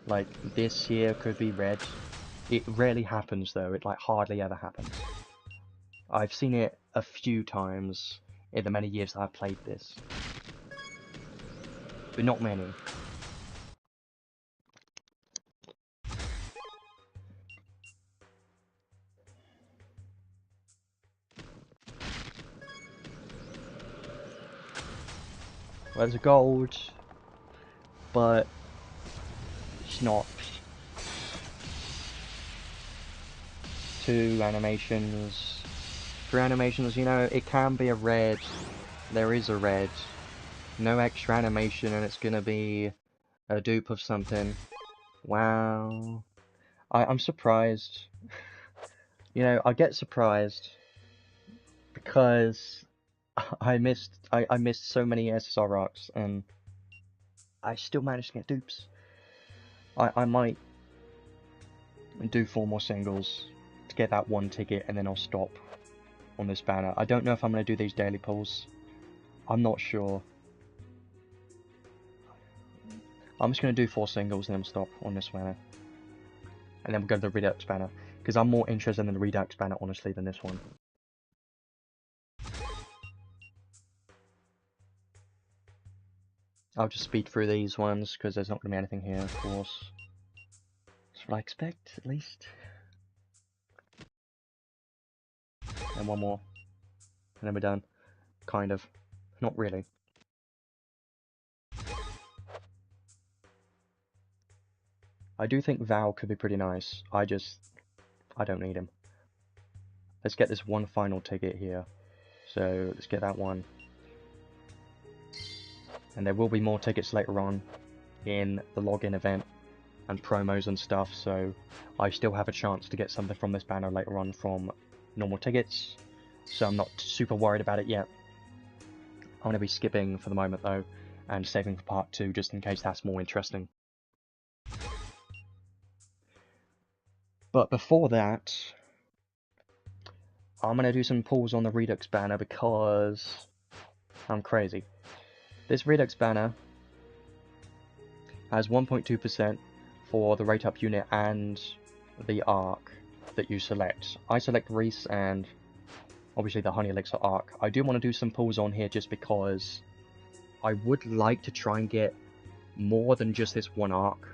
Like, this here could be red. It rarely happens though, it like hardly ever happens. I've seen it a few times in the many years that I've played this. But not many. Well, there's a gold, but it's not. 2 animations. 3 animations, you know, it can be a red. There is a red. No extra animation and it's gonna be a dupe of something. Wow. I'm surprised. You know, I get surprised because I missed so many SSR arcs and I still managed to get dupes. I might do 4 more singles to get that 1 ticket and then I'll stop on this banner. I don't know if I'm going to do these daily pulls. I'm not sure. I'm just going to do 4 singles and then stop on this banner. And then we'll go to the Redux banner. Because I'm more interested in the Redux banner, honestly, than this one. I'll just speed through these ones, because there's not going to be anything here, of course. That's what I expect, at least. And 1 more. And then we're done. Kind of. Not really. I do think Val could be pretty nice. I don't need him. Let's get this 1 final ticket here. So, let's get that one. And there will be more tickets later on in the login event and promos and stuff, so I still have a chance to get something from this banner later on from normal tickets, so I'm not super worried about it yet. I'm going to be skipping for the moment though, and saving for part 2 just in case that's more interesting. But before that, I'm going to do some pulls on the Redux banner because I'm crazy. This Redux banner has 1.2% for the rate up unit and the arc that you select. I select Riesz and obviously the Honey Elixir arc. I do want to do some pulls on here just because I would like to try and get more than just this 1 arc.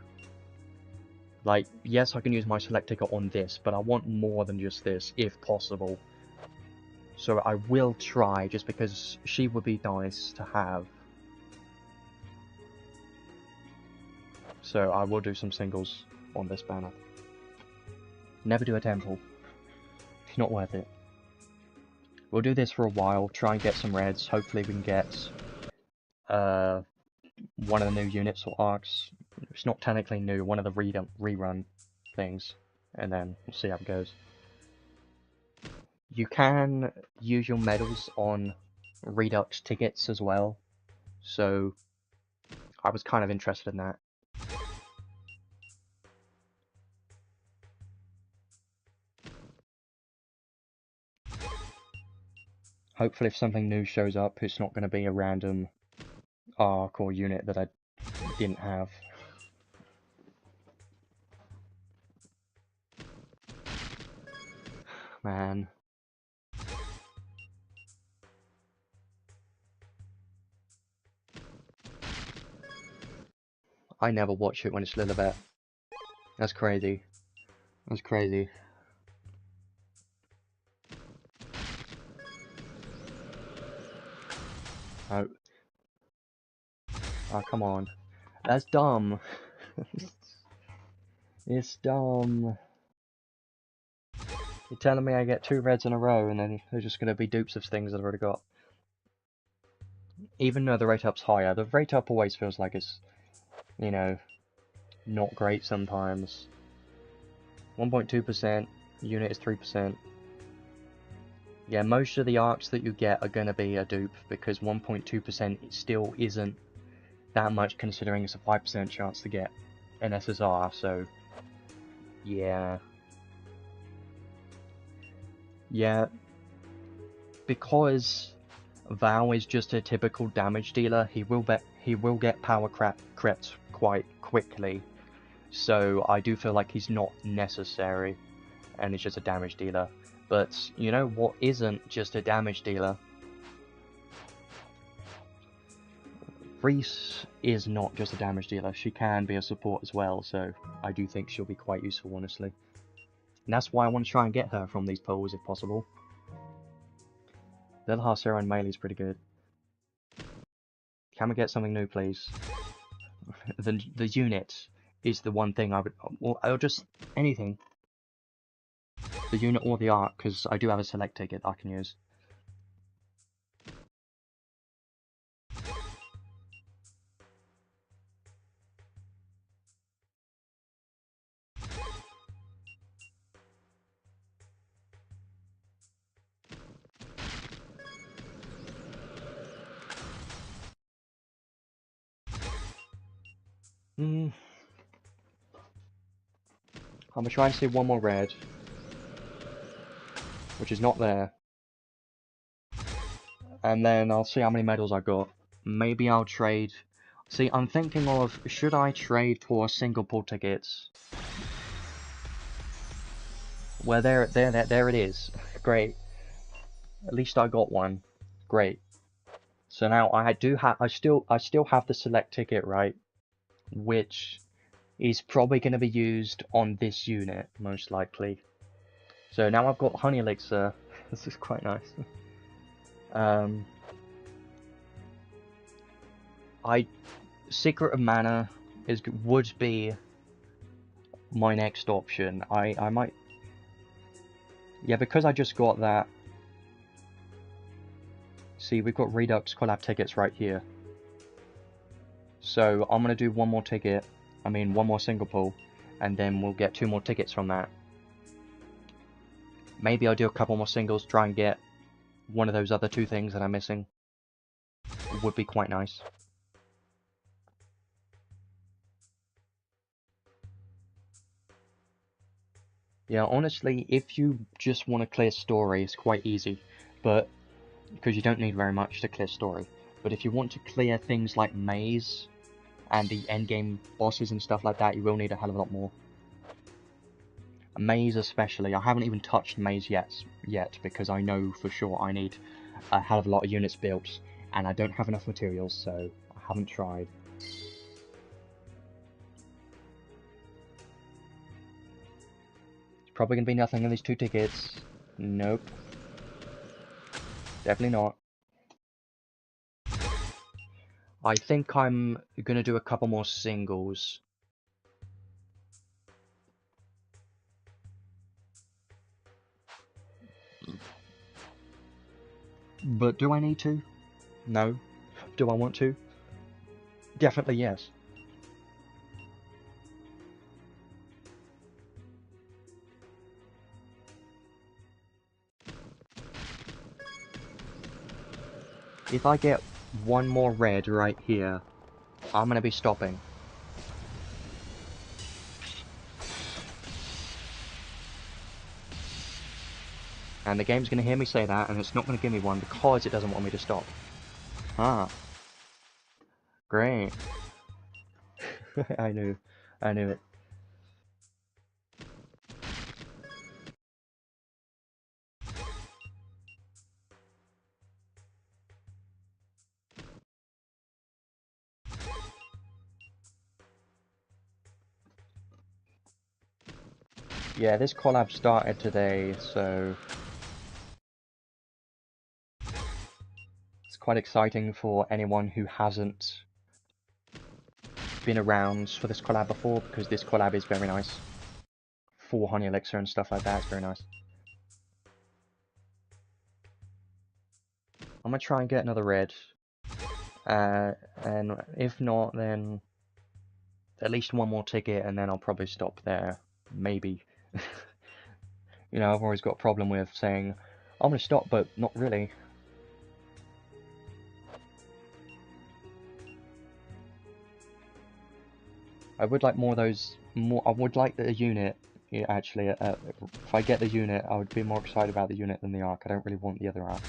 Like, yes, I can use my select ticket on this, but I want more than just this, if possible. So I will try, just because she would be nice to have. So I will do some singles on this banner. Never do a temple. It's not worth it. We'll do this for a while, try and get some reds. Hopefully we can get one of the new units or arcs. It's not technically new, one of the rerun things. And then we'll see how it goes. You can use your medals on Redux tickets as well. So I was kind of interested in that. Hopefully if something new shows up, it's not going to be a random arc or unit that I didn't have. Man. I never watch it when it's Lilibet. That's crazy. That's crazy. Oh. Oh, come on. That's dumb. It's dumb. You're telling me I get 2 reds in a row and then they're just going to be dupes of things that I've already got. Even though the rate up's higher, the rate up always feels like it's, you know, not great sometimes. 1.2%, unit is 3%. Yeah, most of the arcs that you get are going to be a dupe because 1.2% still isn't that much considering it's a 5% chance to get an SSR, so yeah. Yeah, because Val is just a typical damage dealer, he will get power crits quite quickly, so I do feel like he's not necessary, and he's just a damage dealer. But you know what isn't just a damage dealer? Riesz is not just a damage dealer, she can be a support as well, so I do think she'll be quite useful, honestly. And that's why I want to try and get her from these pools if possible. The other and melee is pretty good. Can we get something new, please? The unit is the one thing I would... Well, I'll just... anything. The unit or the arc, because I do have a select ticket I can use. I'm gonna try and see one more red, which is not there. And then I'll see how many medals I got. Maybe I'll trade... See, I'm thinking of, should I trade for single pool tickets? Well, there it is. Great. At least I got one. Great. So now I still have the select ticket, right? Which is probably going to be used on this unit, most likely. So now I've got Honey Elixir. This is quite nice. Secret of Mana would be my next option. I might... Yeah, because I just got that... See, we've got Redux collab tickets right here. So I'm going to do one more ticket. I mean, one more single pool. And then we'll get 2 more tickets from that. Maybe I'll do a couple more singles, try and get one of those other 2 things that I'm missing. It would be quite nice. Yeah, honestly, if you just want to clear story, it's quite easy. But, because you don't need very much to clear story. But if you want to clear things like maze, and the endgame bosses and stuff like that, you will need a hell of a lot more. Maze especially, I haven't even touched maze yet, because I know for sure I need a hell of a lot of units built, and I don't have enough materials, so I haven't tried. It's probably going to be nothing in these 2 tickets. Nope. Definitely not. I think I'm going to do a couple more singles. But do I need to? No. Do I want to? Definitely yes. If I get one more red right here, I'm gonna be stopping. And the game's going to hear me say that, and it's not going to give me one because it doesn't want me to stop. Ah, great. I knew it. Yeah, this collab started today, so it's quite exciting for anyone who hasn't been around for this collab before, because this collab is very nice. Full honey elixir and stuff like that, it's very nice. I'm gonna try and get another red, and if not, then at least one more ticket, and then I'll probably stop there. Maybe. You know, I've always got a problem with saying, I'm gonna stop, but not really. I would like more of those, I would like the unit, yeah, actually, if I get the unit, I would be more excited about the unit than the arc. I don't really want the other arc.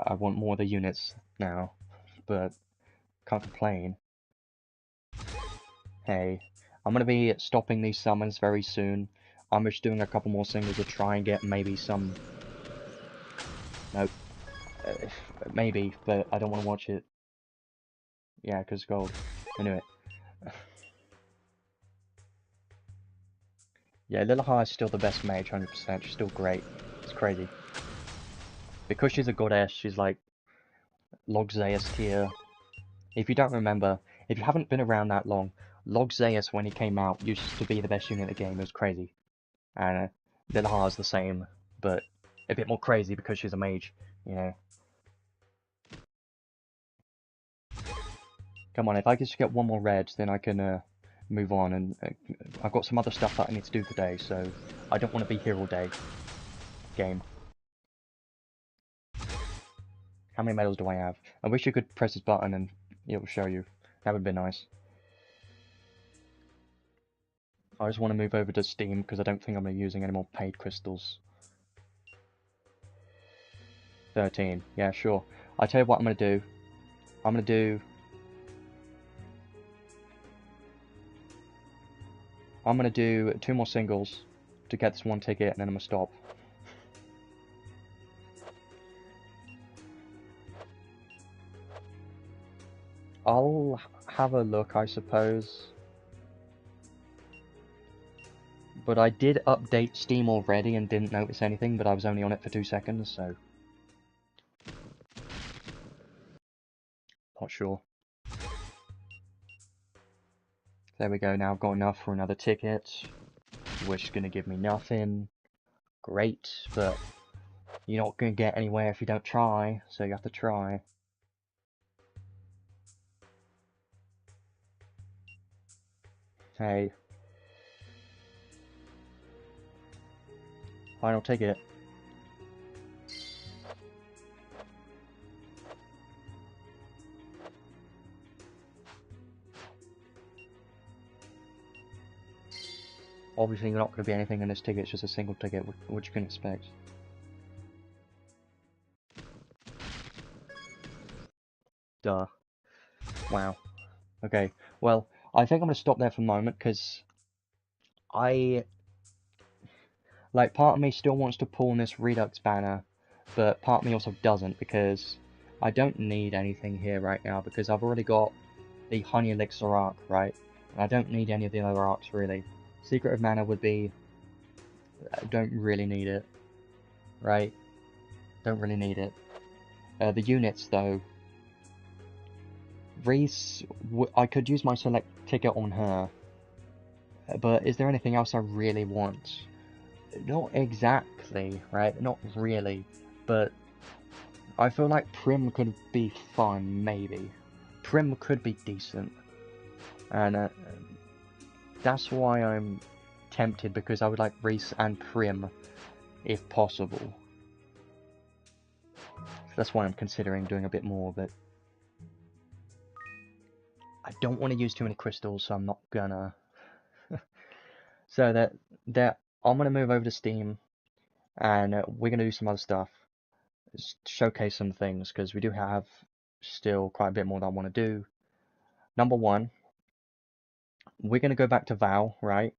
I want more of the units now, but can't complain. Hey, I'm gonna be stopping these summons very soon. I'm just doing a couple more singles to try and get maybe some... Nope. Maybe, but I don't want to watch it. Yeah, because gold. I knew it. Yeah, Lilahar is still the best mage, 100%. She's still great. It's crazy. Because she's a goddess, she's like Log Zeus tier. If you don't remember, if you haven't been around that long, Log Zeus, when he came out, used to be the best unit in the game. It was crazy. And Lilahar is the same, but a bit more crazy because she's a mage, you know. Come on, if I could just get one more red, then I can move on. And I've got some other stuff that I need to do today, so I don't want to be here all day. Game. How many medals do I have? I wish you could press this button and it will show you. That would be nice. I just want to move over to Steam because I don't think I'm going to be using any more paid crystals. 13. Yeah, sure. I tell you what I'm going to do. I'm going to do 2 more singles to get this one ticket, and then I'm going to stop. I'll have a look, I suppose. But I did update Steam already and didn't notice anything, but I was only on it for 2 seconds, so... Not sure. There we go, now I've got enough for another ticket, which is going to give me nothing. Great, but you're not going to get anywhere if you don't try, so you have to try. Hey. Final ticket. Obviously not going to be anything in this ticket, it's just a single ticket, which you can expect. Duh. Wow. Okay, well, I think I'm going to stop there for a moment, because like, part of me still wants to pull in this Redux banner, but part of me also doesn't, because I don't need anything here right now, because I've already got the Honey Elixir arc, right? And I don't need any of the other arcs, really. Secret of Mana would be... I don't really need it, right? Don't really need it. The units, though. Riesz, I could use my select ticket on her, but is there anything else I really want? Not exactly, right? Not really, but I feel like Primm could be fun, maybe. Primm could be decent, and that's why I'm tempted, because I would like Riesz and Primm, if possible. That's why I'm considering doing a bit more, but I don't want to use too many crystals, so I'm not gonna. So I'm gonna move over to Steam. And we're going to do some other stuff. Showcase some things, because we do have still quite a bit more that I want to do. Number one, we're going to go back to Val, right?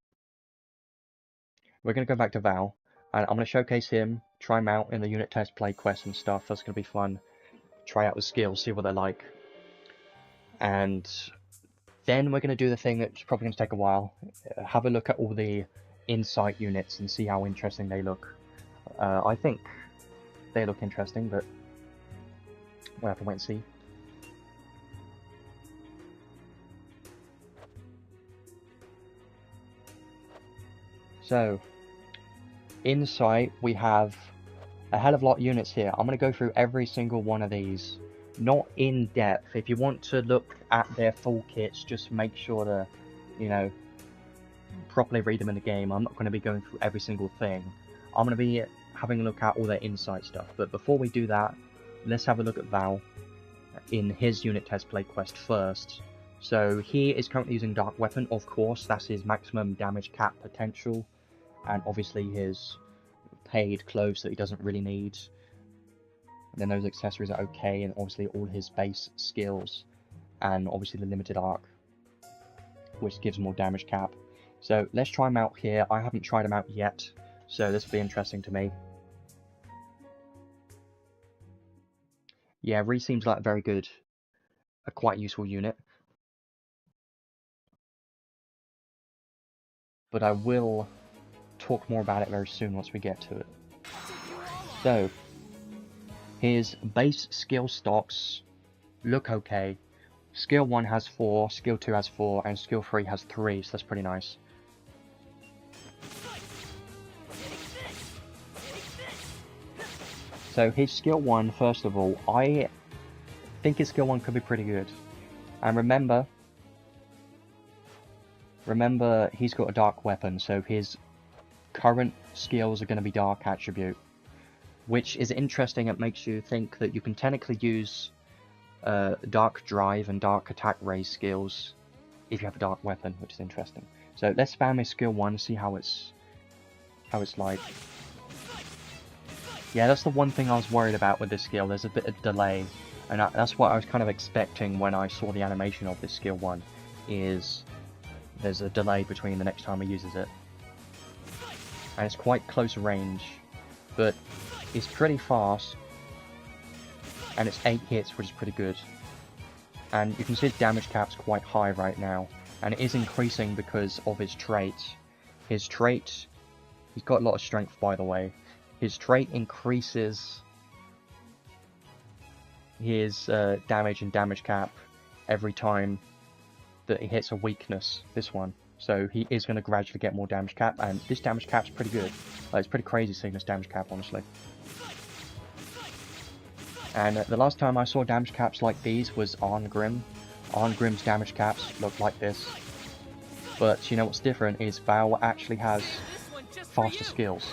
We're going to go back to Val, and I'm going to showcase him, try him out in the unit test play quests and stuff. That's going to be fun. Try out the skills, see what they're like. And then we're going to do the thing that's probably going to take a while. Have a look at all the insight units and see how interesting they look. I think they look interesting, but we'll have to wait and see. So, insight, we have a hell of a lot of units here. I'm going to go through every single one of these. Not in depth. If you want to look at their full kits, just make sure to, you know, properly read them in the game. I'm not going to be going through every single thing. I'm going to be having a look at all their insight stuff. But before we do that, let's have a look at Val in his unit test play quest first. So he is currently using Dark Weapon, of course. That's his maximum damage cap potential. And obviously his paid clothes that he doesn't really need. And then those accessories are okay, and obviously all his base skills. And obviously the limited arc, which gives more damage cap. So let's try him out here. I haven't tried him out yet, so this will be interesting to me. Yeah, Riesz seems like very good. A quite useful unit. But I will talk more about it very soon once we get to it. So, his base skill stocks look okay. Skill 1 has 4, Skill 2 has 4, and Skill 3 has 3, so that's pretty nice. So his Skill 1, first of all, I think his Skill 1 could be pretty good. And remember, he's got a Dark Weapon, so his current skills are going to be Dark Attribute. Which is interesting. It makes you think that you can technically use Dark Drive and Dark Attack Ray skills if you have a Dark Weapon, which is interesting. So let's spam his Skill 1, see how it's like. Yeah, that's the one thing I was worried about with this skill. There's a bit of delay, and that's what I was kind of expecting when I saw the animation of this Skill 1, is there's a delay between the next time he uses it. And it's quite close range, but it's pretty fast, and it's 8 hits, which is pretty good. And you can see his damage cap's quite high right now, and it is increasing because of his trait. His trait, he's got a lot of strength, by the way. His trait increases his damage and damage cap every time that he hits a weakness, this one. So he is going to gradually get more damage cap, and this damage cap's pretty good. It's pretty crazy seeing this damage cap, honestly. And the last time I saw damage caps like these was on Grimm. On Grimm's damage caps look like this. But you know what's different is Val actually has faster skills.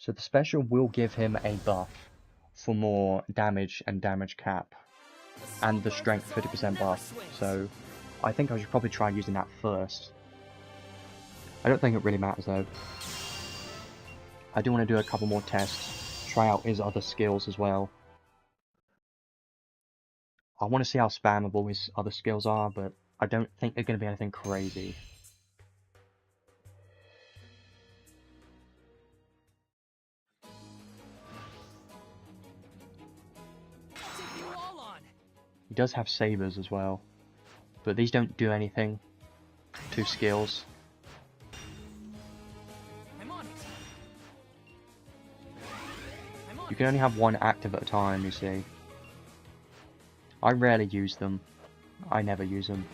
So the special will give him a buff for more damage and damage cap, and the strength 50% buff, so I think I should probably try using that first. I don't think it really matters though. I do want to do a couple more tests, try out his other skills as well. I want to see how spammable his other skills are, but I don't think they're going to be anything crazy. He does have sabers as well, but these don't do anything to skills. You can only have one active at a time, you see. I rarely use them. I never use them.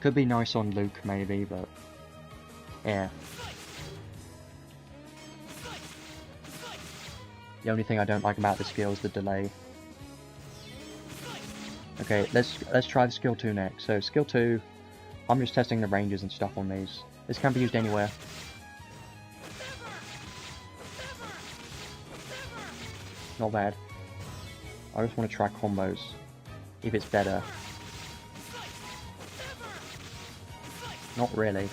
Could be nice on Luke, maybe, but yeah. The only thing I don't like about this skill is the delay. Okay, let's try the skill 2 next. So skill 2, I'm just testing the ranges and stuff on these. This can be used anywhere. Not bad. I just want to try combos. If it's better. Not really.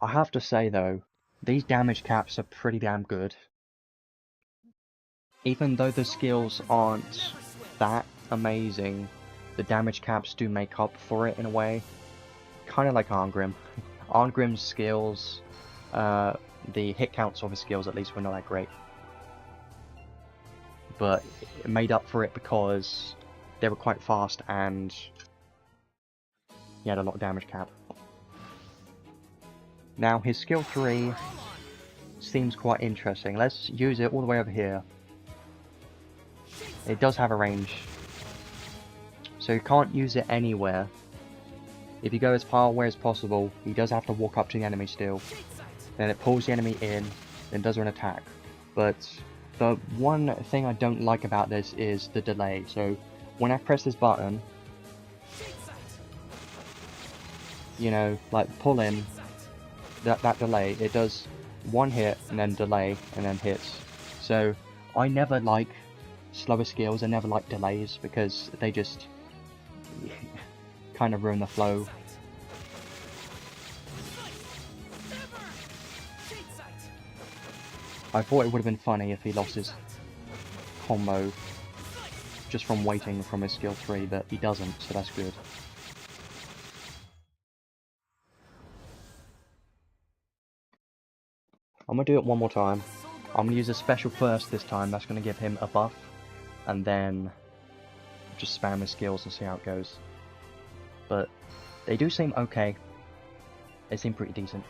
I have to say though, these damage caps are pretty damn good. Even though the skills aren't that amazing, the damage caps do make up for it in a way. Kind of like Arngrim. Arngrim's skills, the hit counts of his skills at least were not that great. But it made up for it because they were quite fast and he had a lot of damage cap. Now his skill 3 seems quite interesting. Let's use it all the way over here. It does have a range, so you can't use it anywhere. If you go as far away as possible, he does have to walk up to the enemy still. Then it pulls the enemy in, then does an attack. But the one thing I don't like about this is the delay. So when I press this button, you know, like pull in, that delay, it does one hit and then delay and then hits. So I never like slower skills, I never like delays because they just kind of ruin the flow. I thought it would have been funny if he lost his combo just from waiting from his skill 3, but he doesn't, so that's good. I'm going to do it one more time. I'm going to use a special first this time, that's going to give him a buff, and then just spam his skills and see how it goes. But they do seem okay. They seem pretty decent.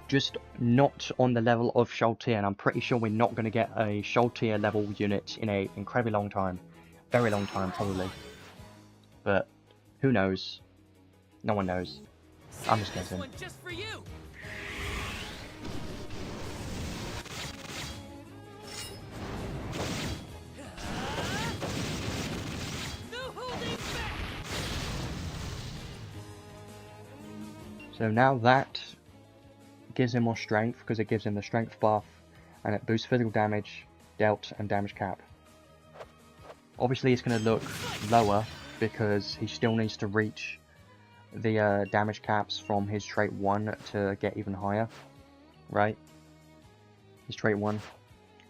Just not on the level of Schaltier, and I'm pretty sure we're not going to get a Schaltier level unit in a incredibly long time. Very long time, probably. But who knows? No one knows. I'm just guessing. Just for you. So now that gives him more strength, because it gives him the strength buff, and it boosts physical damage, dealt, and damage cap. Obviously it's going to look lower, because he still needs to reach the damage caps from his trait 1 to get even higher, right? His trait 1,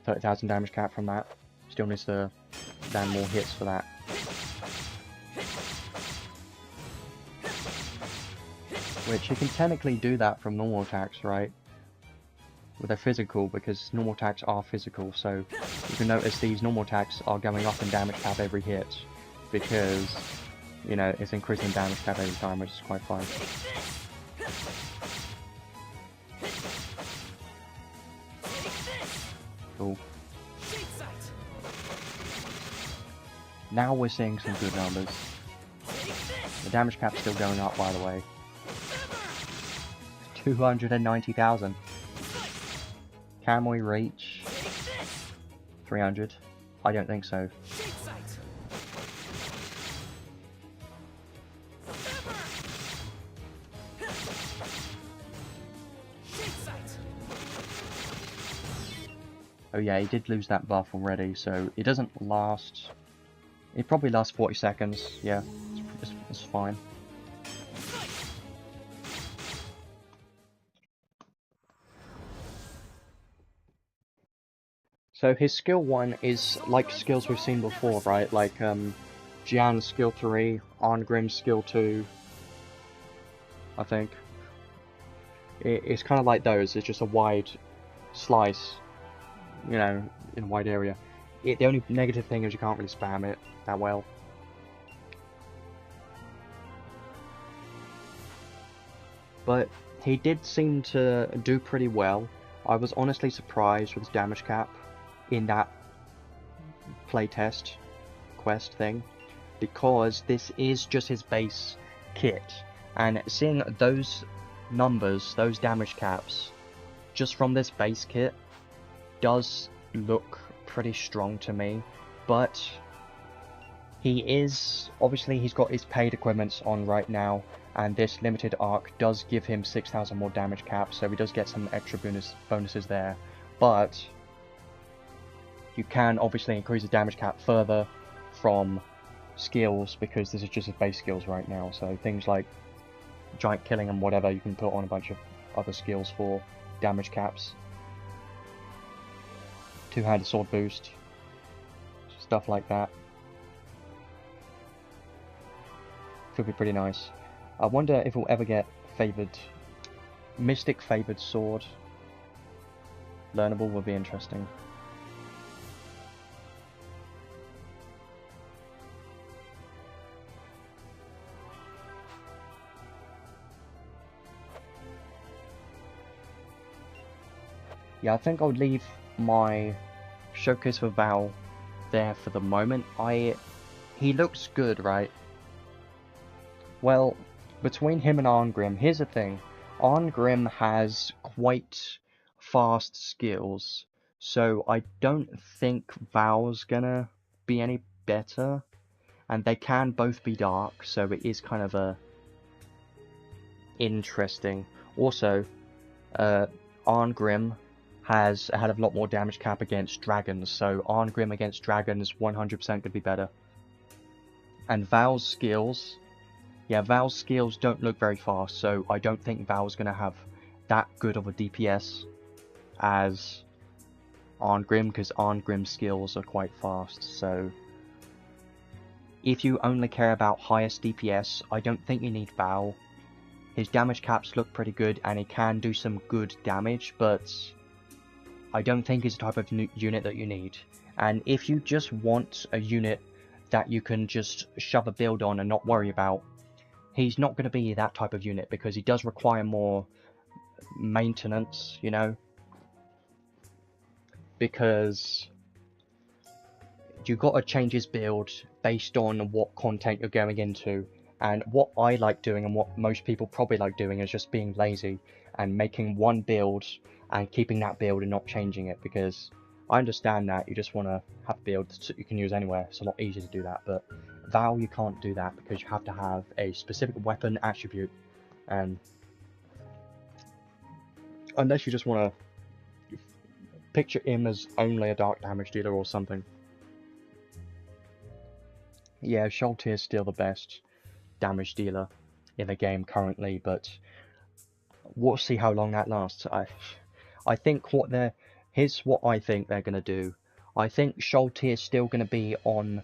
30,000 damage cap from that. Still needs to land more hits for that. Which you can technically do that from normal attacks, right? With a physical, because normal attacks are physical, so you can notice these normal attacks are going up in damage cap every hit, because, you know, it's increasing damage cap every time, which is quite fun. Cool. Now we're seeing some good numbers. The damage cap's still going up, by the way. 290,000. Can we reach 300? I don't think so. Oh yeah, he did lose that buff already, so it doesn't last... It probably lasts 40 seconds, yeah, it's fine. So his skill 1 is like skills we've seen before, right? Like Jian's skill 3, Arngrim's skill 2, I think. It's kind of like those, it's just a wide slice, you know, in a wide area. The only negative thing is you can't really spam it that well. But he did seem to do pretty well. I was honestly surprised with his damage cap in that playtest quest thing, because this is just his base kit, and seeing those numbers, those damage caps, just from this base kit, does look pretty strong to me, but he is, obviously he's got his paid equipments on right now, and this limited arc does give him 6,000 more damage caps, so he does get some extra bonuses there, but you can obviously increase the damage cap further from skills, because this is just his base skills right now, so things like giant killing and whatever, you can put on a bunch of other skills for damage caps. Two-handed sword boost, stuff like that. Could be pretty nice. I wonder if we'll ever get Mystic Favored Sword. Learnable would be interesting. Yeah, I think I'll leave my showcase for Val there for the moment. He looks good, right? Well, between him and Arngrim, here's the thing. Arngrim has quite fast skills, so I don't think Val's gonna be any better. And they can both be dark, so it is kind of a interesting. Also, Arngrim has had a lot more damage cap against dragons, so Arngrim against dragons 100% could be better. And Val's skills, yeah, Val's skills don't look very fast, so I don't think Val's going to have that good of a DPS as Arngrim, because Arngrim's skills are quite fast, so if you only care about highest DPS, I don't think you need Val. His damage caps look pretty good, and he can do some good damage, but I don't think he's the type of unit that you need. And if you just want a unit that you can just shove a build on and not worry about, he's not going to be that type of unit, because he does require more maintenance, you know? Because you've got to change his build based on what content you're going into. And what I like doing, and what most people probably like doing, is just being lazy and making one build and keeping that build and not changing it, because I understand that you just want to have a build that you can use anywhere. It's a lot easier to do that, but Val, you can't do that, because you have to have a specific weapon attribute, and unless you just want to picture him as only a dark damage dealer or something. Yeah, Sholti is still the best damage dealer in the game currently, but we'll see how long that lasts. I think here's what I think they're gonna do. I think Sholti is still gonna be on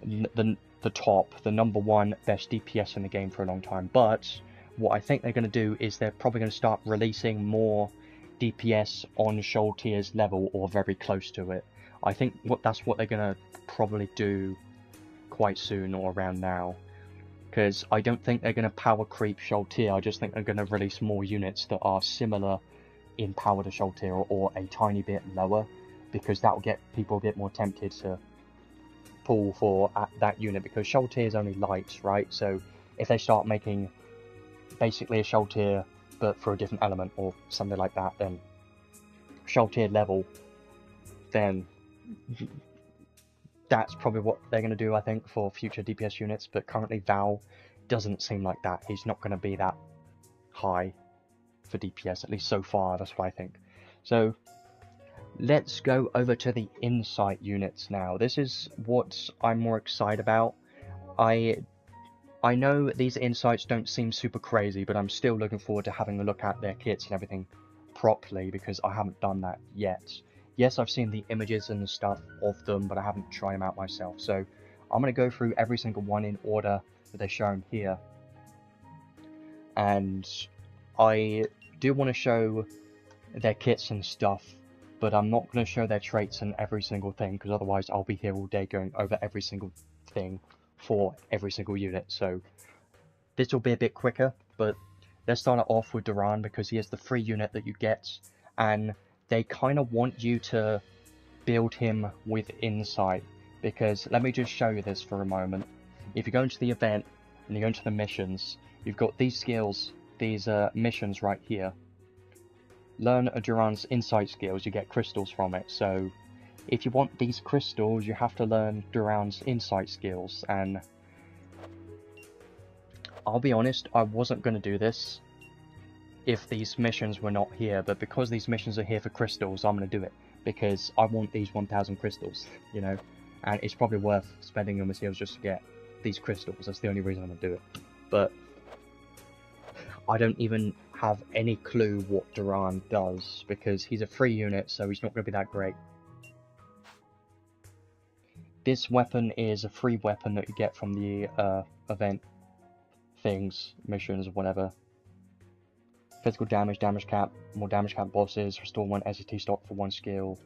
the top, the #1 best DPS in the game for a long time. But what I think they're gonna do is they're probably gonna start releasing more DPS on Sholti's level or very close to it. I think that's what they're gonna probably do quite soon or around now. Because I don't think they're going to power creep Sholti, I just think they're going to release more units that are similar in power to Sholti, or a tiny bit lower, because that will get people a bit more tempted to pull for that unit, because Sholti is only light, right? So if they start making basically a Sholti but for a different element or something like that, then Sholti level, then that's probably what they're going to do, I think, for future DPS units. But currently Val doesn't seem like that. He's not going to be that high for DPS, at least so far, that's what I think. So let's go over to the insight units now. This is what I'm more excited about. I know these insights don't seem super crazy, but I'm still looking forward to having a look at their kits and everything properly, because I haven't done that yet. Yes, I've seen the images and stuff of them, but I haven't tried them out myself. So I'm going to go through every single one in order that they're shown here. And I do want to show their kits and stuff, but I'm not going to show their traits and every single thing, because otherwise I'll be here all day going over every single thing for every single unit. So this will be a bit quicker, but let's start it off with Duran, because he is the free unit that you get, and they kind of want you to build him with insight, because let me just show you this for a moment. If you go into the event and you go into the missions, you've got these skills these missions right here. Learn a Duran's insight skills, you get crystals from it, so if you want these crystals, you have to learn Duran's insight skills, and I'll be honest, I wasn't going to do this if these missions were not here, but because these missions are here for crystals, I'm going to do it, because I want these 1000 crystals, you know, and it's probably worth spending your materials just to get these crystals. That's the only reason I'm going to do it, but I don't even have any clue what Duran does, because he's a free unit, so he's not going to be that great. This weapon is a free weapon that you get from the event things, missions, whatever. Physical damage, damage cap, more damage cap bosses, restore 1 SCT stock for 1 skill.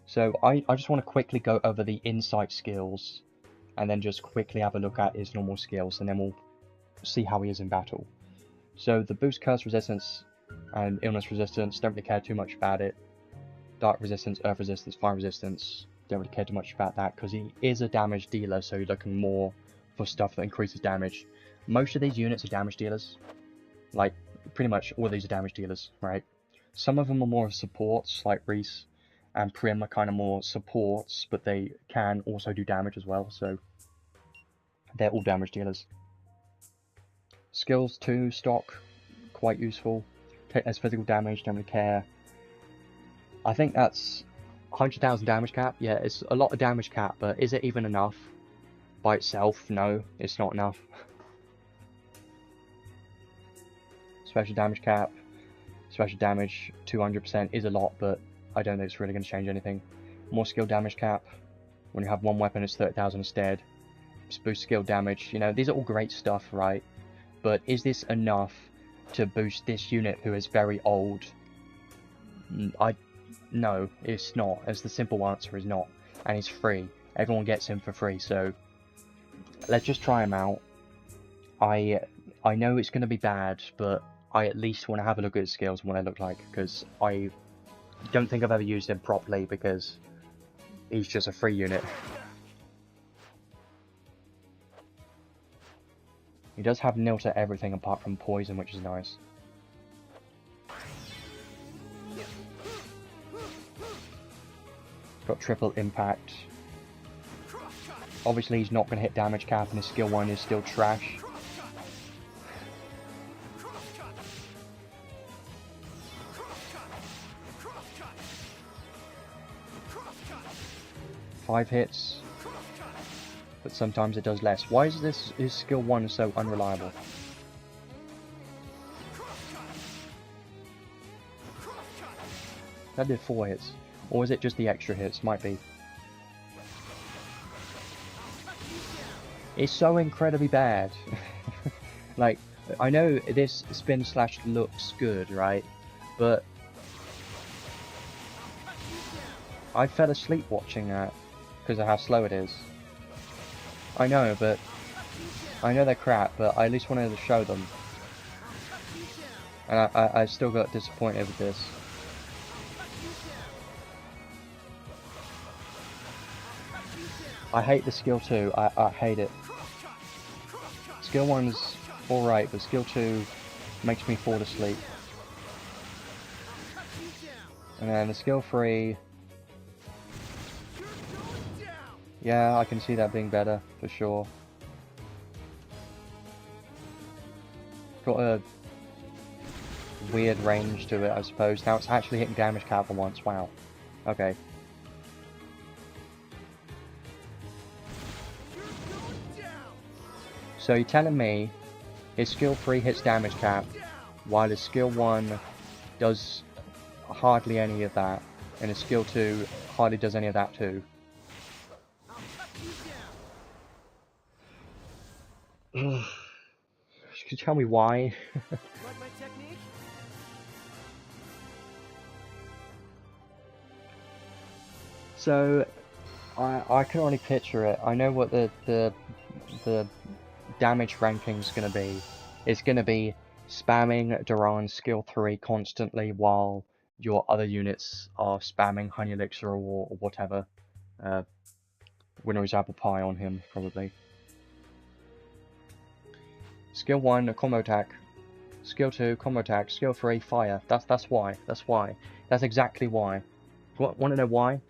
So I just want to quickly go over the insight skills, and then just quickly have a look at his normal skills, and then we'll see how he is in battle. So the boost curse resistance and illness resistance, don't really care too much about it. Dark resistance, earth resistance, fire resistance, don't really care too much about that, because he is a damage dealer, so you're looking more for stuff that increases damage. Most of these units are damage dealers. Like, pretty much all of these are damage dealers, right? Some of them are more supports, like Riesz and Primm are kind of more supports, but they can also do damage as well, so they're all damage dealers. Skills 2 stock, quite useful. Take less physical damage, don't really care. I think that's 100,000 damage cap. Yeah, it's a lot of damage cap, but is it even enough by itself? No, it's not enough. Special damage cap, special damage 200% is a lot, but I don't think it's really going to change anything. More skill damage cap. When you have one weapon, it's 30,000 instead. Just boost skill damage. You know, these are all great stuff, right? But is this enough to boost this unit who is very old? No, it's not. As the simple answer is not. And he's free. Everyone gets him for free, so let's just try him out. I know it's going to be bad, but I at least want to have a look at his skills and what they look like, because I don't think I've ever used him properly, because he's just a free unit. He does have nil to everything apart from poison, which is nice. Got triple impact. Obviously he's not going to hit damage cap, and his skill 1 is still trash. Five hits, but sometimes it does less. Why is his skill 1 so unreliable? That did 4 hits. Or is it just the extra hits? Might be. It's so incredibly bad. Like, I know this spin slash looks good, right? But I fell asleep watching that because of how slow it is. I know, but I know they're crap, but I at least wanted to show them. And I still got disappointed with this. I hate the skill 2, I hate it. Skill 1's alright, but skill 2 makes me fall asleep. And then the skill 3... yeah, I can see that being better, for sure. Got a weird range to it, I suppose. Now it's actually hitting damage cap for once, wow. Okay. So you're telling me his skill 3 hits damage cap, while his skill 1 does hardly any of that, and his skill 2 hardly does any of that too. Could you tell me why? So, I can only picture it. I know what the damage ranking's gonna be. It's gonna be spamming Duran's skill 3 constantly while your other units are spamming Honey Elixir or whatever. Winner's apple pie on him, probably. Skill 1, a combo attack. Skill 2, combo attack. Skill 3, fire. That's why. That's why. That's exactly why. Want to know why?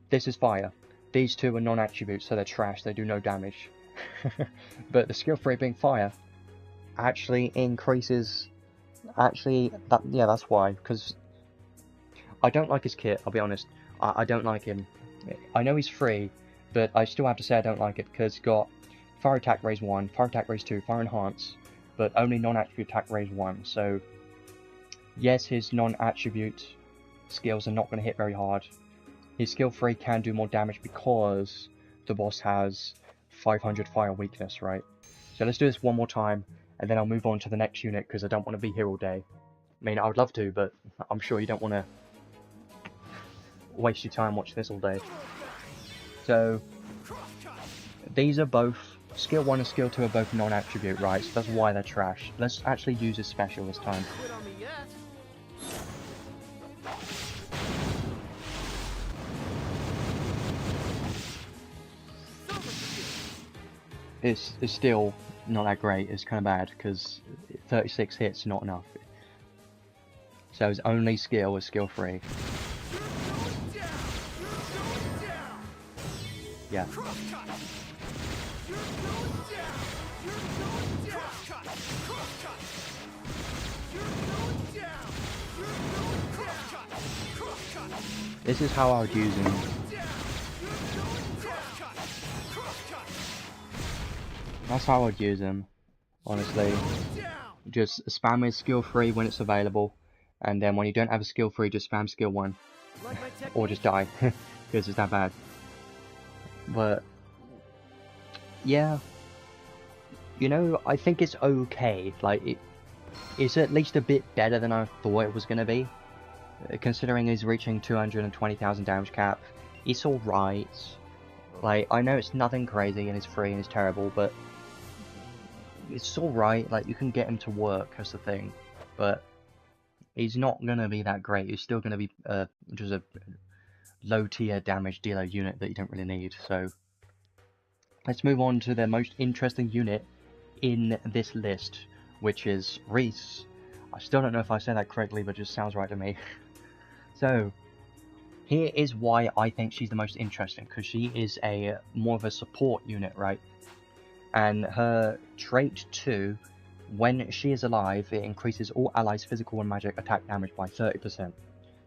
This is fire. These two are non-attributes, so they're trash. They do no damage. But the skill 3 being fire actually increases. Actually, that's why. Because I don't like his kit. I'll be honest. I don't like him. I know he's free, but I still have to say I don't like it because he's got fire attack raise 1, fire attack raise 2, fire enhance, but only non-attribute attack raise 1. So yes, his non-attribute skills are not going to hit very hard. His skill 3 can do more damage because the boss has 500 fire weakness, right? So let's do this one more time, and then I'll move on to the next unit because I don't want to be here all day. I mean, I would love to, but I'm sure you don't want to waste your time watching this all day. So these are both, skill 1 and skill 2 are both non-attribute, right? So that's why they're trash. Let's actually use his special this time. It's still not that great. It's kind of bad because 36 hits not enough. So his only skill is skill 3. Yeah. This is how I would use him. That's how I would use him, honestly. Just spam his skill 3 when it's available, and then when you don't have a skill 3, just spam skill 1. Or just die, because it's that bad. But yeah, you know, I think it's okay. Like, it's at least a bit better than I thought it was going to be. Considering he's reaching 220,000 damage cap, it's alright. Like, I know it's nothing crazy and it's free and it's terrible, but it's alright. Like, you can get him to work, that's the thing. But he's not going to be that great. He's still going to be just a low tier damage dealer unit that you don't really need. So let's move on to the most interesting unit in this list, which is Riesz. I still don't know if I said that correctly, but it just sounds right to me. So here is why I think she's the most interesting, because she is a more of a support unit, right? And her trait 2, when she is alive, it increases all allies' physical and magic attack damage by 30%.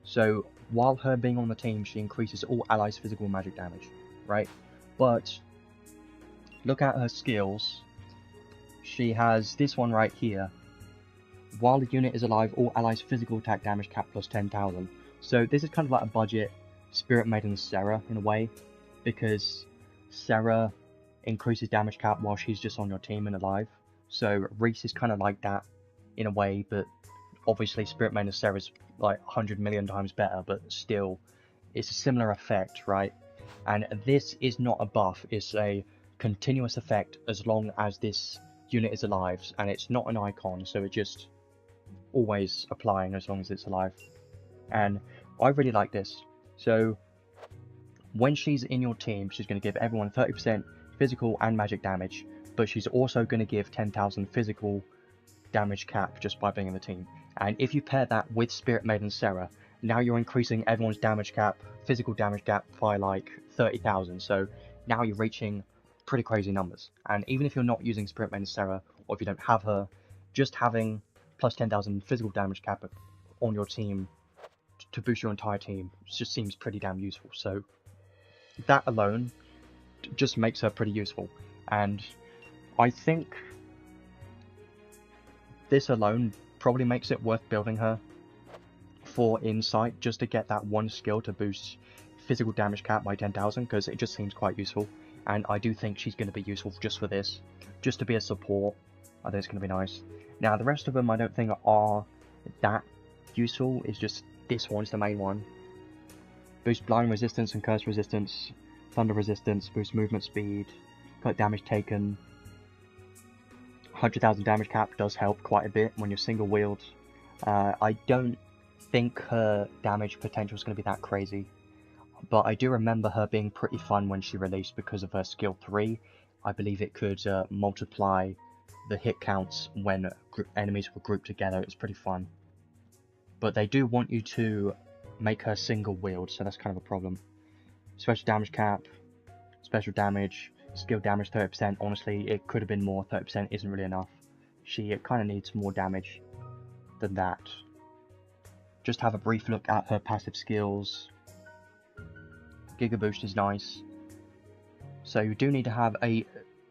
So while her being on the team, she increases all allies' physical and magic damage, right? But look at her skills. She has this one right here. While the unit is alive, all allies' physical attack damage cap plus 10,000. So this is kind of like a budget Spirit Maiden Sarah in a way, because Sarah increases damage cap while she's just on your team and alive. So Riesz is kind of like that in a way, but obviously Spirit Maiden Sarah is like 100 million times better, but still, it's a similar effect, right? And this is not a buff, it's a continuous effect as long as this unit is alive, and it's not an icon, so it just always applying as long as it's alive. And I really like this. So when she's in your team, she's going to give everyone 30% physical and magic damage, but she's also going to give 10,000 physical damage cap just by being in the team. And if you pair that with Spirit Maiden Sarah, now you're increasing everyone's damage cap, physical damage cap by like 30,000. So now you're reaching pretty crazy numbers. And even if you're not using Spirit Maiden Sarah, or if you don't have her, just having plus 10,000 physical damage cap on your team to boost your entire team just seems pretty damn useful. So that alone just makes her pretty useful. And I think this alone probably makes it worth building her for Insight, just to get that one skill to boost physical damage cap by 10,000, because it just seems quite useful. And I do think she's going to be useful just for this, just to be a support. I think it's going to be nice. Now the rest of them I don't think are that useful. It's just this one's the main one. Boost blind resistance and curse resistance, thunder resistance, boost movement speed, cut damage taken. 100,000 damage cap does help quite a bit when you're single wield. I don't think her damage potential is going to be that crazy, but I do remember her being pretty fun when she released because of her skill 3. I believe it could multiply the hit counts when enemies were grouped together. It was pretty fun. But they do want you to make her single wield, so that's kind of a problem. Special damage cap, special damage, skill damage 30%. Honestly, it could have been more. 30% isn't really enough. She kind of needs more damage than that. Just have a brief look at her passive skills. Giga Boost is nice. So you do need to have a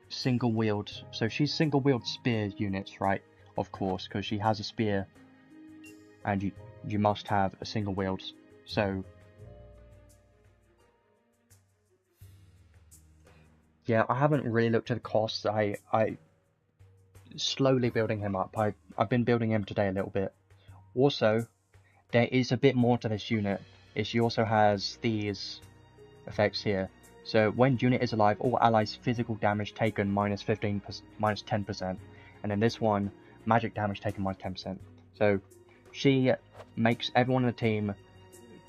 single wield. So she's single wield spear units, right? Of course, because she has a spear. And you must have a single wield. So yeah, I haven't really looked at the costs. I slowly building him up. I've been building him today a little bit. Also, there is a bit more to this unit. She also has these effects here. So when unit is alive, all allies physical damage taken minus 10%, and then this one magic damage taken minus 10%. So she makes everyone in the team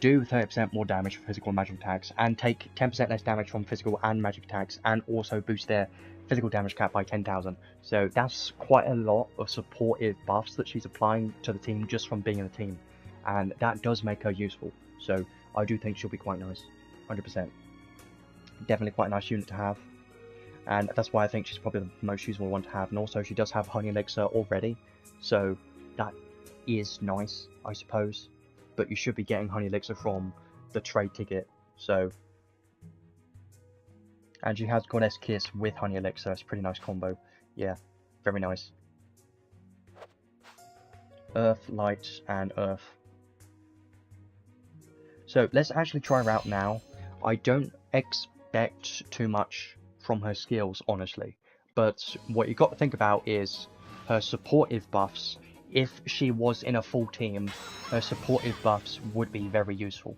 do 30% more damage for physical and magic attacks, and take 10% less damage from physical and magic attacks, and also boost their physical damage cap by 10,000. So that's quite a lot of supportive buffs that she's applying to the team just from being in the team, and that does make her useful. So I do think she'll be quite nice, 100%. Definitely quite a nice unit to have, and that's why I think she's probably the most useful one to have. And also she does have Honey Elixir already, so that is nice, I suppose. But you should be getting Honey Elixir from the trade ticket, so. And she has Goddess Kiss with Honey Elixir. It's a pretty nice combo. Yeah, very nice. Earth, Light, and Earth. So let's actually try her out now. I don't expect too much from her skills, honestly. But what you got to think about is her supportive buffs. If she was in a full team, her supportive buffs would be very useful.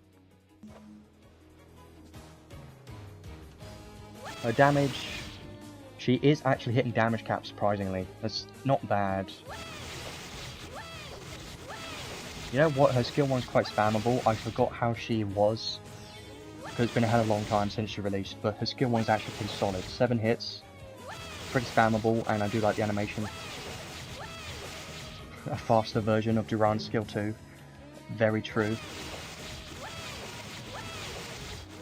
Her damage, she is actually hitting damage cap, surprisingly. That's not bad. You know what, her skill 1's quite spammable. I forgot how she was, because it's been a hell of a long time since she released, but her skill 1's actually pretty solid. 7 hits, pretty spammable, and I do like the animation. A faster version of Duran's skill 2. Very true.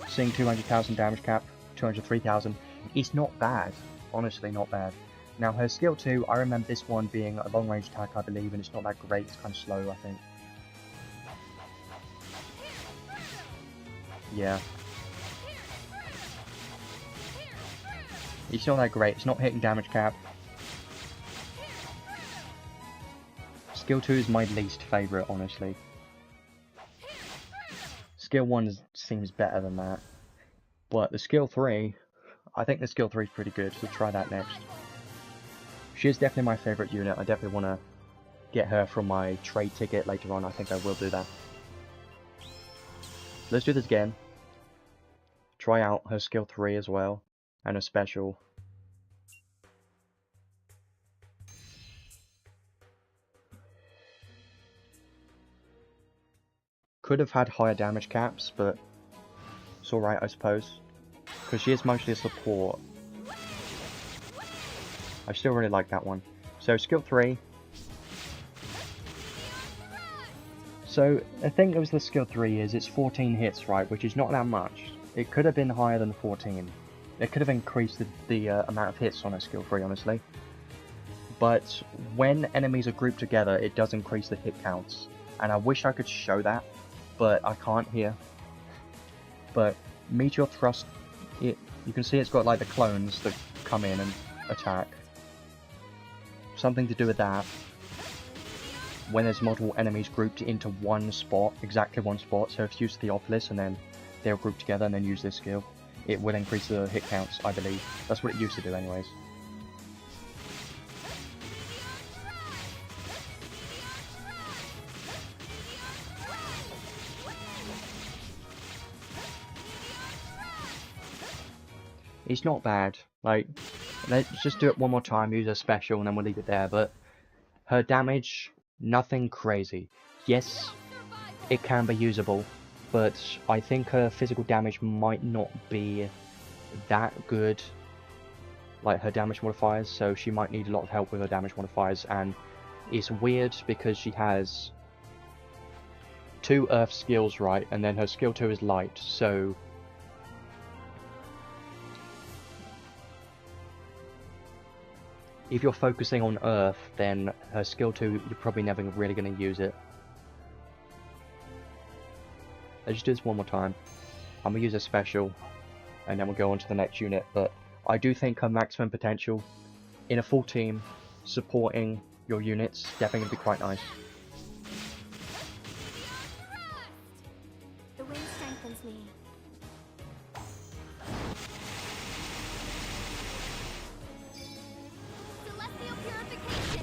Seeing 200,000 damage cap, 203,000. It's not bad. Honestly, not bad. Now, her skill 2, I remember this one being a long range attack, I believe, and it's not that great. It's kind of slow, I think. Yeah. It's not that great. It's not hitting damage cap. Skill 2 is my least favourite, honestly. Skill 1 seems better than that. But the skill 3, I think the skill 3 is pretty good, so try that next. She is definitely my favourite unit. I definitely want to get her from my trade ticket later on. I think I will do that. Let's do this again. Try out her skill 3 as well, and her special. Could have had higher damage caps, but it's alright, I suppose. Because she is mostly a support. I still really like that one. So, skill 3. So, the thing with the skill 3 is it's 14 hits, right? Which is not that much. It could have been higher than 14. It could have increased the amount of hits on her skill 3, honestly. But when enemies are grouped together, it does increase the hit counts. And I wish I could show that, but I can't here. But Meteor Thrust, you can see it's got like the clones that come in and attack. Something to do with that. When there's multiple enemies grouped into one spot, exactly one spot, so if you use Theophilus and then they're grouped together and then use this skill, it will increase the hit counts, I believe. That's what it used to do anyways. It's not bad. Like, let's just do it one more time, use a special, and then we'll leave it there. But her damage, nothing crazy. Yes, it can be usable, but I think her physical damage might not be that good. like her damage modifiers, so she might need a lot of help with her damage modifiers. And it's weird because she has 2 earth skills, right, and then her skill 2 is light, so if you're focusing on earth, then her skill 2, you're probably never really going to use it. Let's just do this one more time. I'm going to use a special, and then we'll go on to the next unit. But I do think her maximum potential in a full team, supporting your units, definitely going to be quite nice. The wind strengthens me. Celestial purification.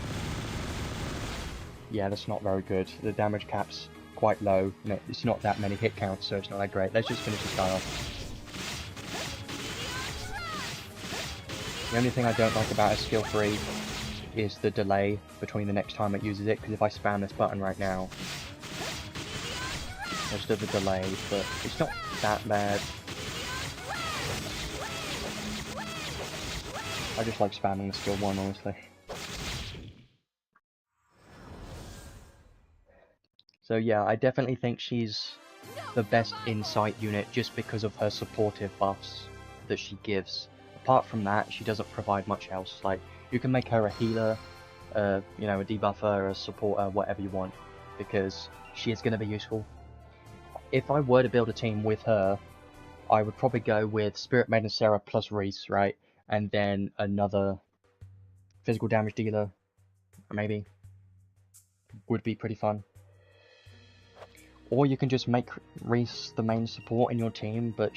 Yeah, that's not very good. The damage cap's quite low, and it's not that many hit counts, so it's not that great. Let's just finish this guy off. The only thing I don't like about a skill 3 is the delay between the next time it uses it, because if I spam this button right now, there's still the delay, but it's not that bad. I just like spamming the skill 1, honestly. So yeah, I definitely think she's the best insight unit just because of her supportive buffs that she gives. Apart from that, she doesn't provide much else. Like, you can make her a healer, you know, a debuffer, a supporter, whatever you want, because she is going to be useful. If I were to build a team with her, I would probably go with Spirit Maiden Sarah plus Riesz, right? And then another physical damage dealer, maybe, would be pretty fun. Or you can just make Riesz the main support in your team, but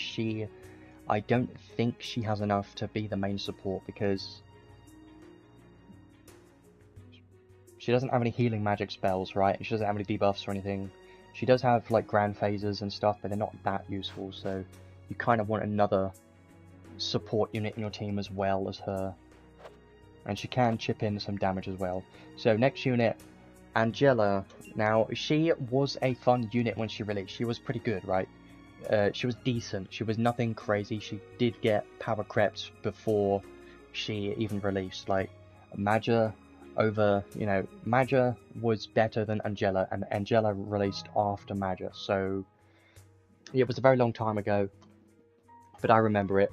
I don't think she has enough to be the main support, because she doesn't have any healing magic spells, right? She doesn't have any debuffs or anything. She does have like grand phases and stuff, but they're not that useful, so you kind of want another support unit in your team as well as her. And she can chip in some damage as well. So next unit, Angela. Now, she was a fun unit when she released. She was pretty good, right? She was decent. She was nothing crazy. She did get power crept before she even released. Like, Maja over, you know, Maja was better than Angela, and Angela released after Maja. So, it was a very long time ago, but I remember it.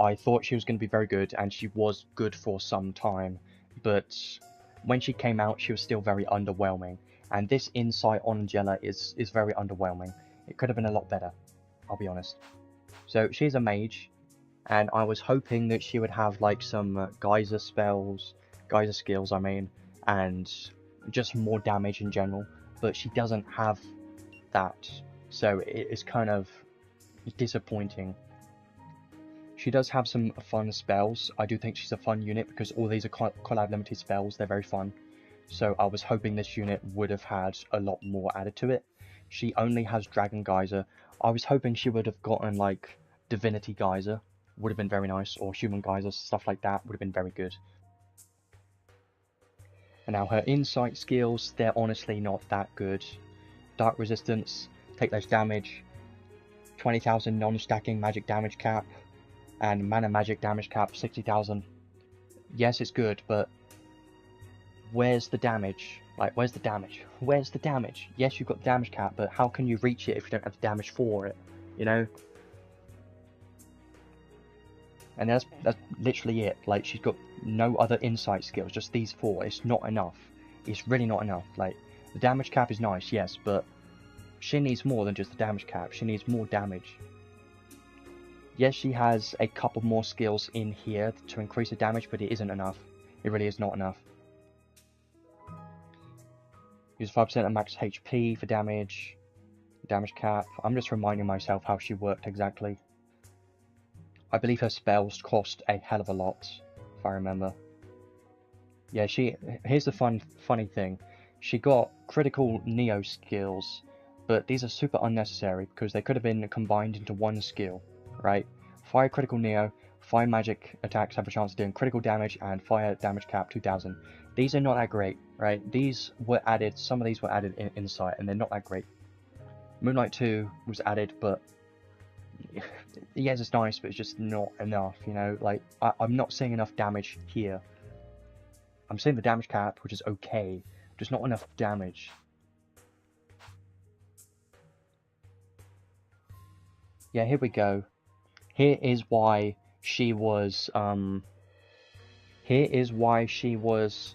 I thought she was going to be very good, and she was good for some time, but when she came out, she was still very underwhelming, and this insight on Angela is very underwhelming. It could have been a lot better, I'll be honest. So she's a mage, and I was hoping that she would have like some geyser spells, geyser skills I mean, and just more damage in general, but she doesn't have that, so it's kind of disappointing. She does have some fun spells. I do think she's a fun unit because all these are collab limited spells. They're very fun. So I was hoping this unit would have had a lot more added to it. She only has Dragon Geyser. I was hoping she would have gotten like Divinity Geyser. Would have been very nice. Or Human Geyser, stuff like that would have been very good. And now her Insight skills, they're honestly not that good. Dark Resistance, take less damage. 20,000 non-stacking magic damage cap. And mana magic damage cap 60,000. Yes, it's good, but where's the damage? Like, where's the damage? Where's the damage? Yes, you've got the damage cap, but how can you reach it if you don't have the damage for it? You know? And that's literally it. Like, she's got no other insight skills, just these 4. It's not enough. It's really not enough. Like, the damage cap is nice, yes, but she needs more than just the damage cap. She needs more damage. Yes, she has a couple more skills in here to increase the damage, but it isn't enough. It really is not enough. Use 5% of max HP for damage. Damage cap. I'm just reminding myself how she worked exactly. I believe her spells cost a hell of a lot, if I remember. Yeah, here's the funny thing. She got critical Neo skills, but these are super unnecessary because they could have been combined into one skill. Right, fire critical Neo, fire magic attacks have a chance of doing critical damage, and fire damage cap 2000. These are not that great, right? These were added, some of these were added in Insight, and they're not that great. Moonlight 2 was added, but yes, it's nice, but it's just not enough, you know? Like, I'm not seeing enough damage here. I'm seeing the damage cap, which is okay, just not enough damage. Yeah, here we go. Here is why she was, here is why she was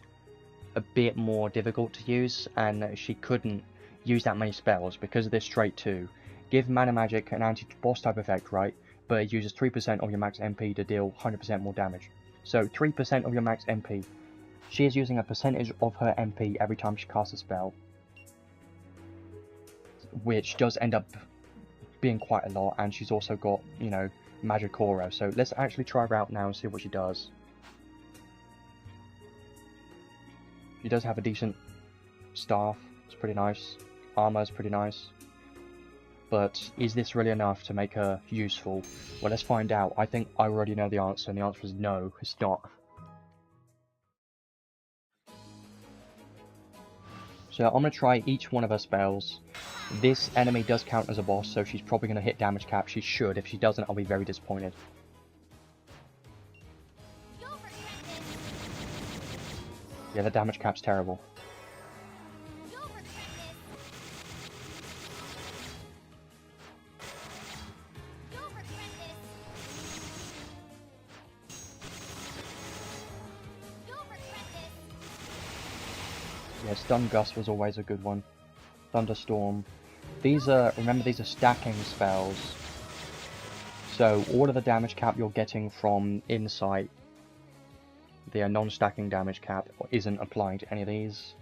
a bit more difficult to use, and she couldn't use that many spells because of this trait too. Give Mana Magic an anti-boss type effect, right? But it uses 3% of your max MP to deal 100% more damage. So 3% of your max MP. She is using a percentage of her MP every time she casts a spell, which does end up being quite a lot, and she's also got, you know, Magic Aura. So let's actually try her out now and see what she does. She does have a decent staff, it's pretty nice. Armor is pretty nice. But is this really enough to make her useful? Well, let's find out. I think I already know the answer, and the answer is no, it's not. So I'm going to try each one of her spells. This enemy does count as a boss, so she's probably going to hit damage cap. She should. If she doesn't, I'll be very disappointed. Yeah, the damage cap's terrible. Yeah, Stun Gust was always a good one. Thunderstorm. These are, remember, these are stacking spells. So all of the damage cap you're getting from Insight, the non-stacking damage cap, isn't applying to any of these.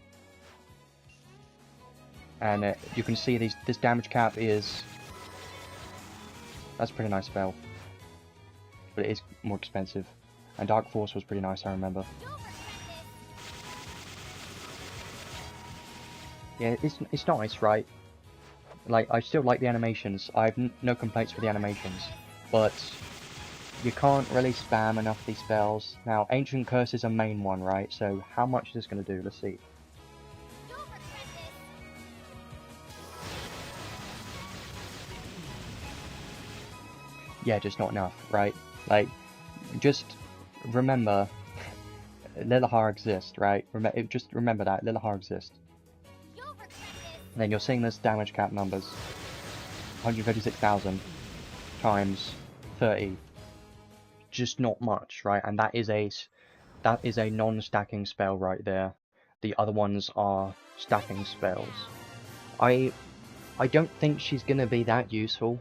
And you can see this damage cap is... That's a pretty nice spell. But it is more expensive. And Dark Force was pretty nice, I remember. Yeah, it's nice, right? Like, I still like the animations. I have no complaints with the animations. But you can't really spam enough these spells. Now, Ancient Curse is a main one, right? So how much is this going to do? Let's see. Yeah, just not enough, right? Like, just remember, Lilahar exists, right? Just remember that, Lilahar exists. And then you're seeing this damage cap numbers. 156,000 times 30. Just not much, right? And that is a non-stacking spell right there. The other ones are stacking spells. I don't think she's gonna be that useful.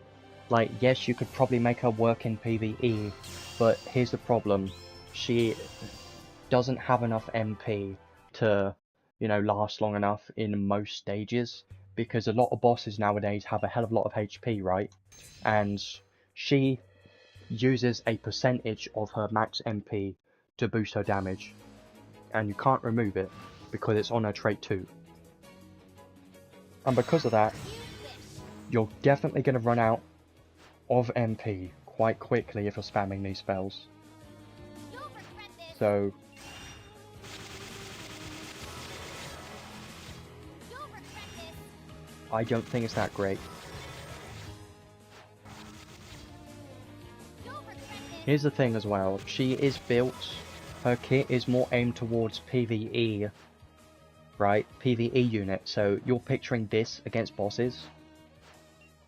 Like, yes, you could probably make her work in PvE, but here's the problem. She doesn't have enough MP to, you know, last long enough in most stages, because a lot of bosses nowadays have a hell of a lot of HP, right? And she uses a percentage of her max MP to boost her damage, and you can't remove it because it's on her trait too. And because of that, you're definitely going to run out of MP quite quickly if you're spamming these spells. So I don't think it's that great. Here's the thing as well, she is built, her kit is more aimed towards PvE, right? PvE unit, so you're picturing this against bosses.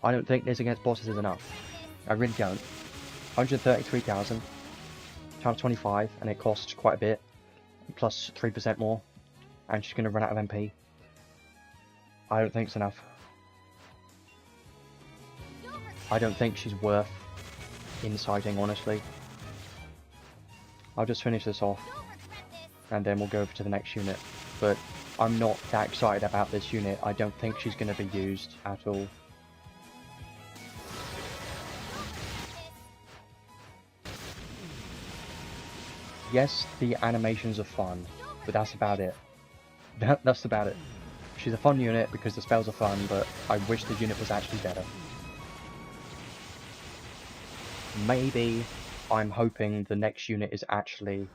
I don't think this against bosses is enough. I really don't. 133,000 times 25, and it costs quite a bit, plus 3% more, and she's going to run out of MP. I don't think it's enough. I don't think she's worth inciting, honestly. I'll just finish this off, and then we'll go over to the next unit. But I'm not that excited about this unit. I don't think she's going to be used at all. Yes, the animations are fun, but that's about it. That's about it. She's a fun unit because the spells are fun, but I wish the unit was actually better. Maybe I'm hoping the next unit is actually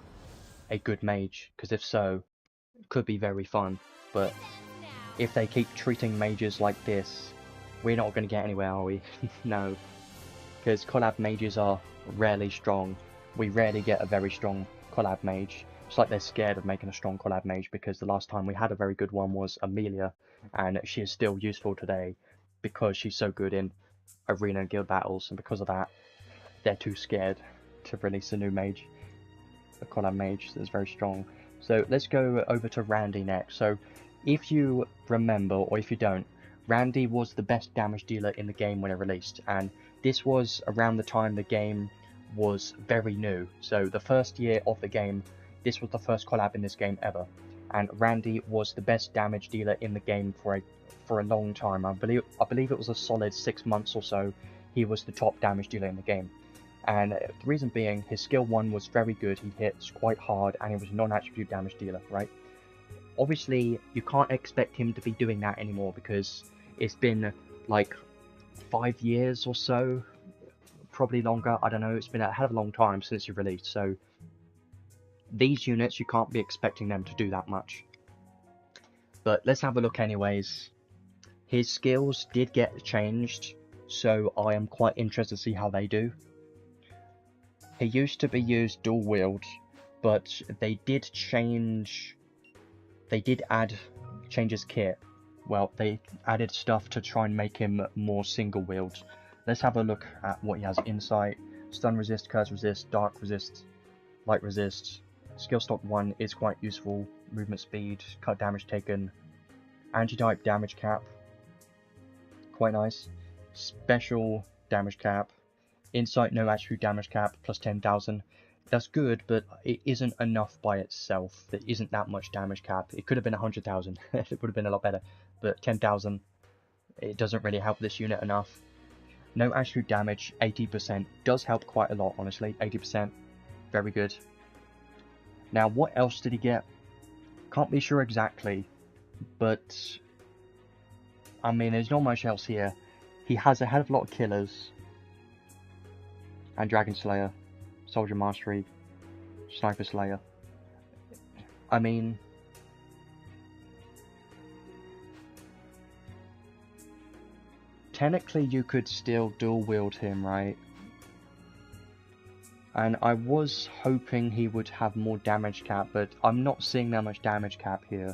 a good mage, because if so, it could be very fun. But if they keep treating mages like this, we're not going to get anywhere, are we? No. because collab mages are rarely strong. We rarely get a very strong collab mage. It's like they're scared of making a strong collab mage, because the last time we had a very good one was Amelia, and she is still useful today because she's so good in arena and guild battles, and because of that they're too scared to release a new mage, a collab mage that's very strong. So let's go over to Randi next. So if you remember, or if you don't, Randi was the best damage dealer in the game when it released, and this was around the time the game was very new. So the first year of the game, this was the first collab in this game ever, and Randi was the best damage dealer in the game for a long time. I believe it was a solid 6 months or so. He was the top damage dealer in the game, and the reason being, his skill 1 was very good. He hits quite hard, and he was a non-attribute damage dealer, right? Obviously, you can't expect him to be doing that anymore, because it's been like 5 years or so, probably longer, I don't know, it's been a hell of a long time since he released, so these units, you can't be expecting them to do that much. But let's have a look anyways. His skills did get changed, so I am quite interested to see how they do. He used to be used dual wield, but they did change his kit. Well, they added stuff to try and make him more single wield. Let's have a look at what he has. Insight, stun resist, curse resist, dark resist, light resist. Skill stock 1 is quite useful. Movement speed, cut damage taken, anti-type damage cap, quite nice. Special damage cap, insight no attribute damage cap plus 10,000. That's good, but it isn't enough by itself. There isn't that much damage cap. It could have been 100,000. It would have been a lot better. But 10,000, it doesn't really help this unit enough. No attribute damage, 80%. Does help quite a lot, honestly. 80%. Very good. Now, what else did he get? Can't be sure exactly. But, I mean, there's not much else here. He has a hell of a lot of killers. And Dragon Slayer. Soldier Mastery, Sniper Slayer. I mean, technically you could still dual wield him, right? And I was hoping he would have more damage cap, but I'm not seeing that much damage cap here.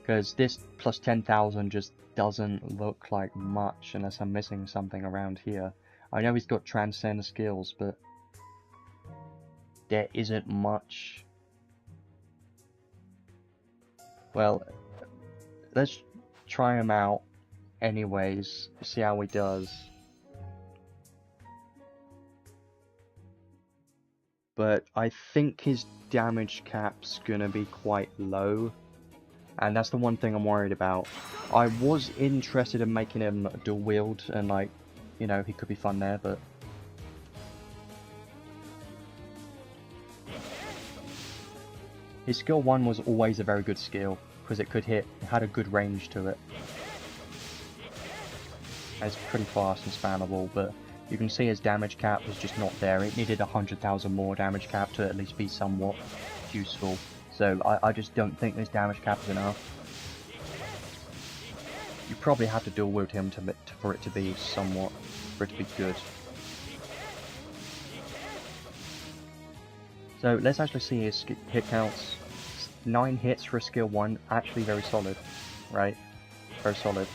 Because this plus 10,000 just doesn't look like much unless I'm missing something around here. I know he's got transcend skills, but there isn't much. Well, let's try him out anyways, see how he does. But I think his damage cap's gonna be quite low, and that's the one thing I'm worried about. I was interested in making him dual wield, and like, you know, he could be fun there, but his skill 1 was always a very good skill, because it could hit, it had a good range to it. And it's pretty fast and spammable, but you can see his damage cap was just not there. It needed 100,000 more damage cap to at least be somewhat useful. So I just don't think this damage cap is enough. You probably have to dual wield him for it to be somewhat, for it to be good. So let's actually see his hit counts. 9 hits for a skill 1, actually very solid, right? Very solid.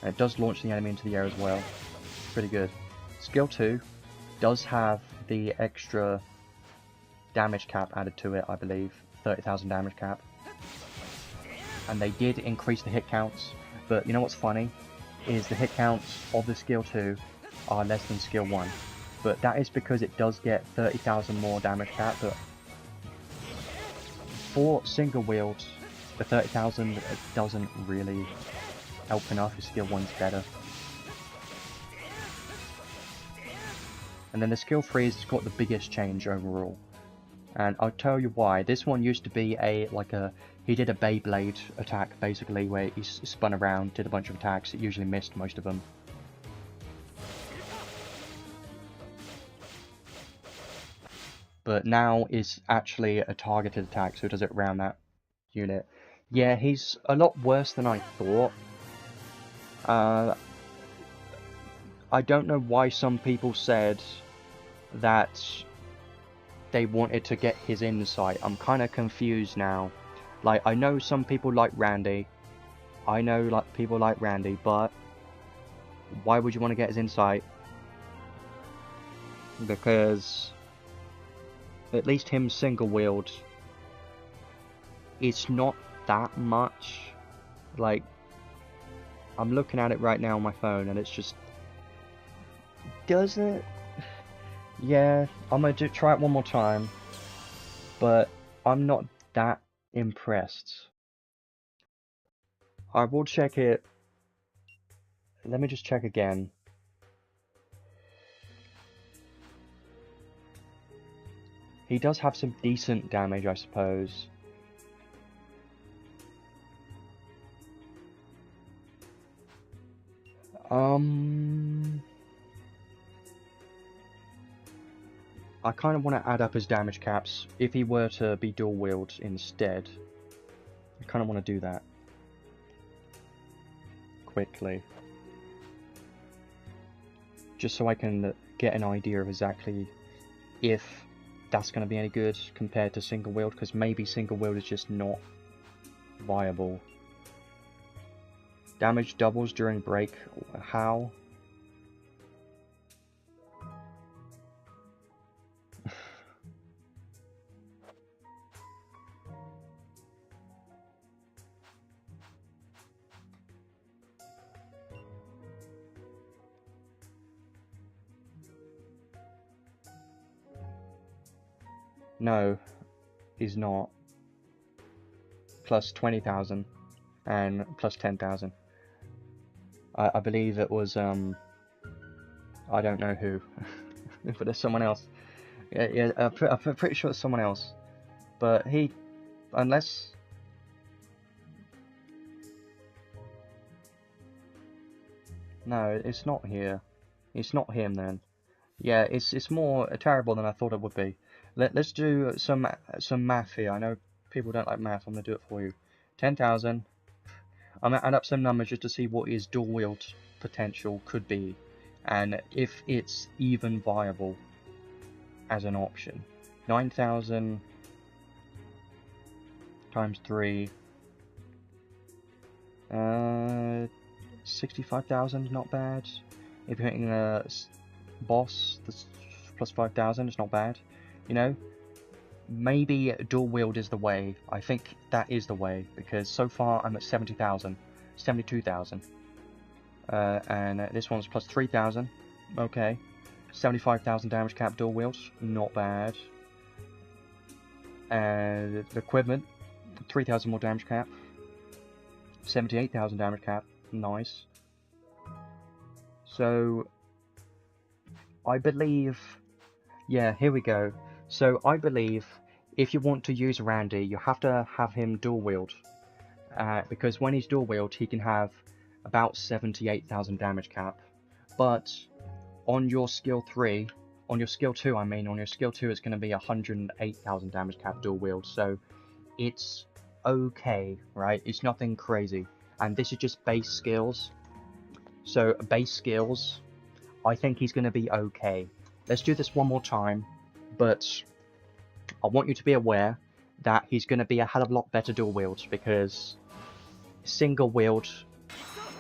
And it does launch the enemy into the air as well. Pretty good. Skill 2 does have the extra damage cap added to it, I believe. 30,000 damage cap. And they did increase the hit counts, but you know what's funny? Is the hit counts of the skill 2 are less than skill 1. But that is because it does get 30,000 more damage cap, but for single wield, the 30,000 doesn't really help enough if skill 1's better. And then the skill 3 has got the biggest change overall. And I'll tell you why. This one used to be he did a Beyblade attack basically, where he spun around, did a bunch of attacks, it usually missed most of them. But now it's actually a targeted attack, so it does it around that unit. Yeah, he's a lot worse than I thought. I don't know why some people said that they wanted to get his insight. I'm kind of confused now. Like, I know some people like Randi. I know like people like Randi, but why would you want to get his insight? Because at least him single wield, it's not that much. Like, I'm looking at it right now on my phone and it's just, does it? Yeah, I'm gonna try it one more time, but I'm not that impressed. I will check it. Let me just check again. He does have some decent damage, I suppose. I kind of want to add up his damage caps if he were to be dual wield instead. I kind of want to do that quickly, just so I can get an idea of exactly if that's going to be any good compared to single wield, because maybe single wield is just not viable. Damage doubles during break. How? No, he's not. Plus 20,000 and plus 10,000. I believe it was I don't know who, but there's someone else. Yeah, I'm pretty sure it's someone else. But he, unless no, it's not here. It's not him then. Yeah, it's more terrible than I thought it would be. Let's do some math here. I know people don't like math. I'm gonna do it for you. 10,000. I'm gonna add up some numbers just to see what his dual wield potential could be, and if it's even viable as an option. 9,000 times 3. 65,000, not bad. If you're hitting a boss, that's plus 5,000, it's not bad. You know, maybe dual wield is the way. I think that is the way, because so far I'm at 70,000, 72,000. And this one's plus 3,000. Okay. 75,000 damage cap dual wield, not bad. And the equipment, 3,000 more damage cap. 78,000 damage cap, nice. So, I believe, yeah, here we go. So, I believe if you want to use Randi, you have to have him dual wield. Because when he's dual wield, he can have about 78,000 damage cap. But on your skill 3, on your skill 2 I mean, on your skill 2 it's going to be 108,000 damage cap dual wield. So, it's okay, right? It's nothing crazy. And this is just base skills. So, base skills, I think he's going to be okay. Let's do this one more time, but I want you to be aware that he's going to be a hell of a lot better dual wield, because single wield,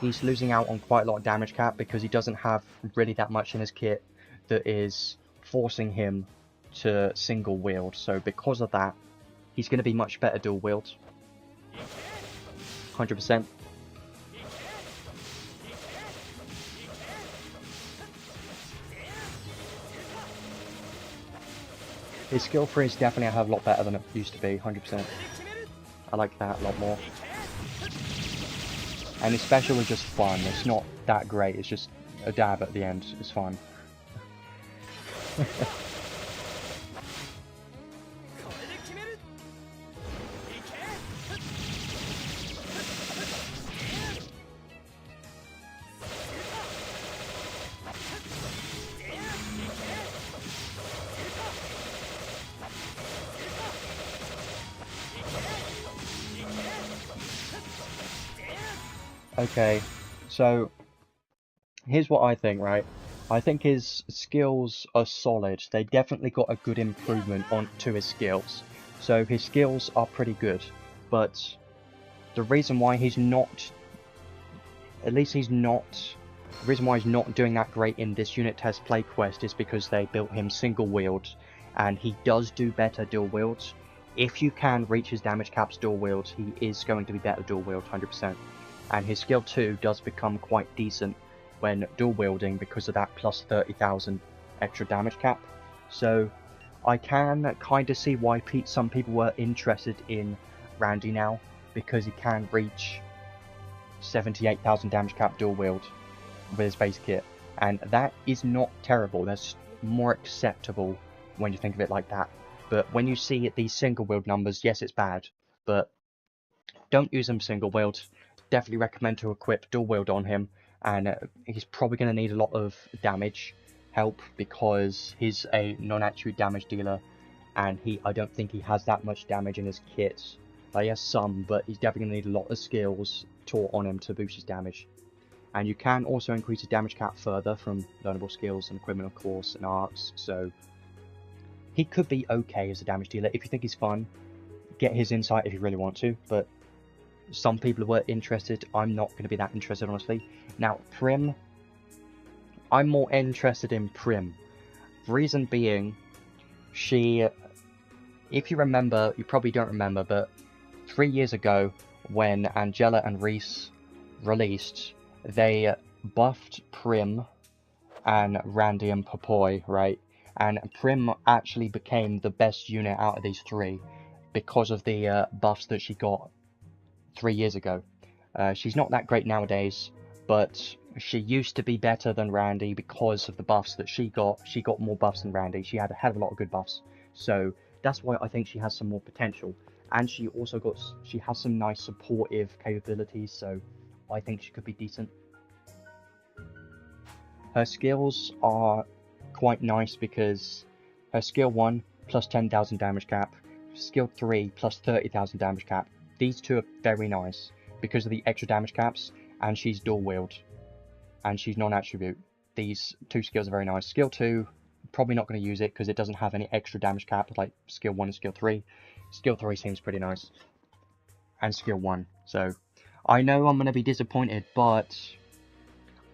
he's losing out on quite a lot of damage cap because he doesn't have really that much in his kit that is forcing him to single wield. So because of that, he's going to be much better dual wield. 100%. His skill 3 is definitely a hell of a lot better than it used to be, 100%. I like that a lot more. And his special is just fun, it's not that great, it's just a dab at the end, it's fun. Okay, so here's what I think, right? I think his skills are solid. They definitely got a good improvement to his skills. So his skills are pretty good. But the reason why he's not... At least he's not... The reason why he's not doing that great in this unit test play quest is because they built him single wield. And he does do better dual wields. If you can reach his damage caps dual wield, he is going to be better dual wield 100%. And his skill 2 does become quite decent when dual wielding because of that plus 30,000 extra damage cap. So I can kind of see why some people were interested in Randi now, because he can reach 78,000 damage cap dual wield with his base kit, and that is not terrible. That's more acceptable when you think of it like that. But when you see these single wield numbers, yes, it's bad, but don't use them single wield. Definitely recommend to equip dual wield on him, and he's probably going to need a lot of damage help because he's a non-attribute damage dealer, and I don't think he has that much damage in his kit. He has some, but he's definitely going to need a lot of skills taught on him to boost his damage. And you can also increase his damage cap further from learnable skills and equipment, of course, and arks, so he could be okay as a damage dealer. If you think he's fun, get his insight if you really want to, but some people were interested. I'm not going to be that interested, honestly. Now, Primm, I'm more interested in Primm. Reason being, if you remember, you probably don't remember, but 3 years ago, when Angela and Riesz released, they buffed Primm and Randi and Popoi, right? And Primm actually became the best unit out of these three because of the buffs that she got 3 years ago. She's not that great nowadays, but she used to be better than Randi because of the buffs that she got. She got more buffs than Randi. She had a hell of a lot of good buffs. So that's why I think she has some more potential. And she has some nice supportive capabilities, so I think she could be decent. Her skills are quite nice because her skill 1 plus 10,000 damage cap, skill 3 plus 30,000 damage cap. These two are very nice because of the extra damage caps, and she's dual wield, and she's non-attribute. These two skills are very nice. Skill 2, probably not going to use it because it doesn't have any extra damage cap like skill 1 and skill 3. Skill 3 seems pretty nice, and skill 1. So I know I'm going to be disappointed, but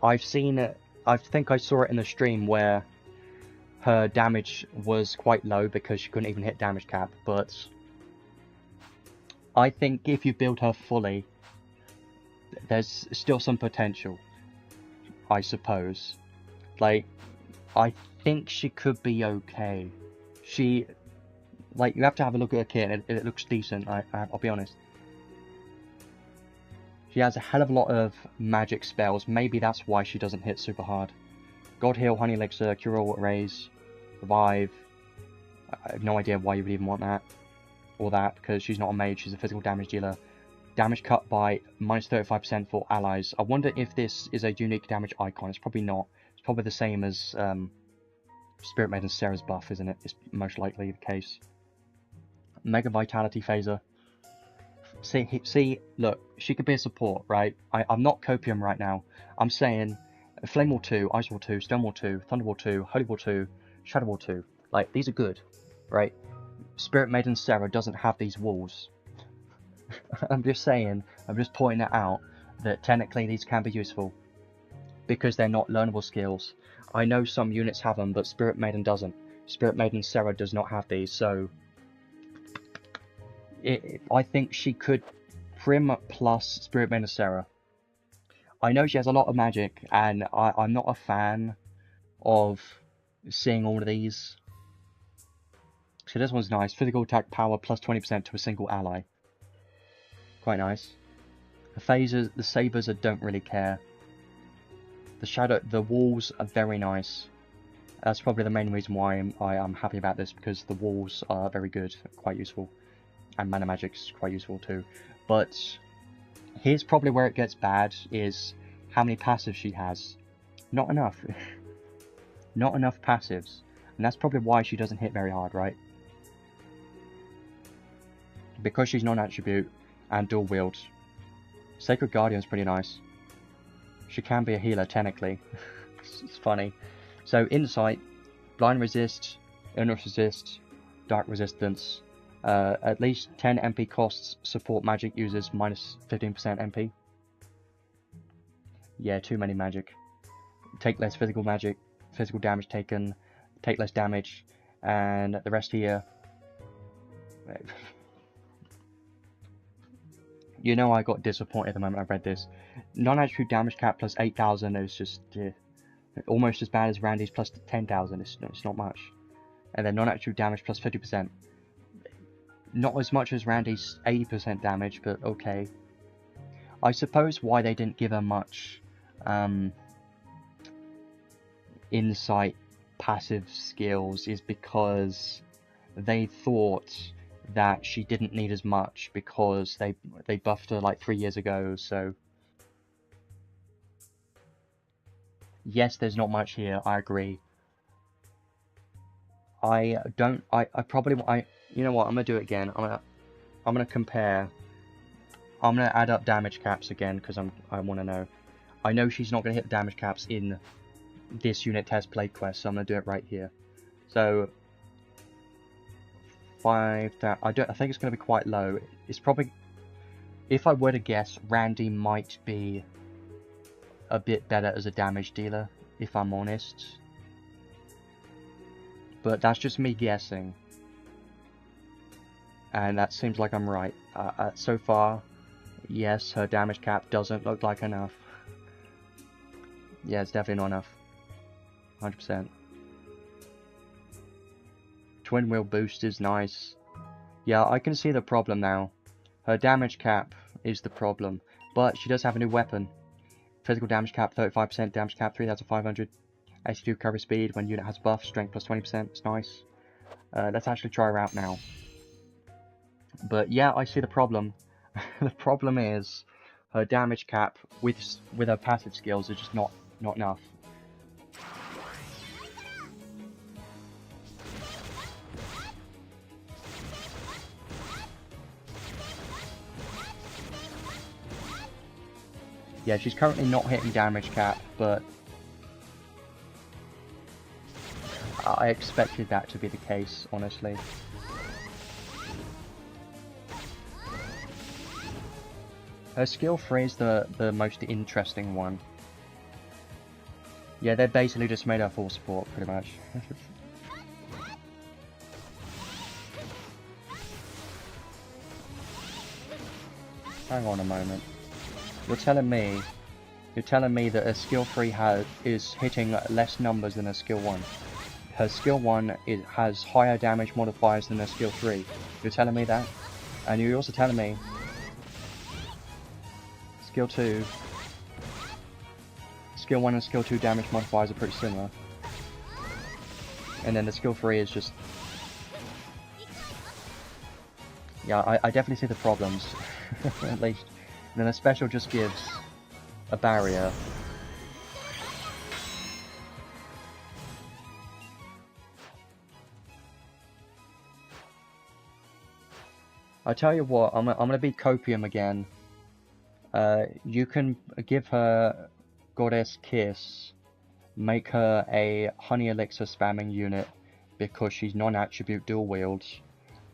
I've seen it. I think I saw it in the stream where her damage was quite low because she couldn't even hit damage cap, but I think if you build her fully, there's still some potential, I suppose. Like, I think she could be okay. You have to have a look at her kit, and it looks decent, I'll be honest. She has a hell of a lot of magic spells. Maybe that's why she doesn't hit super hard. God Heal, Honey Elixir, Cure All, Raise, Revive. I have no idea why you would even want that. Or that, because she's not a mage, she's a physical damage dealer. Damage cut by minus 35% for allies. I wonder if this is a unique damage icon. It's probably not. It's probably the same as Spirit Maiden Sarah's buff, isn't it? It's most likely the case. Mega Vitality Phaser. See, look, she could be a support, right? I'm not Copium right now. I'm saying Flame Wall 2, Ice Wall 2, Stone Wall 2, Thunder Wall 2, Holy Wall 2, Shadow Wall 2. Like, these are good, right? Spirit Maiden Sarah doesn't have these walls. I'm just saying, I'm just pointing it out, that technically these can be useful. Because they're not learnable skills. I know some units have them, but Spirit Maiden doesn't. Spirit Maiden Sarah does not have these, so I think she could Primm plus Spirit Maiden Sarah. I know she has a lot of magic, and I'm not a fan of seeing all of these. So this one's nice. Physical attack power plus 20% to a single ally. Quite nice. The phasers, the sabers, I don't really care. The walls are very nice. That's probably the main reason why I'm happy about this, because the walls are very good, quite useful. And mana magic's quite useful too. But here's probably where it gets bad, is how many passives she has. Not enough. Not enough passives. And that's probably why she doesn't hit very hard, right? Because she's non-attribute and dual wield. Sacred Guardian's pretty nice. She can be a healer, technically. It's funny. So Insight, Blind Resist, Illness Resist, Dark Resistance, at least 10 MP costs, support magic users minus 15% MP. Yeah, too many magic. Take less physical damage taken, take less damage, and the rest here. You know, I got disappointed the moment I read this. Non-attribute damage cap plus 8,000 is just almost as bad as Randy's plus 10,000. It's not much. And then non-attribute damage plus 50%. Not as much as Randy's 80% damage, but okay. I suppose why they didn't give her much insight passive skills is because they thought that she didn't need as much because they buffed her like 3 years ago. So yes, there's not much here, I agree. You know what, I'm gonna do it again. I'm gonna compare. I'm gonna add up damage caps again because I want to know. I know she's not gonna hit the damage caps in this unit test play quest, so I'm gonna do it right here. So 5,000. I think it's gonna be quite low. It's probably, if I were to guess, Randy might be a bit better as a damage dealer, if I'm honest. But that's just me guessing. And that seems like I'm right. So far, yes, her damage cap doesn't look like enough. Yeah, it's definitely not enough. 100%. Twin wheel boost is nice. Yeah, I can see the problem now. Her damage cap is the problem. But she does have a new weapon. Physical damage cap 35%, damage cap 3,500. 82 cover speed when unit has buff, strength plus 20%. It's nice. Let's actually try her out now. But yeah, I see the problem. The problem is her damage cap with her passive skills is just not enough. Yeah, she's currently not hitting damage cap, but I expected that to be the case, honestly. Her skill 3 is the most interesting one. Yeah, they basically just made her full support, pretty much. Hang on a moment. You're telling me that a skill 3 is hitting less numbers than a skill 1. Her skill 1 has higher damage modifiers than her skill 3. You're telling me that? And you're also telling me skill 2, skill 1 and skill 2 damage modifiers are pretty similar. And then the skill 3 is just... Yeah, I definitely see the problems, at least. And then the special just gives a barrier. I tell you what, I'm gonna be Copium again. You can give her Goddess Kiss, make her a Honey Elixir spamming unit because she's non-attribute dual wields,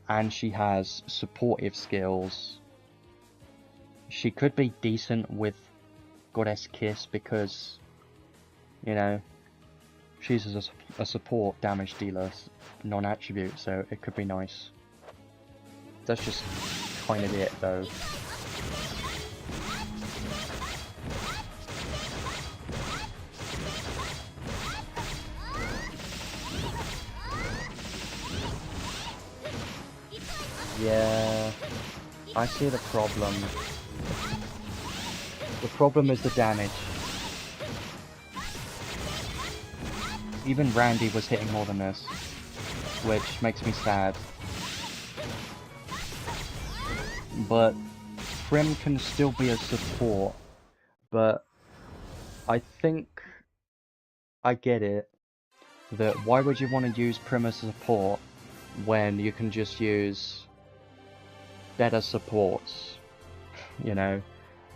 and she has supportive skills. She could be decent with Goddess Kiss because, you know, she's a support damage dealer, non-attribute, so it could be nice. That's just kind of it, though. Yeah, I see the problem. The problem is the damage. Even Randy was hitting more than this, which makes me sad. But Primm can still be a support, but I think I get it, that why would you want to use Primm as support when you can just use better supports, you know,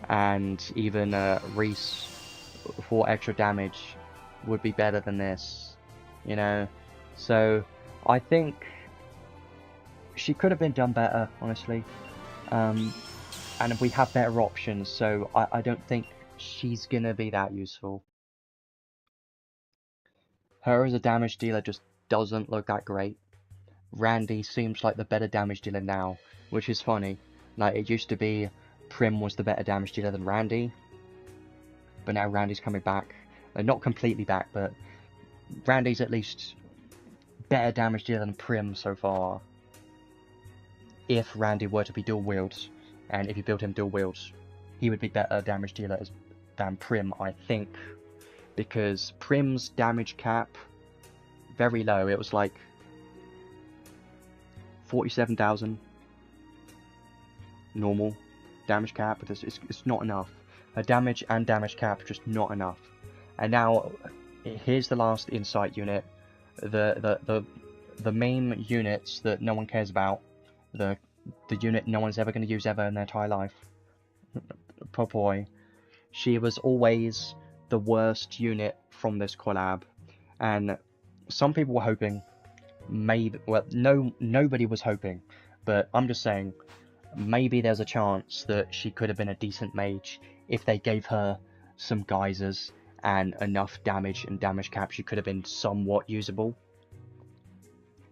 and even Riesz for extra damage would be better than this, you know. So I think she could have been done better, honestly. And we have better options, so I don't think she's gonna be that useful. Her as a damage dealer just doesn't look that great. Randi seems like the better damage dealer now, which is funny. Like, it used to be Primm was the better damage dealer than Randi, but now Randi's coming back. Not completely back, but Randi's at least better damage dealer than Primm so far. If Randi were to be dual wields, and if you built him dual wields, he would be better damage dealer than Primm, I think. Because Primm's damage cap, very low. It was like 47,000 normal damage cap, but it's not enough. Her damage and damage cap just not enough. And now here's the last insight unit, the main units that no one cares about, the unit no one's ever going to use ever in their entire life. Popoi. She was always the worst unit from this collab, and some people were hoping, maybe, well, nobody was hoping, but I'm just saying, maybe there's a chance that she could have been a decent mage if they gave her some geysers and enough damage and damage cap. She could have been somewhat usable.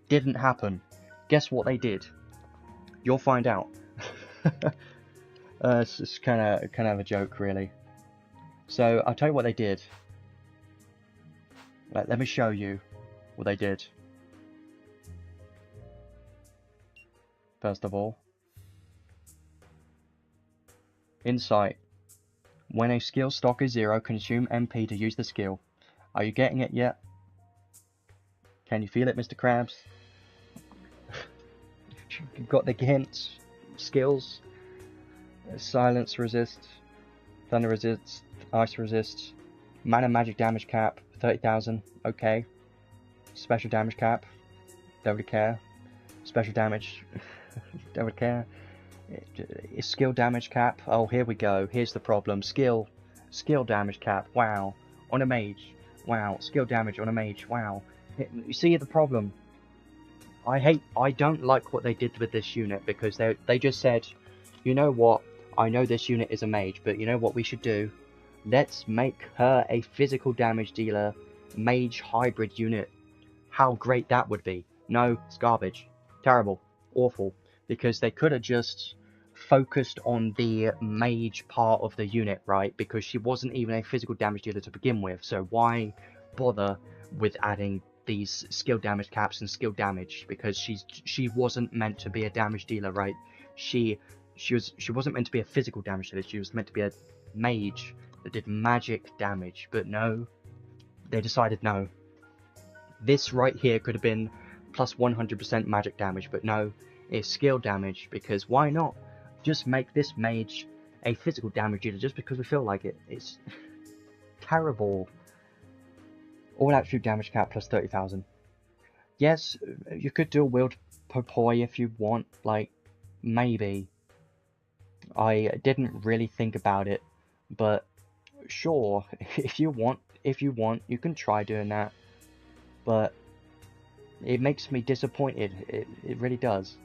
Didn't happen. Guess what they did? You'll find out. It's kind of a joke, really. So I'll tell you what they did. Let me show you what they did. First of all, insight. When a skill stock is 0, consume MP to use the skill. Are you getting it yet? Can you feel it, Mr. Krabs? You've got the hints. Skills. Silence resist. Thunder resist. Ice resist. Mana magic damage cap. 30,000. Okay. Special damage cap. Don't really care. Special damage. Don't really care. Skill damage cap. Oh, here we go. Here's the problem. Skill damage cap. Wow. On a mage. Wow. Skill damage on a mage. Wow. You see the problem? I don't like what they did with this unit, because they just said, you know what? I know this unit is a mage, but you know what we should do? Let's make her a physical damage dealer mage hybrid unit. How great that would be. No, it's garbage. Terrible. Awful. Because they could have just focused on the mage part of the unit, right? Because she wasn't even a physical damage dealer to begin with, so why bother with adding these skill damage caps and skill damage? Because she wasn't meant to be a damage dealer, right? She wasn't meant to be a physical damage dealer. She was meant to be a mage that did magic damage. But no, they decided no. This right here could have been plus 100% magic damage, but no, it's skill damage, because why not? Just make this mage a physical damage dealer just because we feel like it. It's terrible. All attribute damage cap plus 30,000. Yes, you could dual wield Popoi if you want, like, maybe. I didn't really think about it, but sure, if you want, you can try doing that. But it makes me disappointed. It really does.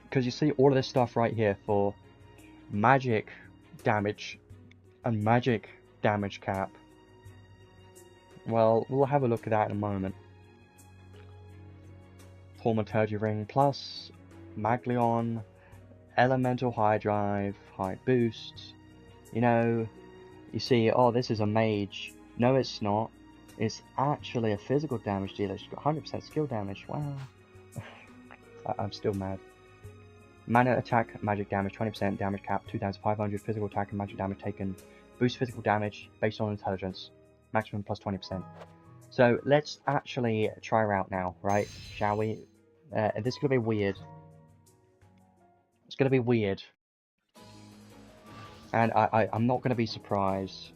Because you see all of this stuff right here for magic damage and magic damage cap. Well, we'll have a look at that in a moment. Thaumaturgy Ring Plus, Maglion, Elemental High Drive, High Boost. You know, you see, oh, this is a mage. No, it's not. It's actually a physical damage dealer. She's got 100% skill damage. Wow. I'm still mad. Mana attack, magic damage, 20% damage cap, 2,500 physical attack and magic damage taken. Boost physical damage based on intelligence. Maximum plus 20%. So let's actually try her out now, right? Shall we? This is going to be weird. It's going to be weird. And I'm not going to be surprised.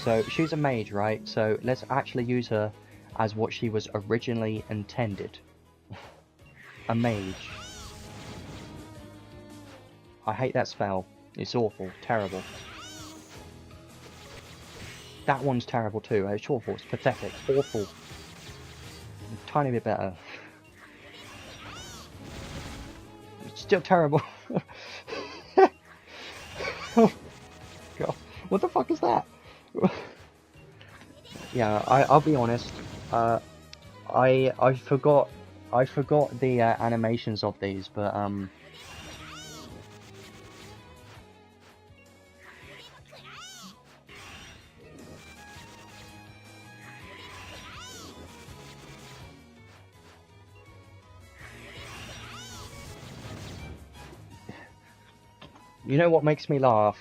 So she's a mage, right? So let's actually use her as what she was originally intended. A mage. I hate that spell. It's awful. Terrible. That one's terrible too. It's awful. It's pathetic. Awful. A tiny bit better. It's still terrible. Oh, God. What the fuck is that? Yeah, I'll be honest. I forgot the animations of these, but you know what makes me laugh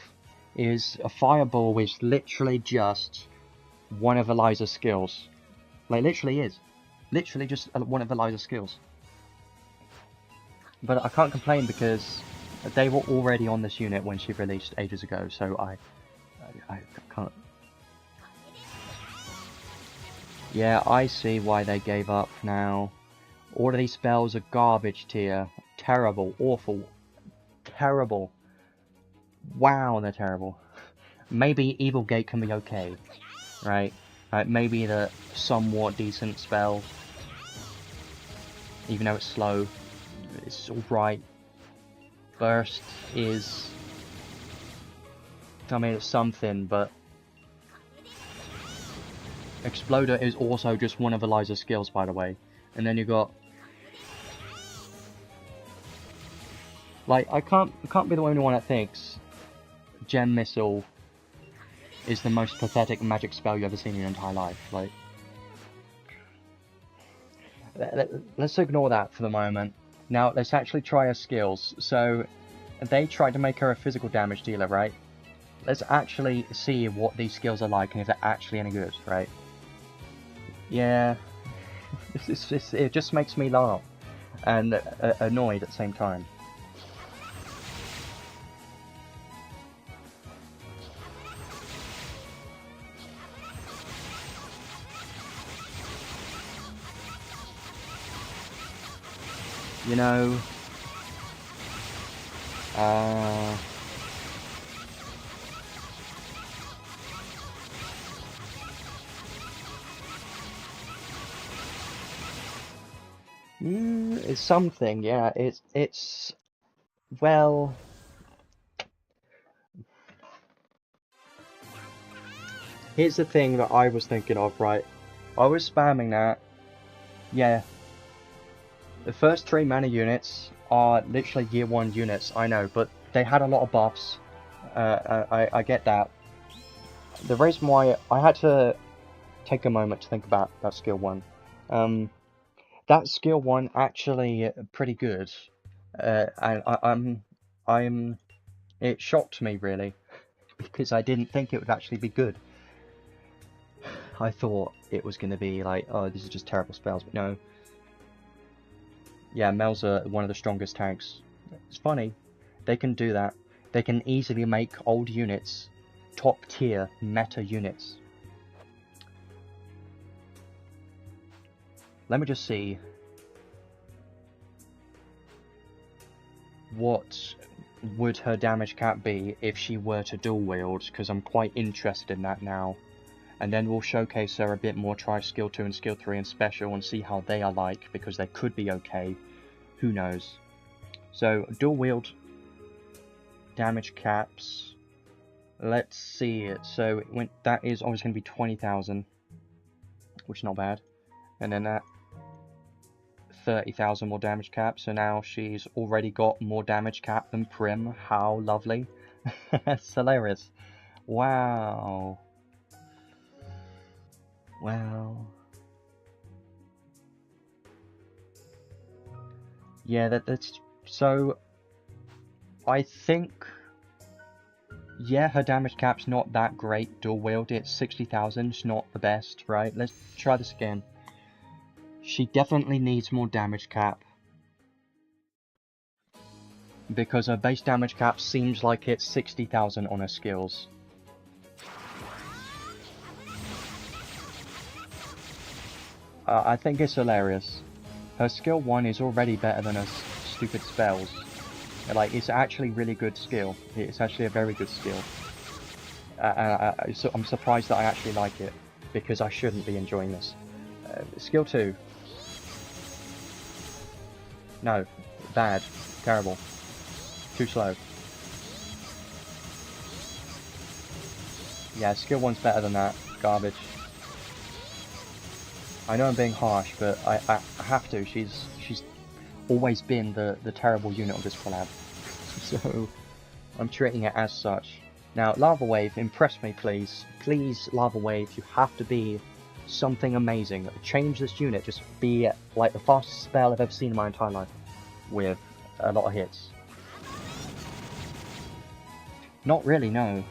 is a fireball is literally just one of Eliza's skills. Like, literally is. Literally just one of Eliza's skills. But I can't complain because they were already on this unit when she released ages ago, so I can't. Yeah, I see why they gave up now. All of these spells are garbage tier. Terrible, awful, terrible. Wow, they're terrible. Maybe Evil Gate can be okay, right? Maybe the somewhat decent spell, even though it's slow, it's alright. Burst is, I mean, it's something, but Exploder is also just one of Eliza's skills, by the way. And then you got, like, I can't be the only one that thinks Gem Missile is the most pathetic magic spell you've ever seen in your entire life. Like, let's ignore that for the moment. Now, let's actually try her skills. So, they tried to make her a physical damage dealer, right? Let's actually see what these skills are like and if they're actually any good, right? Yeah, it just makes me laugh and annoyed at the same time. You know, it's something, yeah, it's, well, here's the thing that I was thinking of, right? I was spamming that, yeah. The first 3 mana units are literally year 1 units, I know, but they had a lot of buffs. I get that. The reason why I had to take a moment to think about that skill 1. That skill 1 actually pretty good. And it shocked me really, because I didn't think it would actually be good. I thought it was going to be like, oh, this is just terrible spells, but no. Yeah, Mel's are one of the strongest tanks. It's funny, they can do that. They can easily make old units top tier meta units. Let me just see what would her damage cap be if she were to dual wield, because I'm quite interested in that now. And then we'll showcase her a bit more, try skill 2 and skill 3 and special and see how they are like, because they could be okay. Who knows? So, dual wield damage caps. Let's see it. So, that is always going to be 20,000, which is not bad. And then that 30,000 more damage cap. So now she's already got more damage cap than Primm. How lovely. It's hilarious. Wow. Wow. Yeah, that's so. I think, yeah, her damage cap's not that great dual wield. It's 60,000. It's not the best, right? Let's try this again. She definitely needs more damage cap, because her base damage cap seems like it's 60,000 on her skills. I think it's hilarious. Her skill 1 is already better than her stupid spells. Like, it's actually really good skill. It's actually a very good skill. So I'm surprised that I actually like it, because I shouldn't be enjoying this. Skill 2. No. Bad. Terrible. Too slow. Yeah, skill 1's better than that. Garbage. I know I'm being harsh, but I have to. She's always been the terrible unit of this collab. So I'm treating it as such. Now, Lava Wave, impress me please. Please, Lava Wave, you have to be something amazing. Change this unit, just be like the fastest spell I've ever seen in my entire life, with a lot of hits. Not really, no.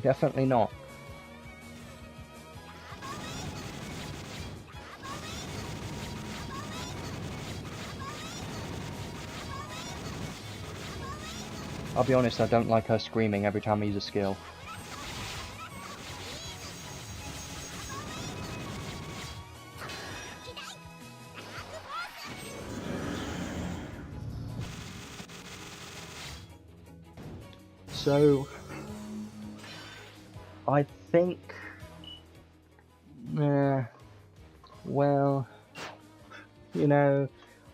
Definitely not. I'll be honest, I don't like her screaming every time I use a skill. So, I think, well, you know,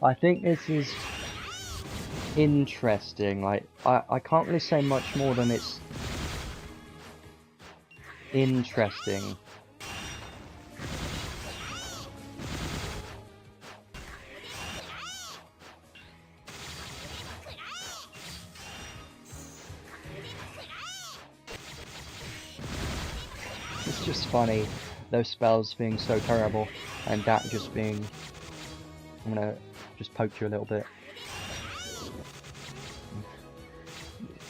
I think this is interesting. Like, I can't really say much more than it's interesting. It's just funny, those spells being so terrible, and that just being... I'm gonna just poke you a little bit.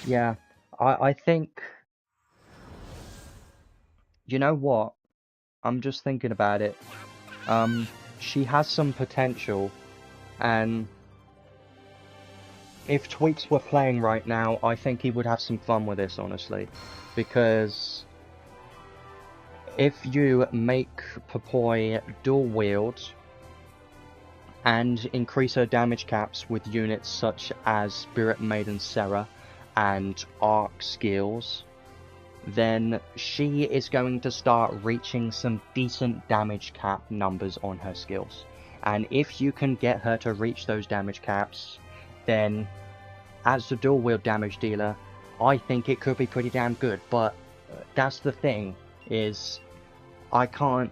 Yeah, I think... You know what? I'm just thinking about it. She has some potential, and if Tweaks were playing right now, I think he would have some fun with this, honestly. Because if you make Popoi dual wield and increase her damage caps with units such as Spirit Maiden Serra and Ark skills, then she is going to start reaching some decent damage cap numbers on her skills. And if you can get her to reach those damage caps, then as the dual wield damage dealer, I think it could be pretty damn good. But that's the thing, is I can't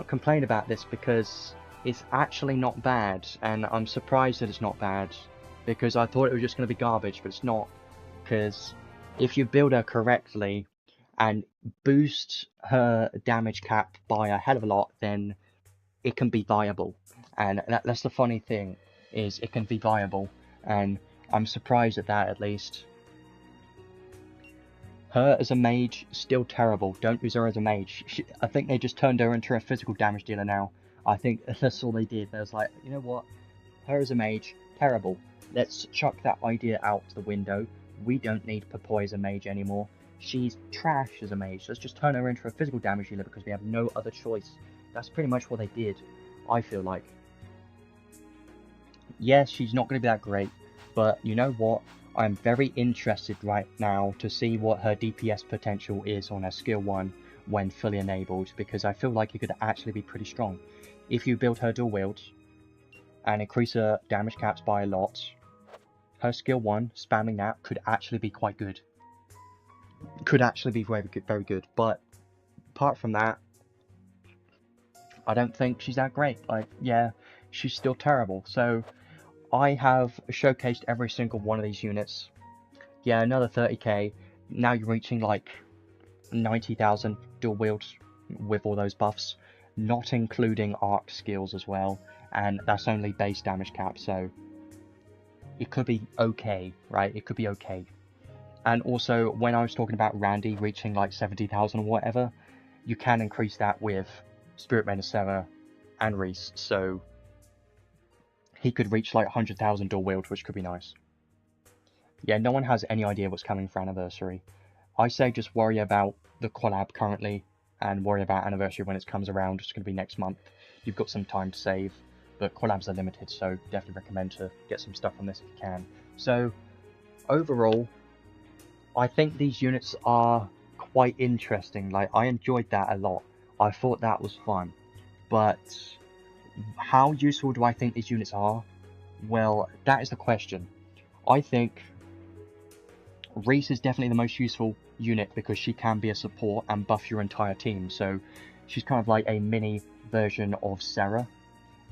complain about this because it's actually not bad, and I'm surprised that it's not bad, because I thought it was just going to be garbage, but it's not. Because if you build her correctly and boost her damage cap by a hell of a lot, then it can be viable. And that's the funny thing, is it can be viable, and I'm surprised at that, at least. Her as a mage, still terrible. Don't use her as a mage. I think they just turned her into a physical damage dealer now. I think that's all they did. They was like, you know what? Her as a mage, terrible. Let's chuck that idea out the window. We don't need Popoi as a mage anymore. She's trash as a mage. Let's just turn her into a physical damage dealer because we have no other choice. That's pretty much what they did, I feel like. Yes, she's not going to be that great, but you know what? I'm very interested right now to see what her DPS potential is on her skill 1 when fully enabled, because I feel like it could actually be pretty strong. If you build her dual wield and increase her damage caps by a lot, her skill 1, spamming that, could actually be quite good. Could actually be very good, but apart from that, I don't think she's that great. Like, yeah, she's still terrible. So I have showcased every single one of these units. Yeah, another 30k. Now you're reaching like 90,000 dual wields with all those buffs, not including arc skills as well, and that's only base damage cap, so it could be okay, right? It could be okay. And also, when I was talking about Randi reaching like 70,000 or whatever, you can increase that with Spirit Maiden Serra and Riesz, so he could reach like 100,000 dual wield, which could be nice. Yeah, no one has any idea what's coming for Anniversary. I say just worry about the collab currently, and worry about Anniversary when it comes around. It's going to be next month. You've got some time to save, but collabs are limited, so definitely recommend to get some stuff on this if you can. So, overall, I think these units are quite interesting. Like, I enjoyed that a lot. I thought that was fun. But how useful do I think these units are? Well, that is the question. I think Riesz is definitely the most useful unit because she can be a support and buff your entire team. So she's kind of like a mini version of Sarah.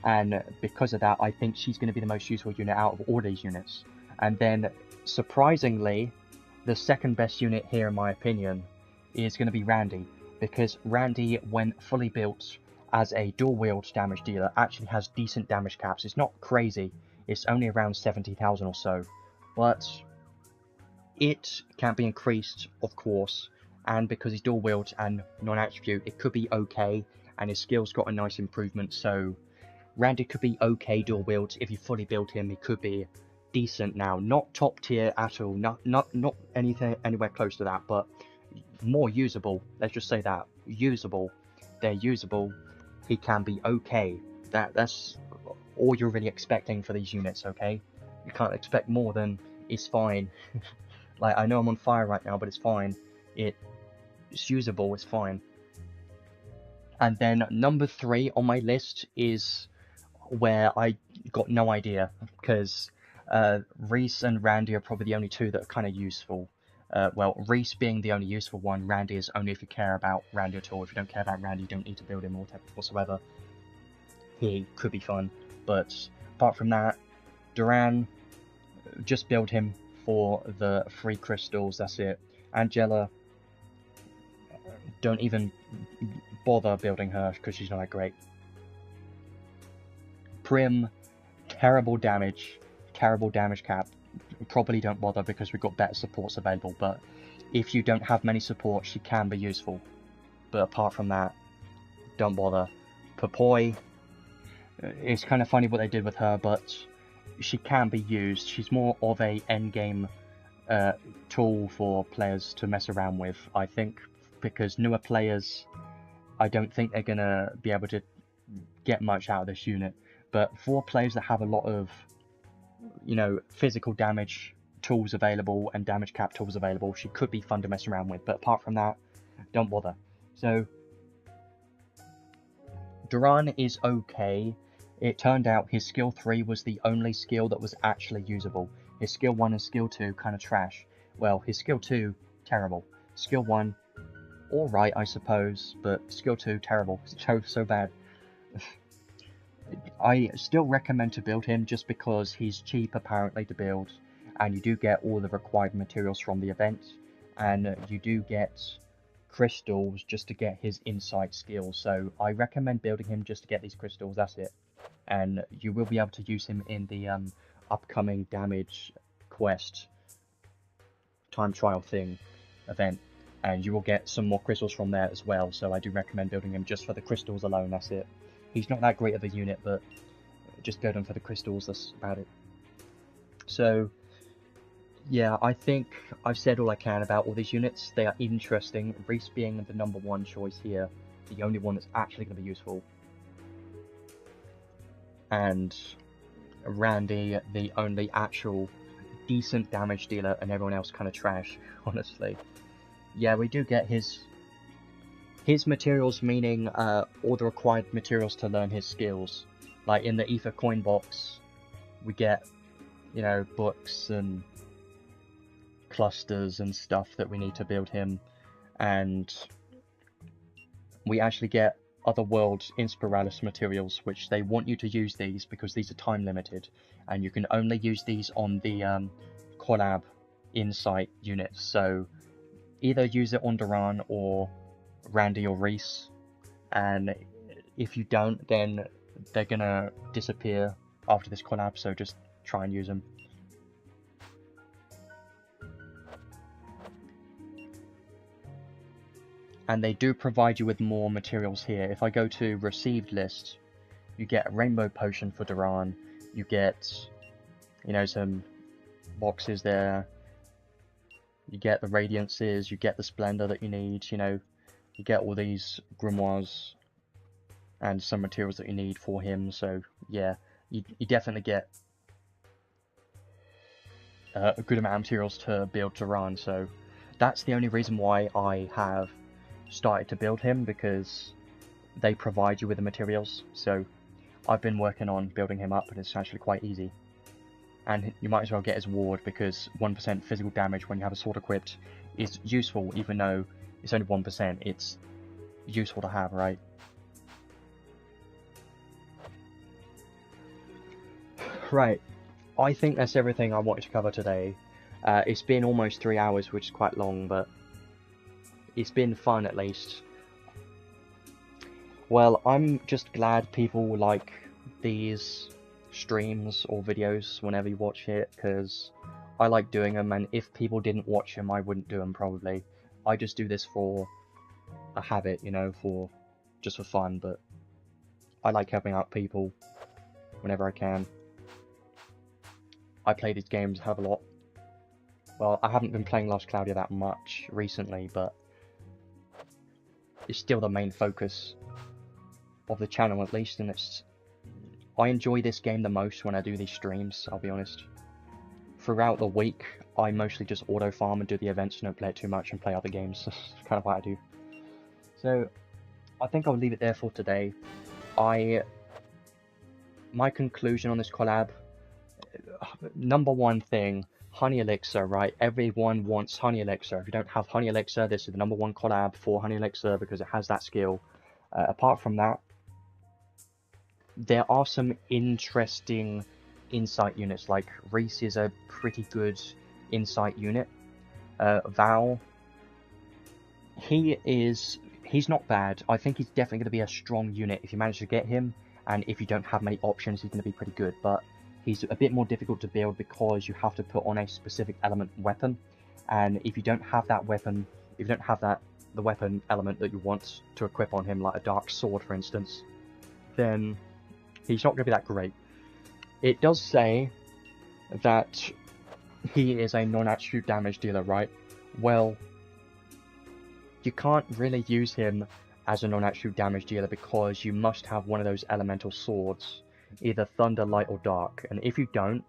And because of that, I think she's going to be the most useful unit out of all these units. And then, surprisingly, the second best unit here, in my opinion, is going to be Randi. Because Randi, when fully built as a dual-wield damage dealer, actually has decent damage caps. It's not crazy. It's only around 70,000 or so. But it can be increased, of course. And because he's dual-wield and non-attribute, it could be okay. And his skills got a nice improvement, so Randi could be okay dual wield. If you fully build him, he could be decent now. Not top tier at all. Not anything anywhere close to that, but more usable. Let's just say that. Usable. They're usable. He can be okay. That's all you're really expecting for these units, okay? You can't expect more than it's fine. Like, I know I'm on fire right now, but it's fine. It's usable, it's fine. And then number 3 on my list is where I got no idea, because Riesz and Randi are probably the only two that are kind of useful. Well, Riesz being the only useful one, Randi is only if you care about Randi at all. If you don't care about Randi, you don't need to build him whatsoever. He could be fun, but apart from that, Duran, just build him for the 3 crystals, that's it. Angela, don't even bother building her because she's not that great. Primm, terrible damage cap. Probably don't bother because we've got better supports available, but if you don't have many supports, she can be useful. But apart from that, don't bother. Popoi, it's kind of funny what they did with her, but she can be used. She's more of a endgame tool for players to mess around with, I think, because newer players, I don't think they're going to be able to get much out of this unit. But for players that have a lot of, you know, physical damage tools available and damage cap tools available, she could be fun to mess around with. But apart from that, don't bother. So, Duran is okay. It turned out his skill 3 was the only skill that was actually usable. His skill 1 and skill 2 kind of trash. Well, his skill 2, terrible. Skill 1, alright I suppose, but skill 2, terrible. So bad. I still recommend to build him just because he's cheap apparently to build, and you do get all the required materials from the event, and you do get crystals just to get his insight skills. So I recommend building him just to get these crystals, that's it. And you will be able to use him in the upcoming damage quest time trial thing event, and you will get some more crystals from there as well. So I do recommend building him just for the crystals alone, that's it. He's not that great of a unit, but just build him for the crystals, that's about it. So, yeah, I think I've said all I can about all these units. They are interesting. Riesz being the number 1 choice here, the only one that's actually going to be useful. And Randi, the only actual decent damage dealer, and everyone else kind of trash, honestly. Yeah, we do get his materials, meaning all the required materials to learn his skills. Like in the Ether coin box, we get, you know, books and clusters and stuff that we need to build him, and we actually get Otherworld Inspiralis materials, which they want you to use these because these are time limited, and you can only use these on the collab insight units. So either use it on Duran or Randi or Riesz, and if you don't, then they're gonna disappear after this collab, so just try and use them. And they do provide you with more materials here. If I go to received list, you get a rainbow potion for Duran, you get, you know, some boxes there, you get the radiances, you get the splendor that you need, you know, you get all these grimoires and some materials that you need for him. So yeah, you definitely get a good amount of materials to build Duran, so that's the only reason why I have started to build him, because they provide you with the materials. So I've been working on building him up, and it's actually quite easy. And you might as well get his ward, because 1% physical damage when you have a sword equipped is useful, even though it's only 1%. It's useful to have, right? Right, I think that's everything I wanted to cover today. It's been almost 3 hours, which is quite long, but it's been fun at least. Well, I'm just glad people like these streams or videos whenever you watch it, because I like doing them, and if people didn't watch them, I wouldn't do them probably. I just do this for a habit, you know, just for fun, but I like helping out people whenever I can. I play these games a hell of a lot. Well, I haven't been playing Lost Cloudia that much recently, but it's still the main focus of the channel at least, and I enjoy this game the most when I do these streams, I'll be honest. Throughout the week, I mostly just auto farm and do the events and don't play it too much and play other games. That's kind of what I do. So, I think I'll leave it there for today. My conclusion on this collab, number one thing, Honey Elixir, right? Everyone wants Honey Elixir. If you don't have Honey Elixir, this is the number one collab for Honey Elixir because it has that skill. Apart from that, there are some interesting insight units, like Riesz is a pretty good insight unit. Val, he's not bad. I think he's definitely going to be a strong unit if you manage to get him, and if you don't have many options, he's going to be pretty good, but he's a bit more difficult to build because you have to put on a specific element weapon, and if you don't have that weapon, the weapon element that you want to equip on him, like a dark sword for instance, then he's not going to be that great. It does say that he is a non-attribute damage dealer, right? Well, you can't really use him as a non-attribute damage dealer because you must have one of those elemental swords, either thunder, light, or dark, and if you don't,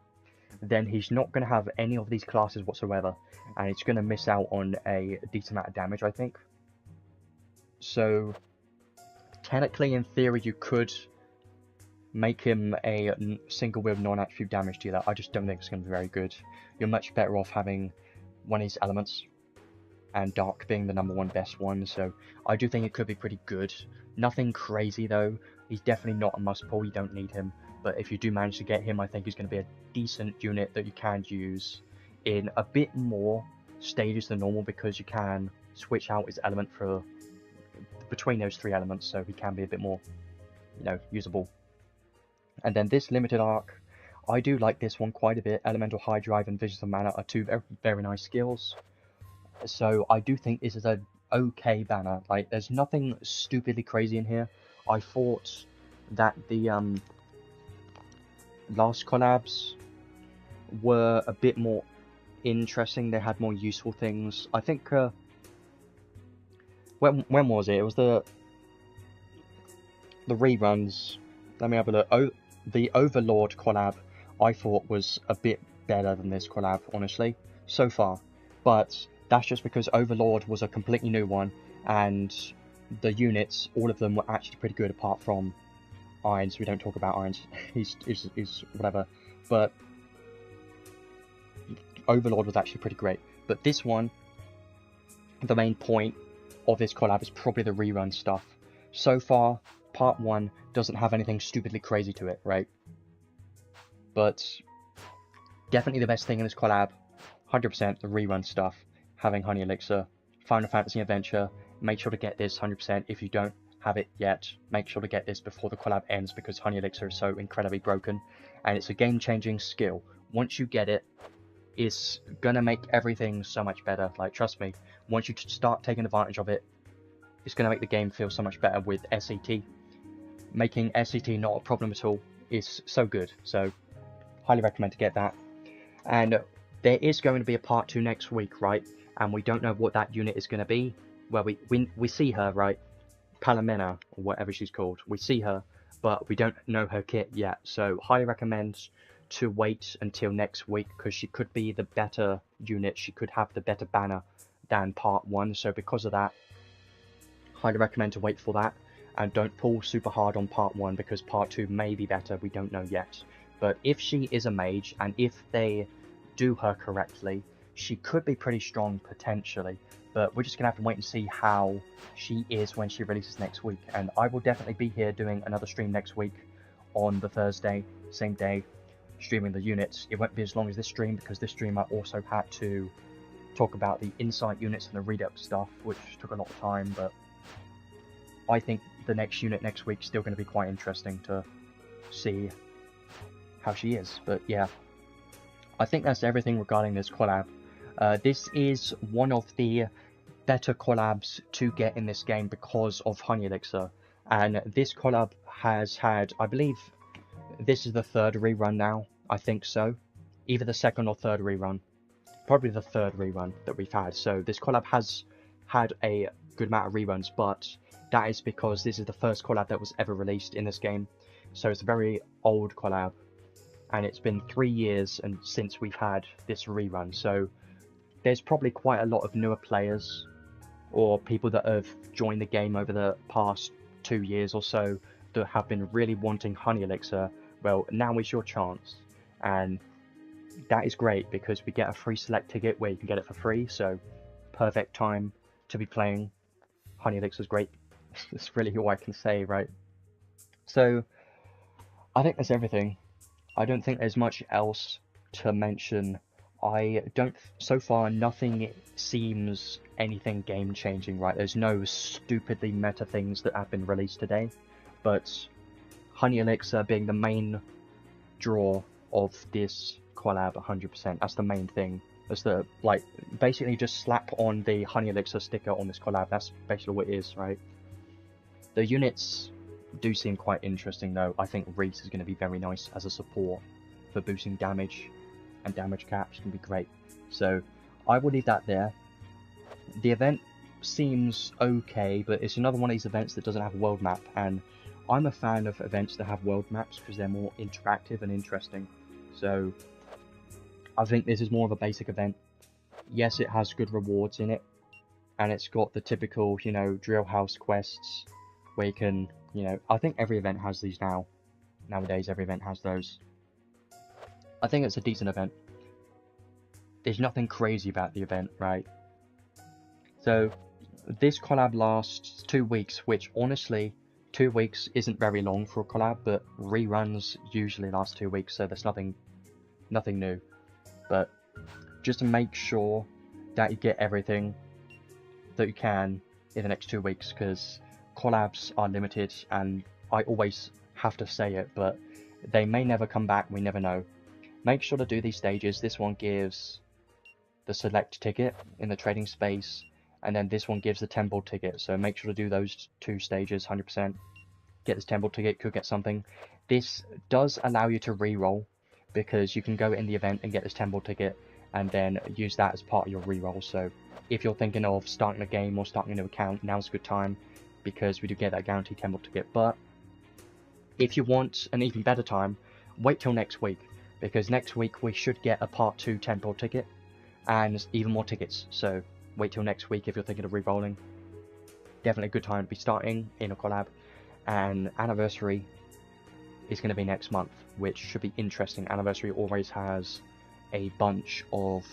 then he's not going to have any of these classes whatsoever, and it's going to miss out on a decent amount of damage, I think. So, technically, in theory, you could make him a single wield non-attribute damage dealer. I just don't think it's going to be very good. You're much better off having one of these elements, and dark being the number one best one, so I do think it could be pretty good. Nothing crazy though. He's definitely not a must pull, you don't need him, but if you do manage to get him, I think he's going to be a decent unit that you can use in a bit more stages than normal, because you can switch out his element for between those three elements, so he can be a bit more, you know, usable. And then this limited arc, I do like this one quite a bit. Elemental High Drive and Visions of Mana are two very, very nice skills. So I do think this is an okay banner. Like, there's nothing stupidly crazy in here. I thought that the last collabs were a bit more interesting. They had more useful things. I think when was it? It was the reruns. Let me have a look. Oh, the Overlord collab I thought was a bit better than this collab, honestly, so far. But that's just because Overlord was a completely new one, and the units, all of them were actually pretty good, apart from Irons. We don't talk about Irons. he's whatever. But Overlord was actually pretty great. But this one, the main point of this collab is probably the rerun stuff. So far, part 1 doesn't have anything stupidly crazy to it, right? But definitely the best thing in this collab, 100% the rerun stuff. Having Honey Elixir, Final Fantasy Adventure, make sure to get this 100%. If you don't have it yet, make sure to get this before the collab ends, because Honey Elixir is so incredibly broken, and it's a game-changing skill. Once you get it, it's gonna make everything so much better. Like, trust me, once you start taking advantage of it, it's gonna make the game feel so much better with SET. Making SET not a problem at all is so good, so highly recommend to get that. And there is going to be a part 2 next week, right? And we don't know what that unit is going to be. Well, we see her, right? Palomena, or whatever she's called. We see her, but we don't know her kit yet. So highly recommend to wait until next week, because she could be the better unit. She could have the better banner than part 1, so because of that, highly recommend to wait for that, and don't pull super hard on part 1 because part 2 may be better, we don't know yet. But if she is a mage, and if they do her correctly, she could be pretty strong potentially, but we're just gonna have to wait and see how she is when she releases next week. And I will definitely be here doing another stream next week on the Thursday, same day, streaming the units. It won't be as long as this stream because this stream I also had to talk about the insight units and the Redux stuff, which took a lot of time, but I think the next unit next week is still going to be quite interesting to see how she is. But yeah, I think that's everything regarding this collab. This is one of the better collabs to get in this game because of Honey Elixir, and this collab has had, I believe, this is the 3rd rerun now, I think so. Either the 2nd or 3rd rerun. Probably the 3rd rerun that we've had. So this collab has had a good amount of reruns, but that is because this is the first collab that was ever released in this game. So it's a very old collab, and it's been 3 years and since we've had this rerun. So there's probably quite a lot of newer players or people that have joined the game over the past 2 years or so that have been really wanting Honey Elixir. Well, now is your chance, and that is great because we get a free select ticket where you can get it for free, so perfect time to be playing. Honey Elixir is great. That's really all I can say, right? So I think that's everything. I don't think there's much else to mention. So far nothing seems anything game changing, right? There's no stupidly meta things that have been released today, but Honey Elixir being the main draw of this collab 100%, that's the main thing. That's the, like, basically just slap on the Honey Elixir sticker on this collab, that's basically what it is, right? The units do seem quite interesting though. I think Riesz is going to be very nice as a support for boosting damage, and damage caps can be great. So I will leave that there. The event seems okay, but it's another one of these events that doesn't have a world map, and I'm a fan of events that have world maps because they're more interactive and interesting. So I think this is more of a basic event. Yes, it has good rewards in it, and it's got the typical, you know, drill house quests where you can, you know, I think every event has these now. Nowadays, every event has those. I think it's a decent event. There's nothing crazy about the event, right? So this collab lasts 2 weeks, which honestly, 2 weeks isn't very long for a collab, but reruns usually last 2 weeks, so there's nothing new. But just to make sure that you get everything that you can in the next 2 weeks, because collabs are limited, and I always have to say it, but they may never come back, we never know. Make sure to do these stages. This one gives the select ticket in the trading space, and then this one gives the temple ticket, so make sure to do those 2 stages 100%. Get this temple ticket, could get something. This does allow you to reroll, because you can go in the event and get this temple ticket and then use that as part of your reroll. So if you're thinking of starting a game or starting a new account, now's a good time, because we do get that guaranteed temple ticket. But if you want an even better time, wait till next week, because next week we should get a part 2 temple ticket and even more tickets. So wait till next week if you're thinking of re-rolling. Definitely a good time to be starting in a collab. And Anniversary is going to be next month, which should be interesting. Anniversary always has a bunch of,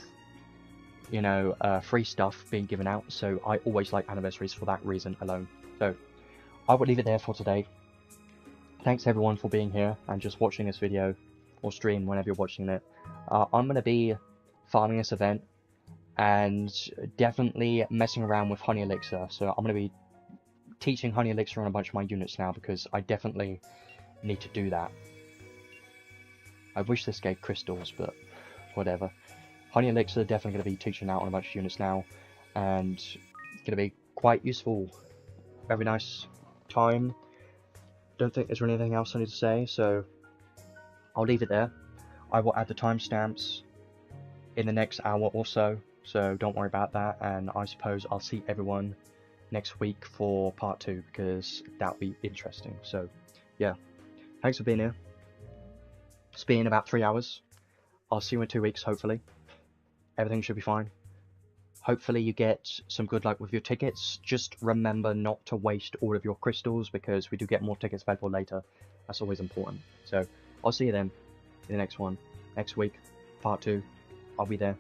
you know, free stuff being given out, so I always like Anniversaries for that reason alone. So I will leave it there for today. Thanks everyone for being here and just watching this video, or stream whenever you're watching it. I'm going to be farming this event and definitely messing around with Honey Elixir, so I'm going to be teaching Honey Elixir on a bunch of my units now, because I definitely need to do that. I wish this gave crystals, but whatever. Honey Elixir definitely going to be teaching out on a bunch of units now, and it's going to be quite useful. Very nice time. Don't think there's really anything else I need to say, so I'll leave it there. I will add the timestamps in the next hour or so don't worry about that, and I suppose I'll see everyone next week for part 2, because that'll be interesting. So yeah, thanks for being here. It's been about 3 hours. I'll see you in 2 weeks, hopefully. Everything should be fine. Hopefully you get some good luck with your tickets. Just remember not to waste all of your crystals, because we do get more tickets available later. That's always important. So I'll see you then in the next one. Next week, part 2. I'll be there.